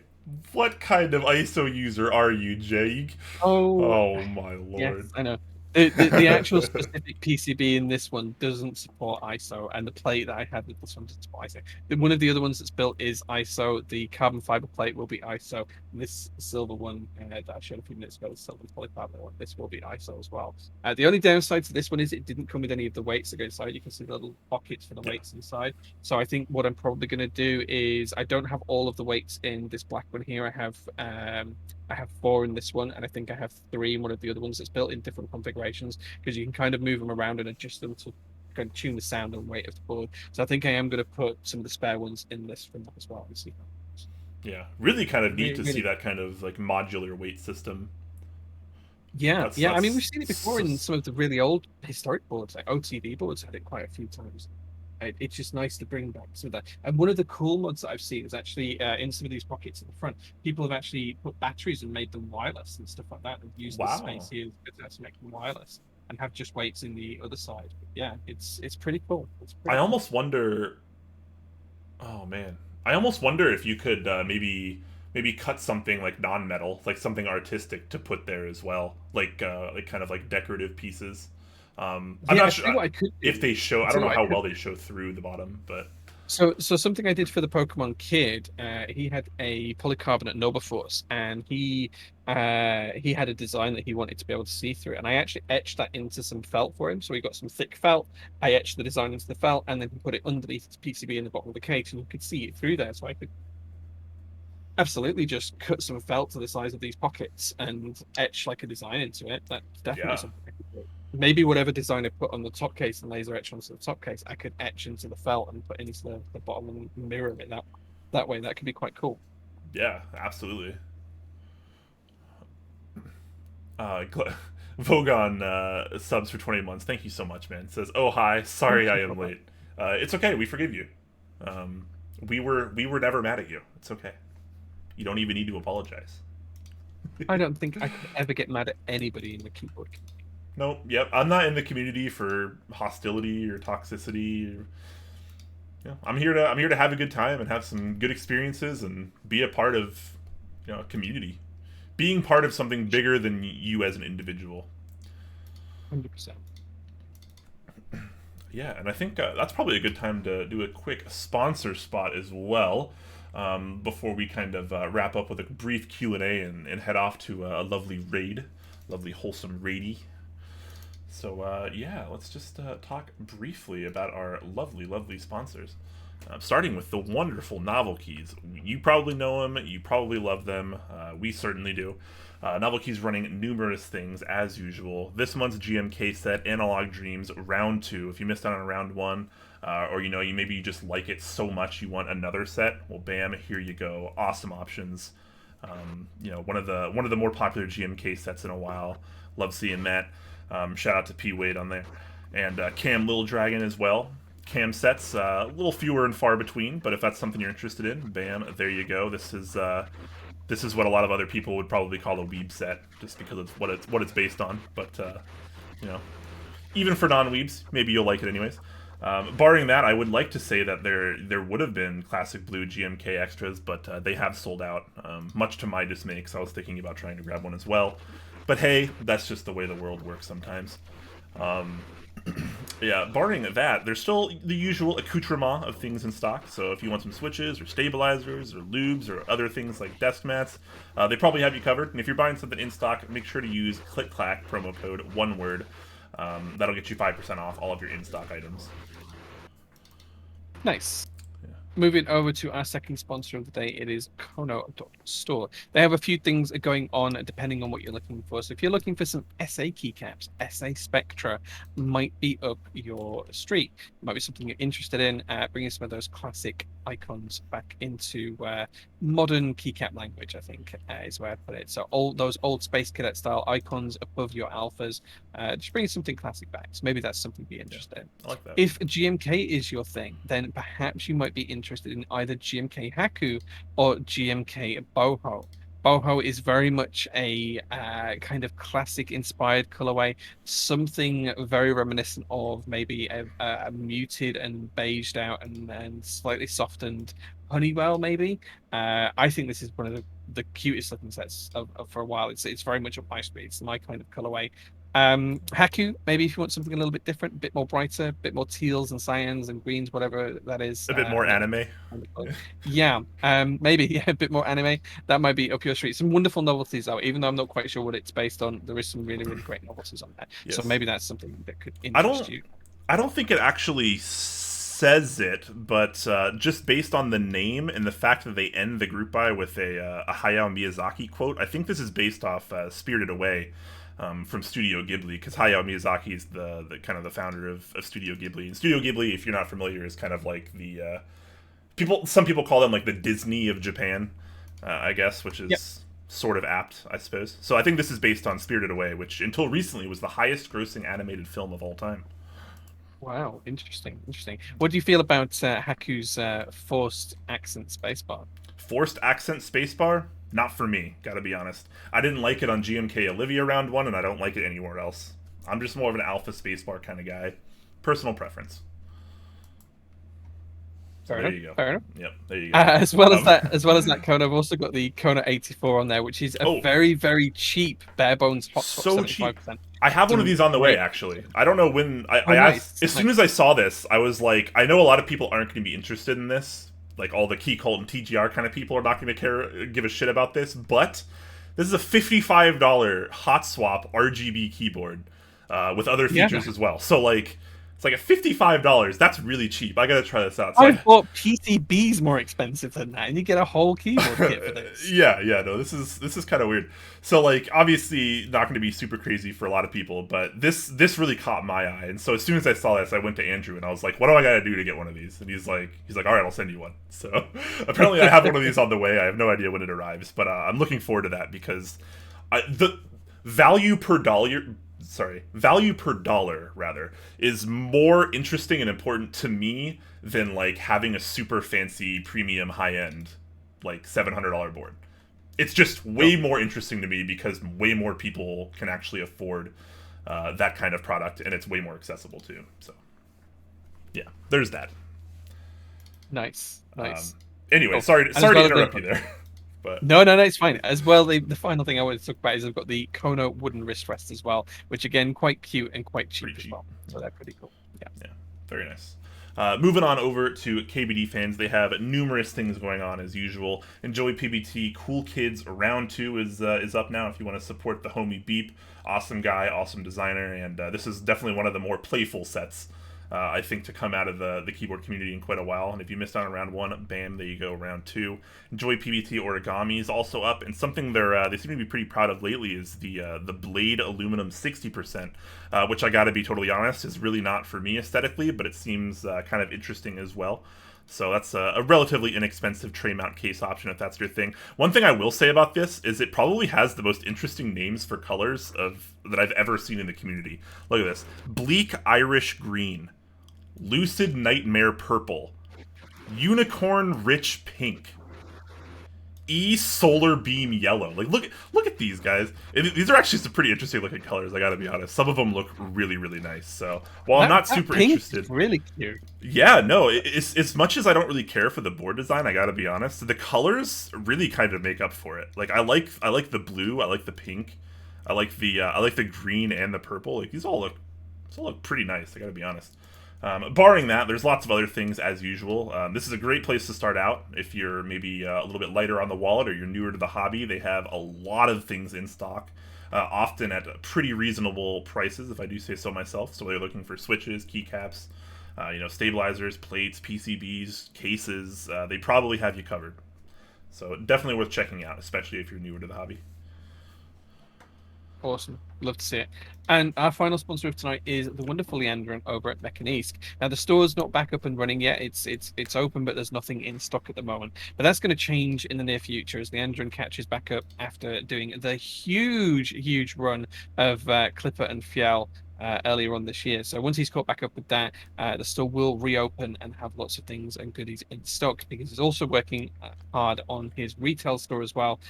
What kind of ISO user are you, Jake? Oh my lord. Yes, I know. The actual specific PCB in this one doesn't support ISO, and the plate that I had with this one doesn't support ISO. One of the other ones that's built is ISO. The carbon fiber plate will be ISO. This silver one that I showed a few minutes ago, the silver polycarbonate one, this will be ISO as well. The only downside to this one is it didn't come with any of the weights that go inside. You can see the little pockets for the weights inside. So I think what I'm probably going to do is I don't have all of the weights in this black one here. I have 4 in this one, and I think I have 3 in one of the other ones that's built in different configurations because you can kind of move them around and adjust them to kind of tune the sound and weight of the board. So I think I am going to put some of the spare ones in this from that as well. And see. Yeah, really kind of neat to Really. see that kind of like modular weight system. Yeah, That's I mean, we've seen it before in some of the really old historic boards, like OTD boards had it quite a few times. It's just nice to bring back some of that. And one of the cool mods that I've seen is actually in some of these pockets at the front, people have actually put batteries and made them wireless and stuff like that, and used the space here to make them wireless and have just weights in the other side. But yeah, it's pretty cool. I almost wonder. Oh man, I almost wonder if you could maybe cut something like non-metal, like something artistic, to put there as well, like kind of like decorative pieces. I'm not sure what I could do. if they show. I don't know how well they show through the bottom, but So something I did for the Pokemon Kid, he had a polycarbonate Nova Force, and he had a design that he wanted to be able to see through, and I actually etched that into some felt for him. So he got some thick felt. I etched the design into the felt, and then he put it underneath his PCB in the bottom of the case, and you could see it through there. So I could absolutely just cut some felt to the size of these pockets and etch like a design into it. That's definitely Yeah. something I could do. Maybe whatever design I put on the top case and laser etch onto the top case, I could etch into the felt and put into the bottom and mirror it that way. That could be quite cool. Yeah, absolutely. Vogon subs for 20 months. Thank you so much, man. Says, "Oh hi, sorry I am late. It's okay. We forgive you. We were never mad at you. It's okay. You don't even need to apologize." I don't think I could ever get mad at anybody in the keyboard. Nope. Yep. I'm not in the community for hostility or toxicity. I'm here to have a good time and have some good experiences and be a part of a community. Being part of something bigger than you as an individual. 100%. Yeah, and I think that's probably a good time to do a quick sponsor spot as well, before we kind of wrap up with a brief Q&A and head off to a lovely raid, lovely wholesome raidy. So yeah, let's just talk briefly about our lovely sponsors. Starting with the wonderful Novel Keys. You probably know them, you probably love them, we certainly do. Novel Keys running numerous things as usual. This month's GMK set, Analog Dreams, Round 2. If you missed out on Round 1, or you maybe you just like it so much you want another set, well, bam, here you go. Awesome options. One of the more popular GMK sets in a while. Love seeing that. Shout out to P Wade on there, and Cam Little Dragon as well. Cam sets a little fewer and far between, but if that's something you're interested in, bam, there you go. This is what a lot of other people would probably call a weeb set, just because it's what it's based on. But even for non-weebs, maybe you'll like it anyways. Barring that, I would like to say that there would have been Classic Blue GMK extras, but they have sold out, much to my dismay, because I was thinking about trying to grab one as well. But hey, that's just the way the world works sometimes. Yeah, barring that, there's still the usual accoutrement of things in stock. So if you want some switches or stabilizers or lubes or other things like desk mats, they probably have you covered. And if you're buying something in stock, make sure to use Clack promo code, one word. That'll get you 5% off all of your in-stock items. Nice. Moving over to our second sponsor of the day, it is Kono.store. They have a few things going on depending on what you're looking for. So if you're looking for some SA keycaps, SA Spectra might be up your street. Might be something you're interested in, bringing some of those classic icons back into modern keycap language, I think, is where I put it. So those old Space Cadet style icons above your alphas, just bringing something classic back. So maybe that's something to be interested in. I like that. If GMK is your thing, then perhaps you might be interested in either GMK Haku or GMK Boho. Boho is very much a kind of classic inspired colorway, something very reminiscent of maybe a muted and beiged out and slightly softened Honeywell, maybe. I think this is one of the cutest looking sets for a while. It's very much up my street. It's my kind of colorway. Haku, maybe if you want something a little bit different, a bit more brighter, a bit more teals and cyans and greens, whatever that is. A bit more anime. Yeah, maybe a bit more anime. That might be up your street. Some wonderful novelties though, even though I'm not quite sure what it's based on. There is some really great novelties on there. Yes. So maybe that's something that could interest you. I don't think it actually says it, but just based on the name and the fact that they end the group by with a Hayao Miyazaki quote, I think this is based off Spirited Away. From Studio Ghibli, because Hayao Miyazaki is the kind of the founder of Studio Ghibli. And Studio Ghibli, if you're not familiar, is kind of like the some people call them like the Disney of Japan, I guess, which is sort of apt, I suppose. So I think this is based on Spirited Away, which until recently was the highest grossing animated film of all time. Wow, interesting. What do you feel about Haku's forced accent spacebar? Forced accent spacebar? Not for me, gotta be honest. I didn't like it on GMK Olivia Round 1, and I don't like it anywhere else. I'm just more of an alpha spacebar kind of guy. Personal preference. Fair There you go. Fair enough. Yep, there you go. As well as that Kona, I've also got the Kona 84 on there, which is a very cheap bare bones hot So cheap. I have one of Some these on the way, great actually. I don't know when. I asked. nice. As soon as I saw this, I was like, I know a lot of people aren't going to be interested in this. Like, all the Key Cult and TGR kind of people are not going to give a shit about this. But this is a $55 hot swap RGB keyboard with other features as well. So, like, it's like a $55. That's really cheap. I got to try this out. So I thought PCB's more expensive than that, and you get a whole keyboard kit for this. yeah, no, this is kind of weird. So, like, obviously not going to be super crazy for a lot of people, but this really caught my eye. And so as soon as I saw this, I went to Andrew and I was like, "What do I got to do to get one of these?" And he's like, "All right, I'll send you one." So apparently, I have one of these on the way. I have no idea when it arrives, but I'm looking forward to that because the value per dollar rather is more interesting and important to me than like having a super fancy premium high end like $700 board. It's just way more interesting to me because way more people can actually afford that kind of product, and it's way more accessible too. So yeah, there's that. Nice. Anyway, Cool. sorry to interrupt you there. But No, it's fine. As well, the final thing I wanted to talk about is I've got the Kono wooden wrist rests as well, which again quite cute and quite cheap Pretty as cheap. well. So they're pretty cool. Yeah. Very nice. Moving on over to KBD fans, they have numerous things going on as usual. Enjoy PBT Cool Kids Round 2 is up now if you want to support the homie Beep. Awesome guy, awesome designer, and this is definitely one of the more playful sets, I think, to come out of the keyboard community in quite a while. And if you missed out on round 1, bam, there you go, round 2. Enjoy PBT Origami is also up, and something they seem to be pretty proud of lately is the Blade Aluminum 60%, which I gotta be totally honest is really not for me aesthetically, but it seems kind of interesting as well. So that's a relatively inexpensive tray mount case option if that's your thing. One thing I will say about this is it probably has the most interesting names for colors that I've ever seen in the community. Look at this: Bleak Irish Green, Lucid Nightmare Purple, Unicorn Rich Pink, Solar Beam Yellow. Like, look at these guys. These are actually some pretty interesting looking colors, I gotta be honest. Some of them look really, really nice. So while I'm not super pink interested, is really cute. yeah, no, it's as much as I don't really care for the board design, I gotta be honest, the colors really kind of make up for it. Like, I like the blue, I like the pink, I like the green and the purple. Like, these all look pretty nice, I gotta be honest. Barring that, there's lots of other things as usual. This is a great place to start out if you're maybe a little bit lighter on the wallet or you're newer to the hobby. They have a lot of things in stock, often at pretty reasonable prices, if I do say so myself. So they're looking for switches, keycaps, stabilizers, plates, PCBs, cases. They probably have you covered. So definitely worth checking out, especially if you're newer to the hobby. Awesome. Love to see it. And our final sponsor of tonight is the wonderful Leandrin over at Mechanisk. Now, the store's not back up and running yet. It's open, but there's nothing in stock at the moment. But that's going to change in the near future as Leandrin catches back up after doing the huge run of Clipper and Fiel earlier on this year. So once he's caught back up with that, the store will reopen and have lots of things and goodies in stock because he's also working hard on his retail store as well.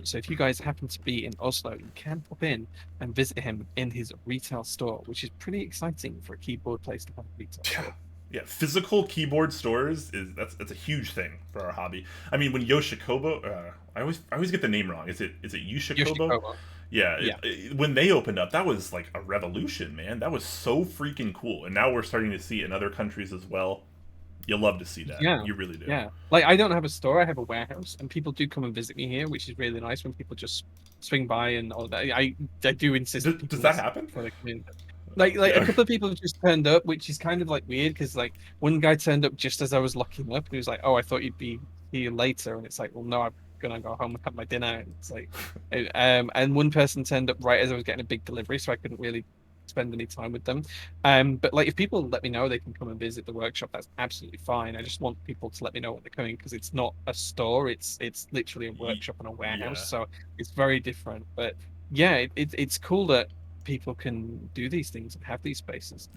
So if you guys happen to be in Oslo, you can pop in and visit him in his retail store, which is pretty exciting for a keyboard place to have a retail store. Yeah, physical keyboard stores that's a huge thing for our hobby. I mean, when Yoshikobo, I always get the name wrong. Is it Yoshikobo? Yeah. When they opened up, that was like a revolution, man. That was so freaking cool. And now we're starting to see it in other countries as well. You love to see that. Yeah, you really do. Yeah, like I don't have a store; I have a warehouse, and people do come and visit me here, which is really nice when people just swing by and all that. I do insist. Does that happen? Like a couple of people have just turned up, which is kind of like weird because like one guy turned up just as I was locking up, and he was like, "Oh, I thought you'd be here later," and it's like, "Well, no, I'm gonna go home and have my dinner." And it's like, and one person turned up right as I was getting a big delivery, so I couldn't really spend any time with them. But like if people let me know they can come and visit the workshop, that's absolutely fine. I just want people to let me know when they're coming because it's not a store; it's literally a workshop and a warehouse, so it's very different. But yeah, it's cool that people can do these things and have these spaces.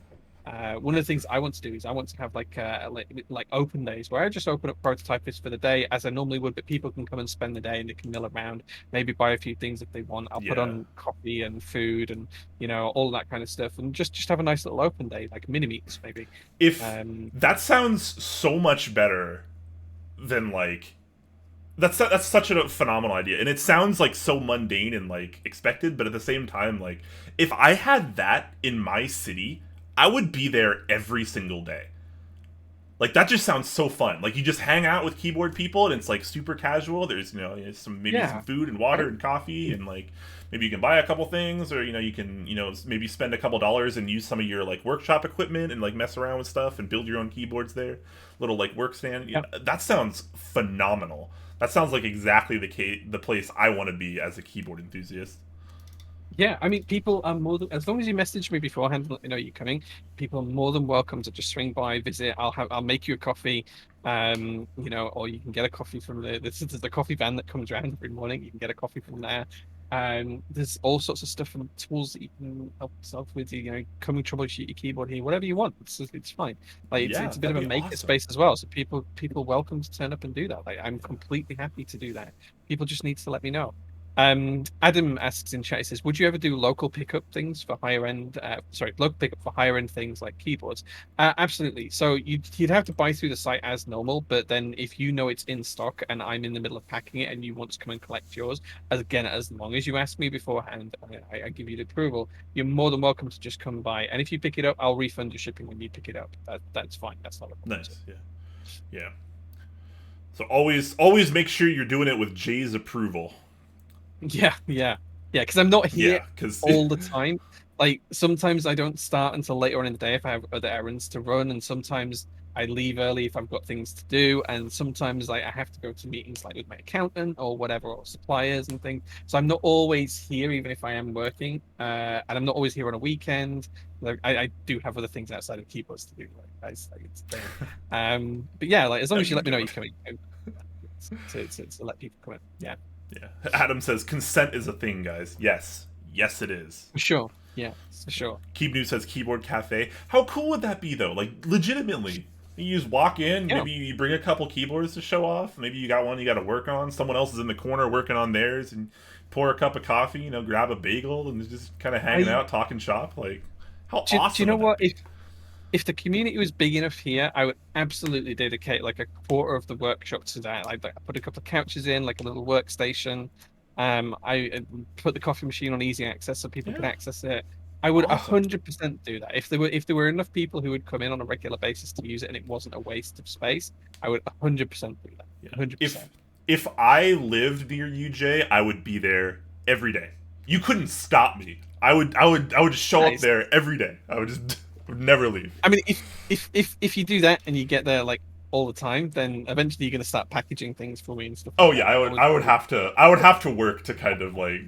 One of the things I want to do is I want to have like open days where I just open up prototypists for the day as I normally would, but people can come and spend the day and they can mill around, maybe buy a few things if they want. I'll put on coffee and food and all that kind of stuff, and just have a nice little open day, like mini meets maybe. If that sounds so much better than like That's such a phenomenal idea, and it sounds like so mundane and like expected, but at the same time, like if I had that in my city, I would be there every single day. Like that just sounds so fun. Like you just hang out with keyboard people, and it's like super casual. There's maybe some Yeah. food and water I, and coffee, and like maybe you can buy a couple things, or you can maybe spend a couple dollars and use some of your like workshop equipment and like mess around with stuff and build your own keyboards there. Little like work stand. yeah. That sounds phenomenal. That sounds like exactly the place I want to be as a keyboard enthusiast. Yeah, I mean, people are more than, as long as you message me beforehand and let me know you're coming, people are more than welcome to just swing by, visit. I'll make you a coffee, or you can get a coffee from there's the coffee van that comes around every morning. You can get a coffee from there. There's all sorts of stuff and tools that you can help yourself with. Come and troubleshoot your keyboard here, whatever you want. It's fine. Like Yeah, it's a bit of that'd a be maker awesome. space as well. So people welcome to turn up and do that. Like I'm completely happy to do that. People just need to let me know. Adam asks in chat, he says, would you ever do local pickup things for higher end, local pickup for higher end things like keyboards? Absolutely. So you'd have to buy through the site as normal, but then if you know it's in stock and I'm in the middle of packing it and you want to come and collect yours, as long as you ask me beforehand, I give you the approval, you're more than welcome to just come by. And if you pick it up, I'll refund your shipping when you pick it up. That's fine. That's not a problem. Nice. Yeah. Yeah. So always make sure you're doing it with Jay's approval. Yeah. Because I'm not here Yeah, because all the time. Like sometimes I don't start until later on in the day if I have other errands to run, and sometimes I leave early if I've got things to do, and sometimes I have to go to meetings like with my accountant or whatever, or suppliers and things. So I'm not always here, even if I am working, and I'm not always here on a weekend. Like I do have other things outside of keyboards to do, but yeah, like as long no, as you you let me know don't. you're coming, to let people come in. Yeah. Yeah. Adam says consent is a thing, guys. Yes, it is. For sure. Yeah, for sure. Keep News says keyboard cafe. How cool would that be though? Like legitimately, you just walk in. Yeah. Maybe you bring a couple keyboards to show off. Maybe you got one you got to work on. Someone else is in the corner working on theirs, and pour a cup of coffee. Grab a bagel and just kind of hanging out, talking shop. Like, how Do you awesome know would that what? be? If the community was big enough here, I would absolutely dedicate like a quarter of the workshop to that. I put a couple of couches in, like a little workstation. I put the coffee machine on easy access so people can Yeah, access it. I would awesome. 100% do that. If there were enough people who would come in on a regular basis to use it and it wasn't a waste of space, I would 100% do that. Yeah. 100%. If I lived near you, Jay, I would be there every day. You couldn't stop me. I would just show up Nice. there every day. I would just would never leave. I mean, if you do that and you get there like all the time, then eventually you're going to start packaging things for me and stuff Oh like yeah, that. I would have to work to kind of like,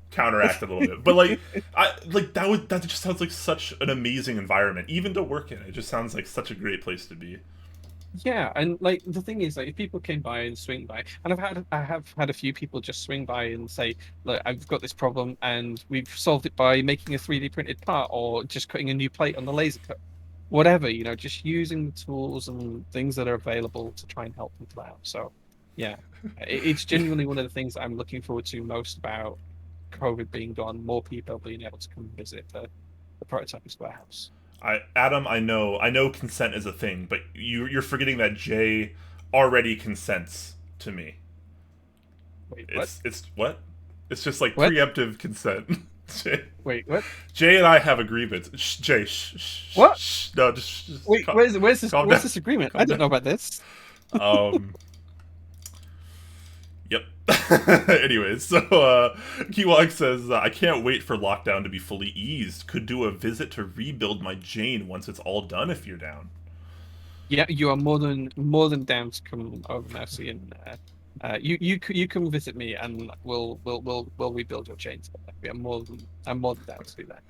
counteract it a little bit. But like that just sounds like such an amazing environment even to work in. It just sounds like such a great place to be. Yeah, and like the thing is, like if people came by and swing by, and I have had a few people just swing by and say, look, I've got this problem, and we've solved it by making a 3D printed part or just cutting a new plate on the laser cut, whatever, just using the tools and things that are available to try and help people out. So, yeah, it's genuinely one of the things I'm looking forward to most about COVID being gone. More people being able to come visit the prototypes warehouse. I know consent is a thing, but you're forgetting that Jay already consents to me. Wait, what? It's what? It's just like What? preemptive consent. Jay, Wait, what? Jay and I have agreements. Jay, What? no, just Wait, where's this? calm Where's down. this agreement? Calm I don't down. know about this. Um. Yep. Anyways, so Kiwag says, I can't wait for lockdown to be fully eased. Could do a visit to rebuild my Jane once it's all done if you're down. Yeah, you are more than down to come over, Mercy, and you come visit me, and we'll rebuild your chain together. I'm more than down to do that.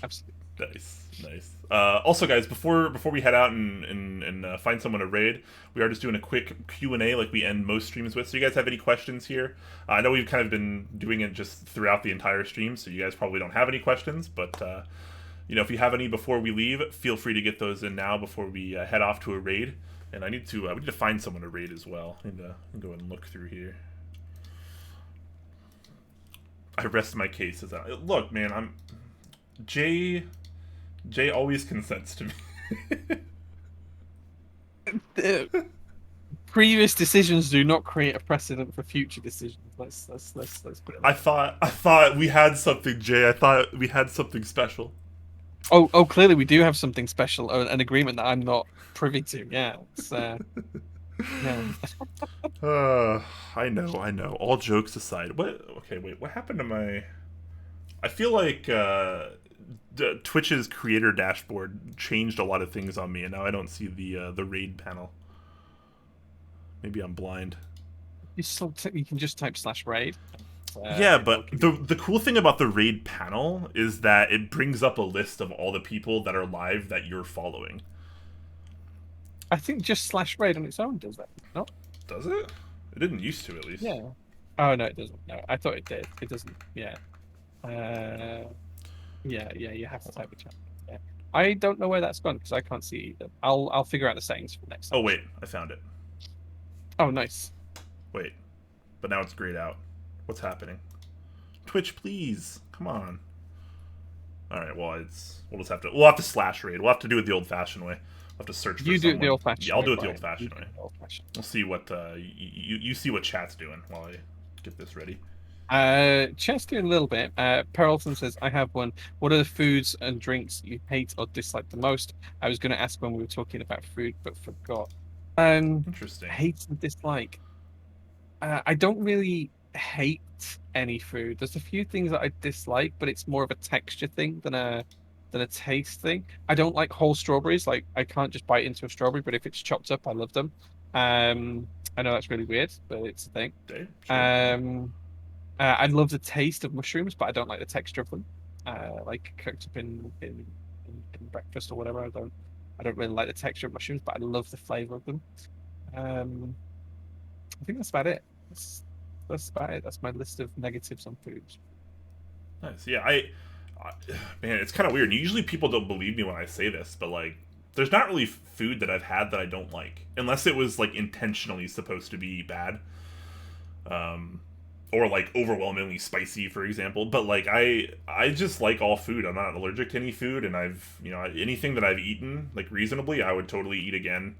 Absolutely. Nice. Also, guys, before we head out and find someone to raid, we are just doing a quick Q&A like we end most streams with. So you guys have any questions here? I know we've kind of been doing it just throughout the entire stream, so you guys probably don't have any questions. But if you have any before we leave, feel free to get those in now before we head off to a raid. And we need to find someone to raid as well. I need to go and look through here. I rest my case as look, man. Jay always consents to me. previous decisions do not create a precedent for future decisions. Let's put it. I thought we had something, Jay. I thought we had something special. Oh, clearly we do have something special, an agreement that I'm not privy to. Yeah, it's, yeah. I know. All jokes aside, what? Okay, wait. What happened to my? I feel like Twitch's creator dashboard changed a lot of things on me, and now I don't see the raid panel. Maybe I'm blind. You can just type /raid. Yeah, but the cool thing about the raid panel is that it brings up a list of all the people that are live that you're following. I think just /raid on its own does that. No? Does it? It didn't used to, at least. Yeah. Oh no, it doesn't. No, I thought it did. It doesn't. Yeah. Yeah. You have to type it. Yeah. I don't know where that's gone because I can't see either. I'll figure out the settings for next time. Oh wait, I found it. Oh, nice. Wait, but now it's grayed out. What's happening? Twitch, please, come on. All right, well, we'll have to /raid. We'll have to do it the old-fashioned way. We'll have to search for You do it the someone. old-fashioned way. Yeah, I'll do it the Brian. old-fashioned way. We'll see what you see what chat's doing while I get this ready. Chat's doing a little bit. Peralton says, "I have one. What are the foods and drinks you hate or dislike the most?" I was going to ask when we were talking about food, but forgot. Interesting. Hate and dislike. I don't really hate any food. There's a few things that I dislike, but it's more of a texture thing than a taste thing. I don't like whole strawberries. Like I can't just bite into a strawberry, but if it's chopped up, I love them. I know that's really weird, but it's a thing. Okay, sure. I love the taste of mushrooms, but I don't like the texture of them. Like cooked up in breakfast or whatever. I don't really like the texture of mushrooms, but I love the flavor of them. I think that's about it. That's about it. That's my list of negatives on foods. Nice. Yeah, man, it's kind of weird. Usually people don't believe me when I say this, but like, there's not really food that I've had that I don't like, unless it was like intentionally supposed to be bad, or like overwhelmingly spicy, for example. But like, I just like all food. I'm not allergic to any food, and anything that I've eaten like reasonably, I would totally eat again.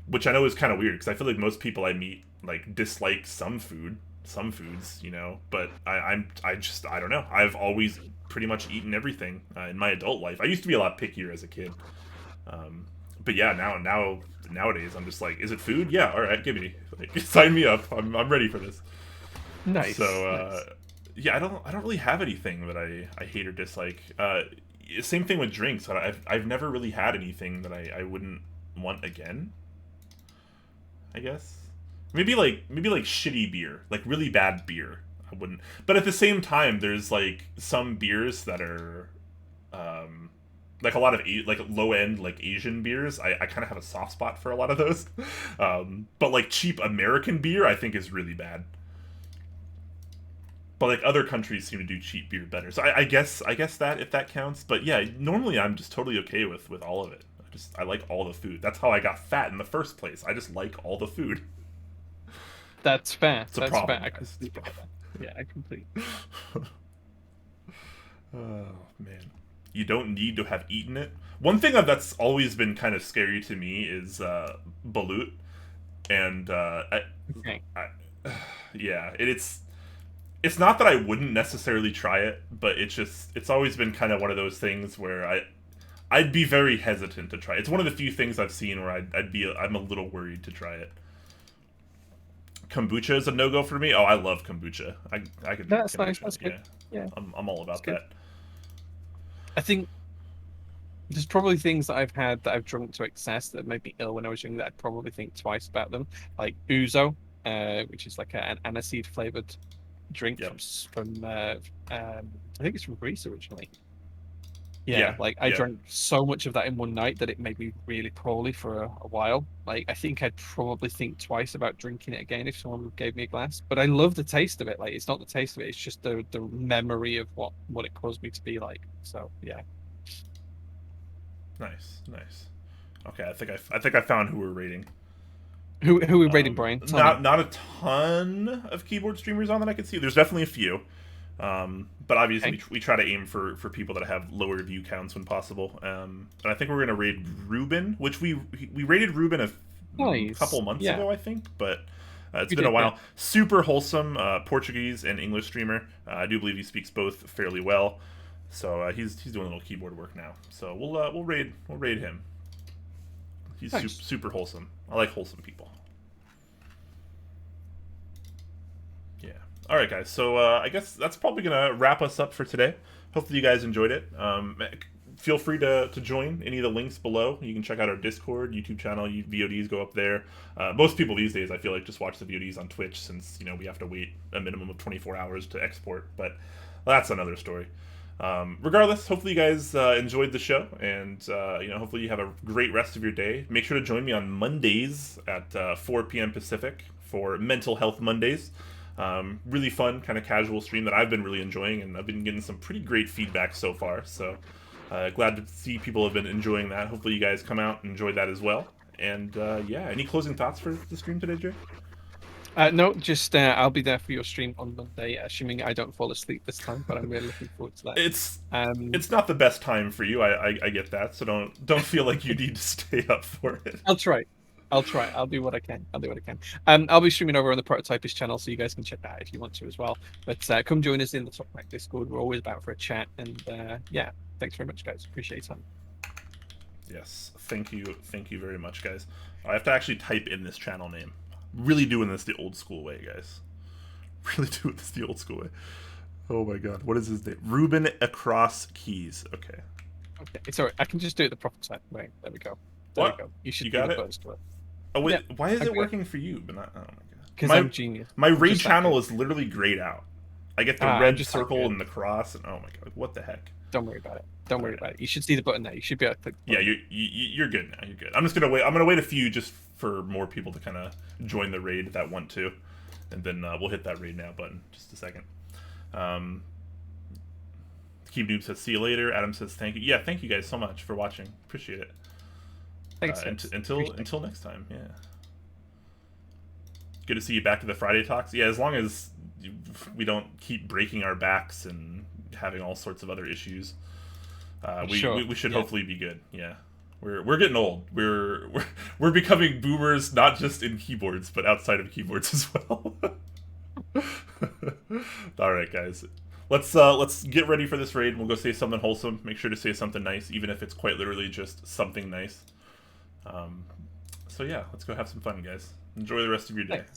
Which I know is kind of weird because I feel like most people I meet like dislike some foods, but I don't know. I've always pretty much eaten everything in my adult life. I used to be a lot pickier as a kid, but yeah, nowadays I'm just like, is it food? Yeah, all right, give me, like, sign me up. I'm ready for this. Nice. So yeah, I don't really have anything that I hate or dislike. Same thing with drinks. I've never really had anything that I wouldn't want again, I guess. Maybe like shitty beer, like really bad beer, I wouldn't. But at the same time, there's like some beers that are like a lot of like low end like Asian beers. I kind of have a soft spot for a lot of those. But like cheap American beer I think is really bad. But like other countries seem to do cheap beer better. So I guess that, if that counts. But yeah, normally I'm just totally okay with all of it. I like all the food. That's how I got fat in the first place. I just like all the food. That's fair. It's a That's problem, fair. guys. Yeah, I completely. Oh man, you don't need to have eaten it. One thing that's always been kind of scary to me is balut, and yeah, it's not that I wouldn't necessarily try it, but it's always been kind of one of those things where I'd be very hesitant to try it. It's one of the few things I've seen where I'm a little worried to try it. Kombucha is a no-go for me. Oh, I love kombucha. I could. That's kombucha. nice. That's good. Yeah. I'm all about that. I think there's probably things that I've had that I've drunk to excess that made me ill when I was young that I'd probably think twice about them. Like ouzo, which is like an aniseed flavored drink from I think it's from Greece originally. Yeah, like I drank so much of that in one night that it made me really poorly for a while. Like I think I'd probably think twice about drinking it again if someone gave me a glass. But I love the taste of it. Like it's not the taste of it; it's just the memory of what it caused me to be like. So yeah. Nice. Okay, I think I found who we're rating. Who are we rating, Brian? Not a ton of keyboard streamers on that I can see. There's definitely a few. But obviously we try to aim for people that have lower view counts when possible. And I think we're gonna raid Ruben, which we rated Ruben a couple Nice. months Yeah. ago, I think, but it's We been a did, while. yeah. Super wholesome Portuguese and English streamer. I do believe he speaks both fairly well, so he's doing a little keyboard work now. So we'll raid him. He's Nice. super wholesome. I like wholesome people. Yeah. All right, guys. So I guess that's probably gonna wrap us up for today. Hopefully you guys enjoyed it. Feel free to join any of the links below. You can check out our Discord, YouTube channel. VODs go up there. Most people these days, I feel like, just watch the VODs on Twitch since we have to wait a minimum of 24 hours to export. But that's another story. Regardless, hopefully you guys enjoyed the show, and hopefully you have a great rest of your day. Make sure to join me on Mondays at 4 p.m. Pacific for Mental Health Mondays. Really fun, kind of casual stream that I've been really enjoying, and I've been getting some pretty great feedback so far. So glad to see people have been enjoying that. Hopefully you guys come out and enjoy that as well. And yeah, any closing thoughts for the stream today, Jay? No, just I'll be there for your stream on Monday, assuming I don't fall asleep this time. But I'm really looking forward to that. It's not the best time for you. I get that, so don't feel like you need to stay up for it. I'll try. I'll do what I can. I'll be streaming over on the Prototypist channel, so you guys can check that out if you want to as well. But come join us in the Top Mac Discord. We're always about for a chat. And yeah, thanks very much, guys. Appreciate it. Yes, thank you very much, guys. I have to actually type in this channel name. Really doing this the old school way, guys. Really doing this the old school way. Oh my god, what is his name? Ruben Across Keys. Okay. Okay, it's alright. I can just do it the proper way. There we go. There What? we go. You should got be it? the first one. Oh wait, Yeah, why is I it got it. working for you, but not? Oh my god. Because I'm genius. My I'm raid just that channel good. is literally grayed out. I get the I'm red just that circle good. and the cross, and oh my god, what the heck? Don't worry about it. Don't worry about it. You should see the button there. You should be able to click. The Yeah, button. you're good now. You're good. I'm just gonna wait. I'm gonna wait a few just for more people to kind of join the raid that want to, and then we'll hit that raid now button. Just a second. Keep Noob says see you later. Adam says thank you. Yeah, thank you guys so much for watching. Appreciate it. Thanks. Until next time. Yeah. Good to see you back to the Friday talks. Yeah, as long as we don't keep breaking our backs and having all sorts of other issues, we should hopefully be good. Yeah, we're getting old. We're becoming boomers, not just in keyboards, but outside of keyboards as well. All right, guys. Let's get ready for this raid. We'll go say something wholesome. Make sure to say something nice, even if it's quite literally just something nice. So yeah, let's go have some fun, guys. Enjoy the rest of your day. Thanks.